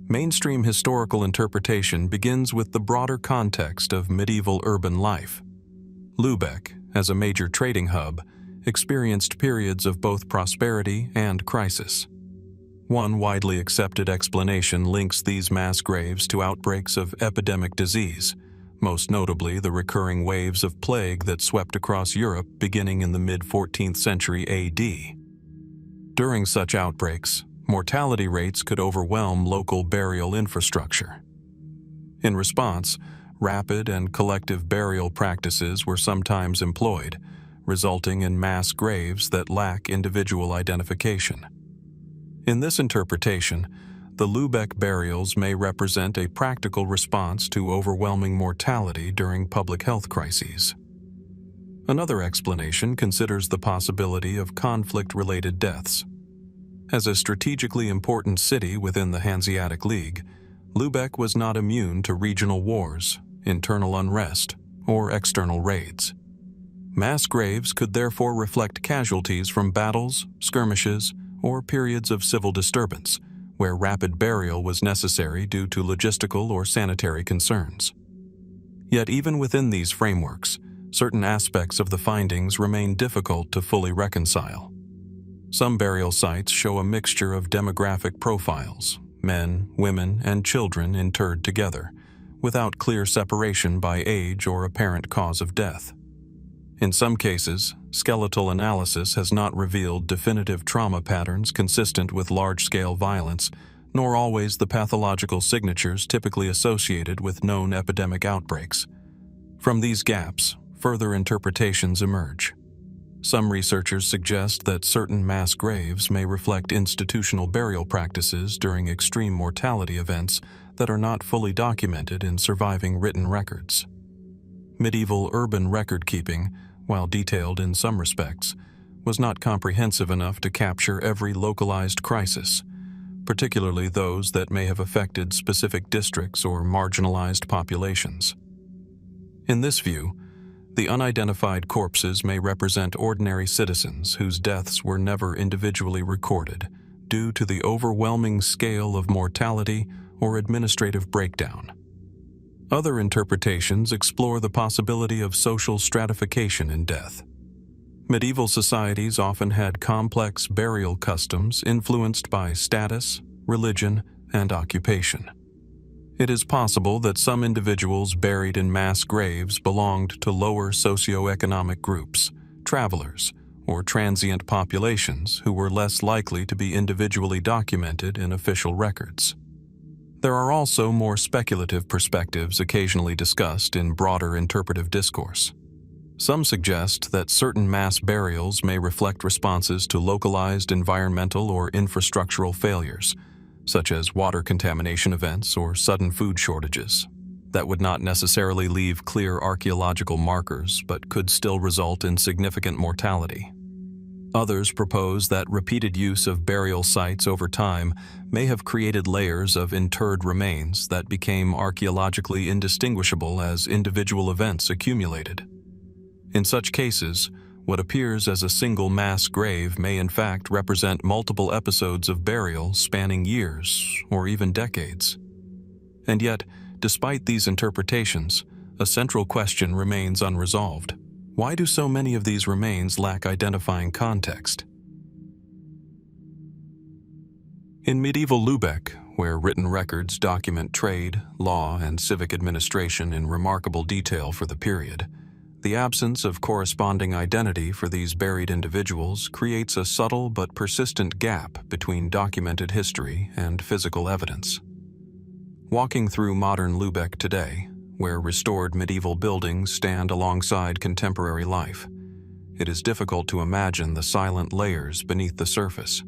Mainstream historical interpretation begins with the broader context of medieval urban life. Lübeck, as a major trading hub, experienced periods of both prosperity and crisis. One widely accepted explanation links these mass graves to outbreaks of epidemic disease, most notably the recurring waves of plague that swept across Europe beginning in the mid-14th century AD. During such outbreaks, mortality rates could overwhelm local burial infrastructure. In response, rapid and collective burial practices were sometimes employed, resulting in mass graves that lack individual identification. In this interpretation, the Lübeck burials may represent a practical response to overwhelming mortality during public health crises. Another explanation considers the possibility of conflict-related deaths. As a strategically important city within the Hanseatic League, Lübeck was not immune to regional wars, internal unrest, or external raids. Mass graves could therefore reflect casualties from battles, skirmishes, or periods of civil disturbance, where rapid burial was necessary due to logistical or sanitary concerns. Yet even within these frameworks, certain aspects of the findings remain difficult to fully reconcile. Some burial sites show a mixture of demographic profiles, men, women, and children interred together, without clear separation by age or apparent cause of death. In some cases, skeletal analysis has not revealed definitive trauma patterns consistent with large-scale violence, nor always the pathological signatures typically associated with known epidemic outbreaks. From these gaps, further interpretations emerge. Some researchers suggest that certain mass graves may reflect institutional burial practices during extreme mortality events that are not fully documented in surviving written records. Medieval urban record-keeping, while detailed in some respects, was not comprehensive enough to capture every localized crisis, particularly those that may have affected specific districts or marginalized populations. In this view, the unidentified corpses may represent ordinary citizens whose deaths were never individually recorded due to the overwhelming scale of mortality or administrative breakdown. Other interpretations explore the possibility of social stratification in death. Medieval societies often had complex burial customs influenced by status, religion, and occupation. It is possible that some individuals buried in mass graves belonged to lower socioeconomic groups, travelers, or transient populations who were less likely to be individually documented in official records. There are also more speculative perspectives occasionally discussed in broader interpretive discourse. Some suggest that certain mass burials may reflect responses to localized environmental or infrastructural failures, such as water contamination events or sudden food shortages, that would not necessarily leave clear archaeological markers but could still result in significant mortality. Others propose that repeated use of burial sites over time may have created layers of interred remains that became archaeologically indistinguishable as individual events accumulated. In such cases, what appears as a single mass grave may in fact represent multiple episodes of burial spanning years or even decades. And yet, despite these interpretations, a central question remains unresolved. Why do so many of these remains lack identifying context? In medieval Lübeck, where written records document trade, law, and civic administration in remarkable detail for the period, the absence of corresponding identity for these buried individuals creates a subtle but persistent gap between documented history and physical evidence. Walking through modern Lübeck today, where restored medieval buildings stand alongside contemporary life, it is difficult to imagine the silent layers beneath the surface.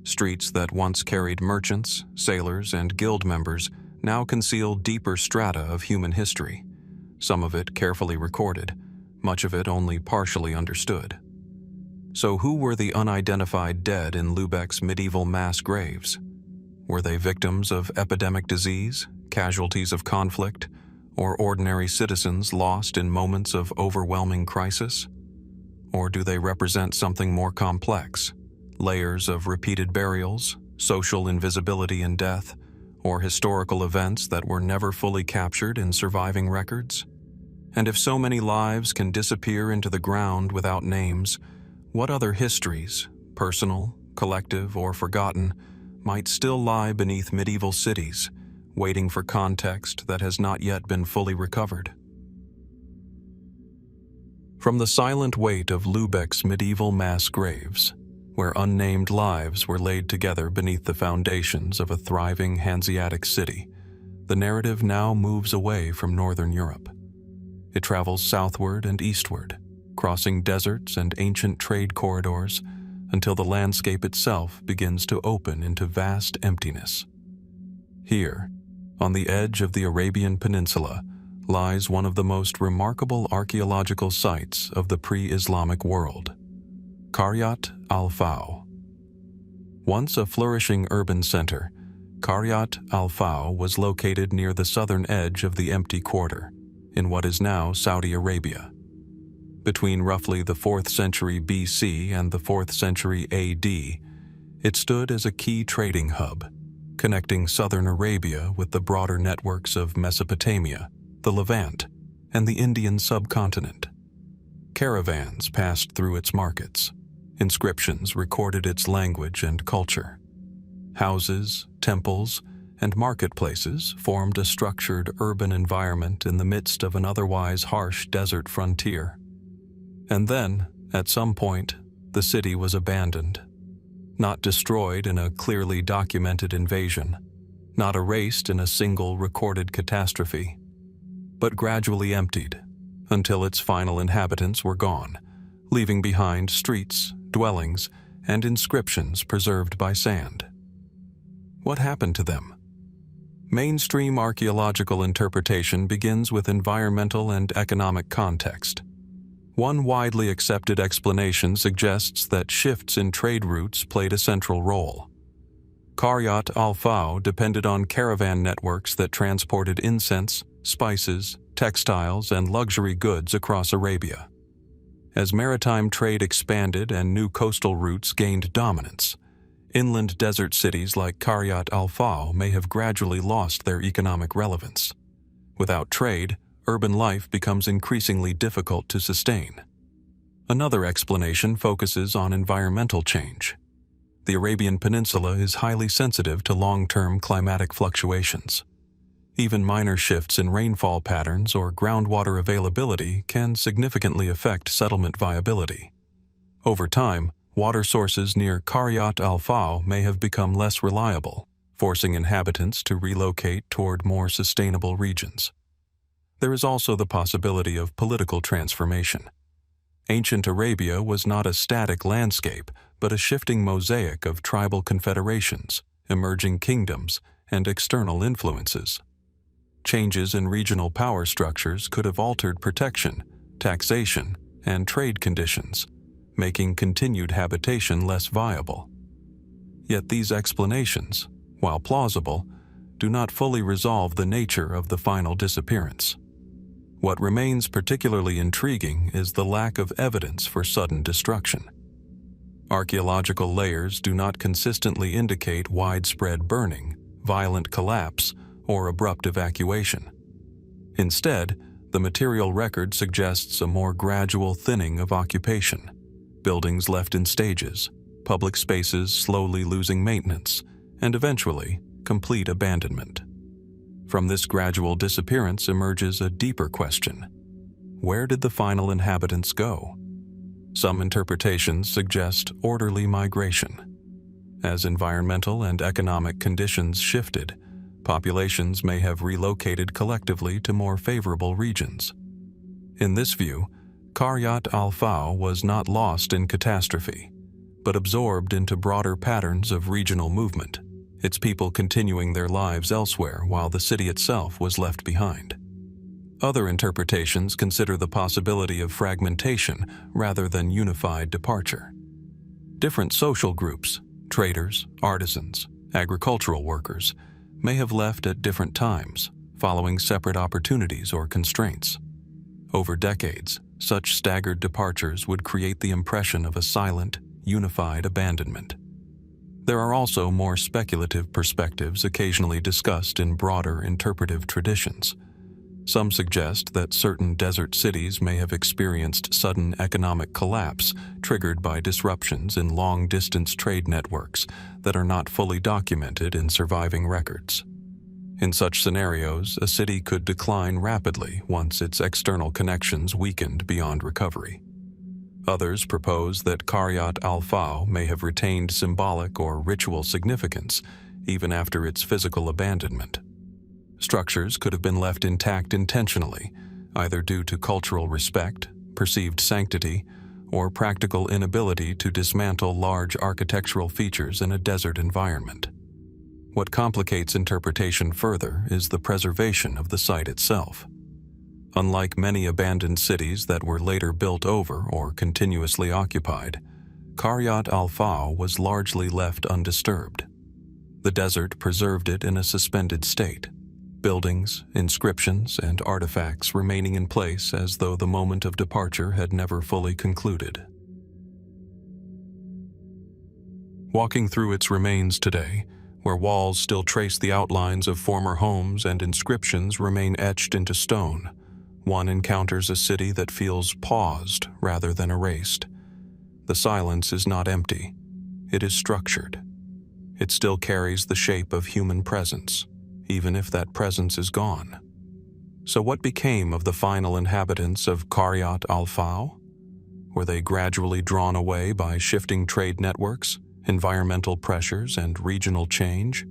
Streets that once carried merchants, sailors, and guild members now conceal deeper strata of human history, some of it carefully recorded, much of it only partially understood. So who were the unidentified dead in Lübeck's medieval mass graves? Were they victims of epidemic disease, casualties of conflict, or ordinary citizens lost in moments of overwhelming crisis? Or do they represent something more complex? Layers of repeated burials, social invisibility in death, or historical events that were never fully captured in surviving records? And if so many lives can disappear into the ground without names, what other histories, personal, collective, or forgotten, might still lie beneath medieval cities, waiting for context that has not yet been fully recovered? From the silent weight of Lübeck's medieval mass graves, where unnamed lives were laid together beneath the foundations of a thriving Hanseatic city, the narrative now moves away from northern Europe. It travels southward and eastward, crossing deserts and ancient trade corridors until the landscape itself begins to open into vast emptiness. Here, on the edge of the Arabian Peninsula, lies one of the most remarkable archaeological sites of the pre-Islamic world, Qaryat al-Faw. Once a flourishing urban center, Qaryat al-Faw was located near the southern edge of the empty quarter, in what is now Saudi Arabia. Between roughly the 4th century BC and the 4th century AD, it stood as a key trading hub, connecting southern Arabia with the broader networks of Mesopotamia, the Levant, and the Indian subcontinent. Caravans passed through its markets. Inscriptions recorded its language and culture. Houses, temples, and marketplaces formed a structured urban environment in the midst of an otherwise harsh desert frontier. And then, at some point, the city was abandoned. Not destroyed in a clearly documented invasion, not erased in a single recorded catastrophe, but gradually emptied until its final inhabitants were gone, leaving behind streets, dwellings, and inscriptions preserved by sand. What happened to them? Mainstream archaeological interpretation begins with environmental and economic context. One widely accepted explanation suggests that shifts in trade routes played a central role. Qaryat al-Faw depended on caravan networks that transported incense, spices, textiles, and luxury goods across Arabia. As maritime trade expanded and new coastal routes gained dominance, inland desert cities like Qaryat al-Faw may have gradually lost their economic relevance. Without trade, urban life becomes increasingly difficult to sustain. Another explanation focuses on environmental change. The Arabian Peninsula is highly sensitive to long-term climatic fluctuations. Even minor shifts in rainfall patterns or groundwater availability can significantly affect settlement viability. Over time, water sources near Qaryat al-Faw may have become less reliable, forcing inhabitants to relocate toward more sustainable regions. There is also the possibility of political transformation. Ancient Arabia was not a static landscape, but a shifting mosaic of tribal confederations, emerging kingdoms, and external influences. Changes in regional power structures could have altered protection, taxation, and trade conditions, making continued habitation less viable. Yet these explanations, while plausible, do not fully resolve the nature of the final disappearance. What remains particularly intriguing is the lack of evidence for sudden destruction. Archaeological layers do not consistently indicate widespread burning, violent collapse, or abrupt evacuation. Instead, the material record suggests a more gradual thinning of occupation, buildings left in stages, public spaces slowly losing maintenance, and eventually complete abandonment. From this gradual disappearance emerges a deeper question. Where did the final inhabitants go? Some interpretations suggest orderly migration. As environmental and economic conditions shifted, populations may have relocated collectively to more favorable regions. In this view, Qaryat al-Faw was not lost in catastrophe, but absorbed into broader patterns of regional movement, its people continuing their lives elsewhere while the city itself was left behind. Other interpretations consider the possibility of fragmentation rather than unified departure. Different social groups, traders, artisans, agricultural workers, may have left at different times, following separate opportunities or constraints. Over decades, such staggered departures would create the impression of a silent, unified abandonment. There are also more speculative perspectives occasionally discussed in broader interpretive traditions. Some suggest that certain desert cities may have experienced sudden economic collapse triggered by disruptions in long-distance trade networks that are not fully documented in surviving records. In such scenarios, a city could decline rapidly once its external connections weakened beyond recovery. Others propose that Qaryat al-Faw may have retained symbolic or ritual significance even after its physical abandonment. Structures could have been left intact intentionally, either due to cultural respect, perceived sanctity, or practical inability to dismantle large architectural features in a desert environment. What complicates interpretation further is the preservation of the site itself. Unlike many abandoned cities that were later built over or continuously occupied, Qaryat al-Faw was largely left undisturbed. The desert preserved it in a suspended state, buildings, inscriptions, and artifacts remaining in place as though the moment of departure had never fully concluded. Walking through its remains today, where walls still trace the outlines of former homes and inscriptions remain etched into stone, one encounters a city that feels paused rather than erased. The silence is not empty. It is structured. It still carries the shape of human presence, even if that presence is gone. So what became of the final inhabitants of Qaryat al-Faw? Were they gradually drawn away by shifting trade networks, environmental pressures, and regional change?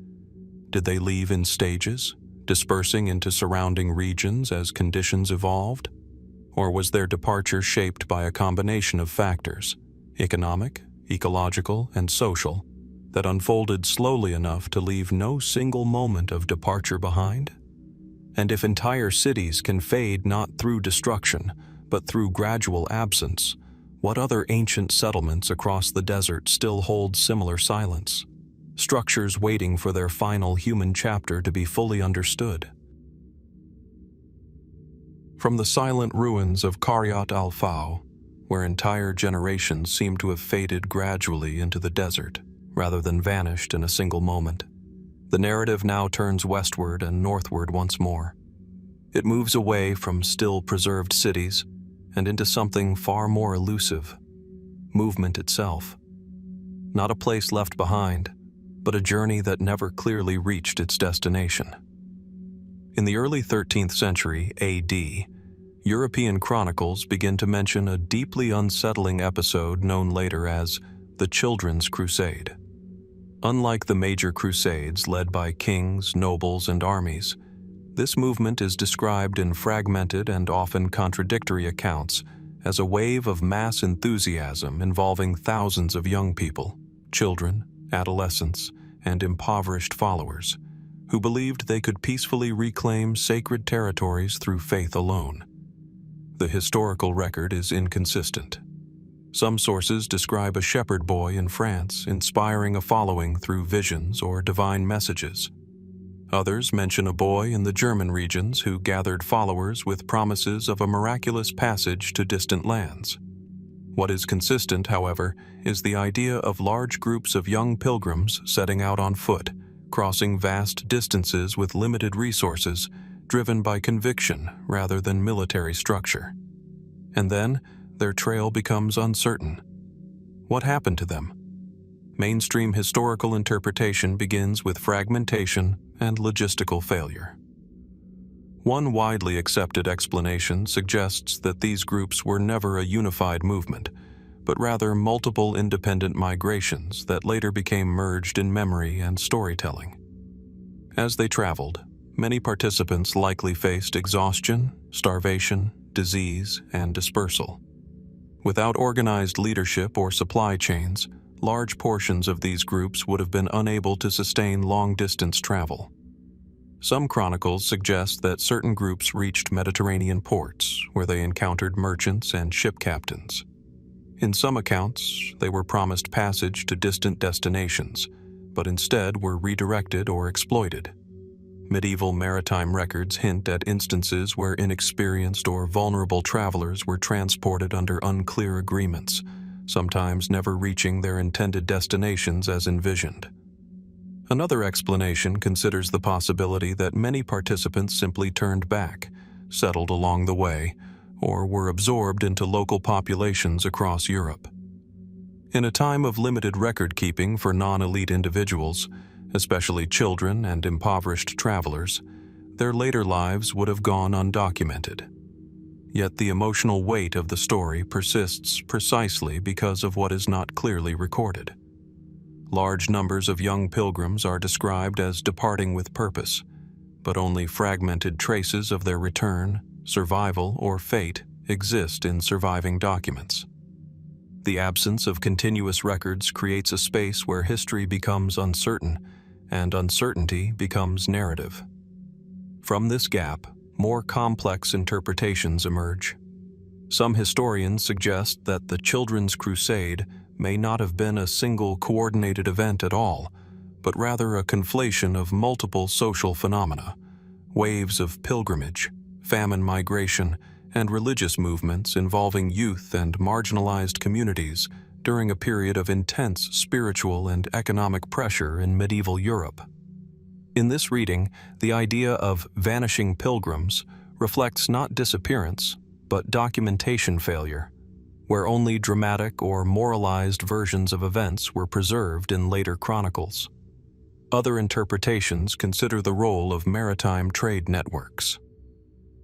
Did they leave in stages, dispersing into surrounding regions as conditions evolved? Or was their departure shaped by a combination of factors, economic, ecological, and social, that unfolded slowly enough to leave no single moment of departure behind? And if entire cities can fade not through destruction, but through gradual absence, what other ancient settlements across the desert still hold similar silence? Structures waiting for their final human chapter to be fully understood. From the silent ruins of Qaryat al-Faw, where entire generations seem to have faded gradually into the desert, rather than vanished in a single moment, the narrative now turns westward and northward once more. It moves away from still preserved cities and into something far more elusive: movement itself. Not a place left behind, but a journey that never clearly reached its destination. In the early 13th century AD, European chronicles begin to mention a deeply unsettling episode known later as the Children's Crusade. Unlike the major crusades led by kings, nobles, and armies, this movement is described in fragmented and often contradictory accounts as a wave of mass enthusiasm involving thousands of young people, children, adolescents, and impoverished followers, who believed they could peacefully reclaim sacred territories through faith alone. The historical record is inconsistent. Some sources describe a shepherd boy in France inspiring a following through visions or divine messages. Others mention a boy in the German regions who gathered followers with promises of a miraculous passage to distant lands. What is consistent, however, is the idea of large groups of young pilgrims setting out on foot, crossing vast distances with limited resources, driven by conviction rather than military structure. And then, their trail becomes uncertain. What happened to them? Mainstream historical interpretation begins with fragmentation and logistical failure. One widely accepted explanation suggests that these groups were never a unified movement, but rather multiple independent migrations that later became merged in memory and storytelling. As they traveled, many participants likely faced exhaustion, starvation, disease, and dispersal. Without organized leadership or supply chains, large portions of these groups would have been unable to sustain long-distance travel. Some chronicles suggest that certain groups reached Mediterranean ports, where they encountered merchants and ship captains. In some accounts, they were promised passage to distant destinations, but instead were redirected or exploited. Medieval maritime records hint at instances where inexperienced or vulnerable travelers were transported under unclear agreements, sometimes never reaching their intended destinations as envisioned. Another explanation considers the possibility that many participants simply turned back, settled along the way, or were absorbed into local populations across Europe. In a time of limited record-keeping for non-elite individuals, especially children and impoverished travelers, their later lives would have gone undocumented. Yet the emotional weight of the story persists precisely because of what is not clearly recorded. Large numbers of young pilgrims are described as departing with purpose, but only fragmented traces of their return, survival, or fate exist in surviving documents. The absence of continuous records creates a space where history becomes uncertain, and uncertainty becomes narrative. From this gap, more complex interpretations emerge. Some historians suggest that the Children's Crusade may not have been a single coordinated event at all, but rather a conflation of multiple social phenomena, waves of pilgrimage, famine migration, and religious movements involving youth and marginalized communities during a period of intense spiritual and economic pressure in medieval Europe. In this reading, the idea of vanishing pilgrims reflects not disappearance, but documentation failure, where only dramatic or moralized versions of events were preserved in later chronicles. Other interpretations consider the role of maritime trade networks.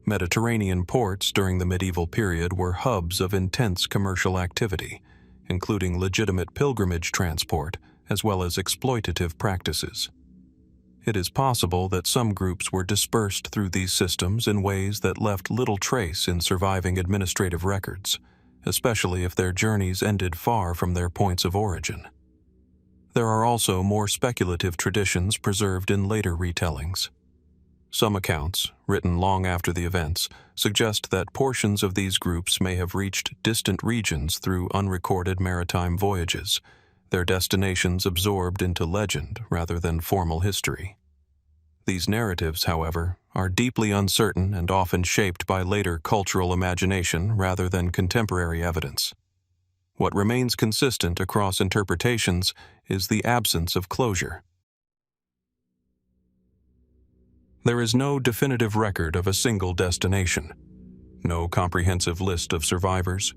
Mediterranean ports during the medieval period were hubs of intense commercial activity, including legitimate pilgrimage transport as well as exploitative practices. It is possible that some groups were dispersed through these systems in ways that left little trace in surviving administrative records, especially if their journeys ended far from their points of origin. There are also more speculative traditions preserved in later retellings. Some accounts, written long after the events, suggest that portions of these groups may have reached distant regions through unrecorded maritime voyages, their destinations absorbed into legend rather than formal history. These narratives, however, are deeply uncertain and often shaped by later cultural imagination rather than contemporary evidence. What remains consistent across interpretations is the absence of closure. There is no definitive record of a single destination, no comprehensive list of survivors,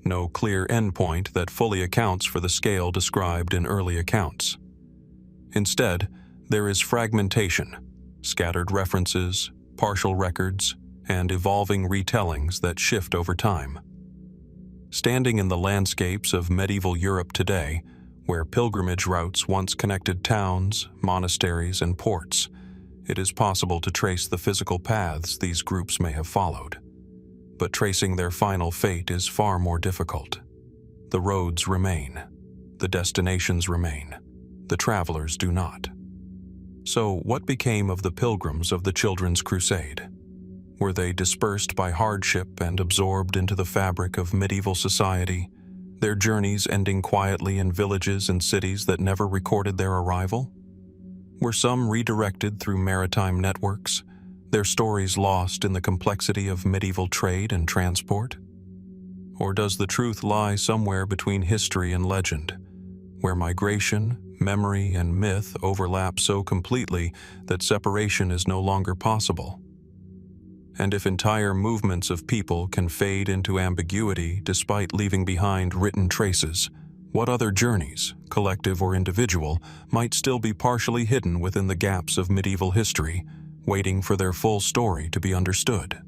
no clear endpoint that fully accounts for the scale described in early accounts. Instead, there is fragmentation, scattered references, partial records, and evolving retellings that shift over time. Standing in the landscapes of medieval Europe today, where pilgrimage routes once connected towns, monasteries, and ports, it is possible to trace the physical paths these groups may have followed. But tracing their final fate is far more difficult. The roads remain. The destinations remain. The travelers do not. So, what became of the pilgrims of the Children's Crusade? Were they dispersed by hardship and absorbed into the fabric of medieval society, their journeys ending quietly in villages and cities that never recorded their arrival? Were some redirected through maritime networks, their stories lost in the complexity of medieval trade and transport? Or does the truth lie somewhere between history and legend, where migration, memory, and myth overlap so completely that separation is no longer possible? And if entire movements of people can fade into ambiguity despite leaving behind written traces, what other journeys, collective or individual, might still be partially hidden within the gaps of medieval history, waiting for their full story to be understood?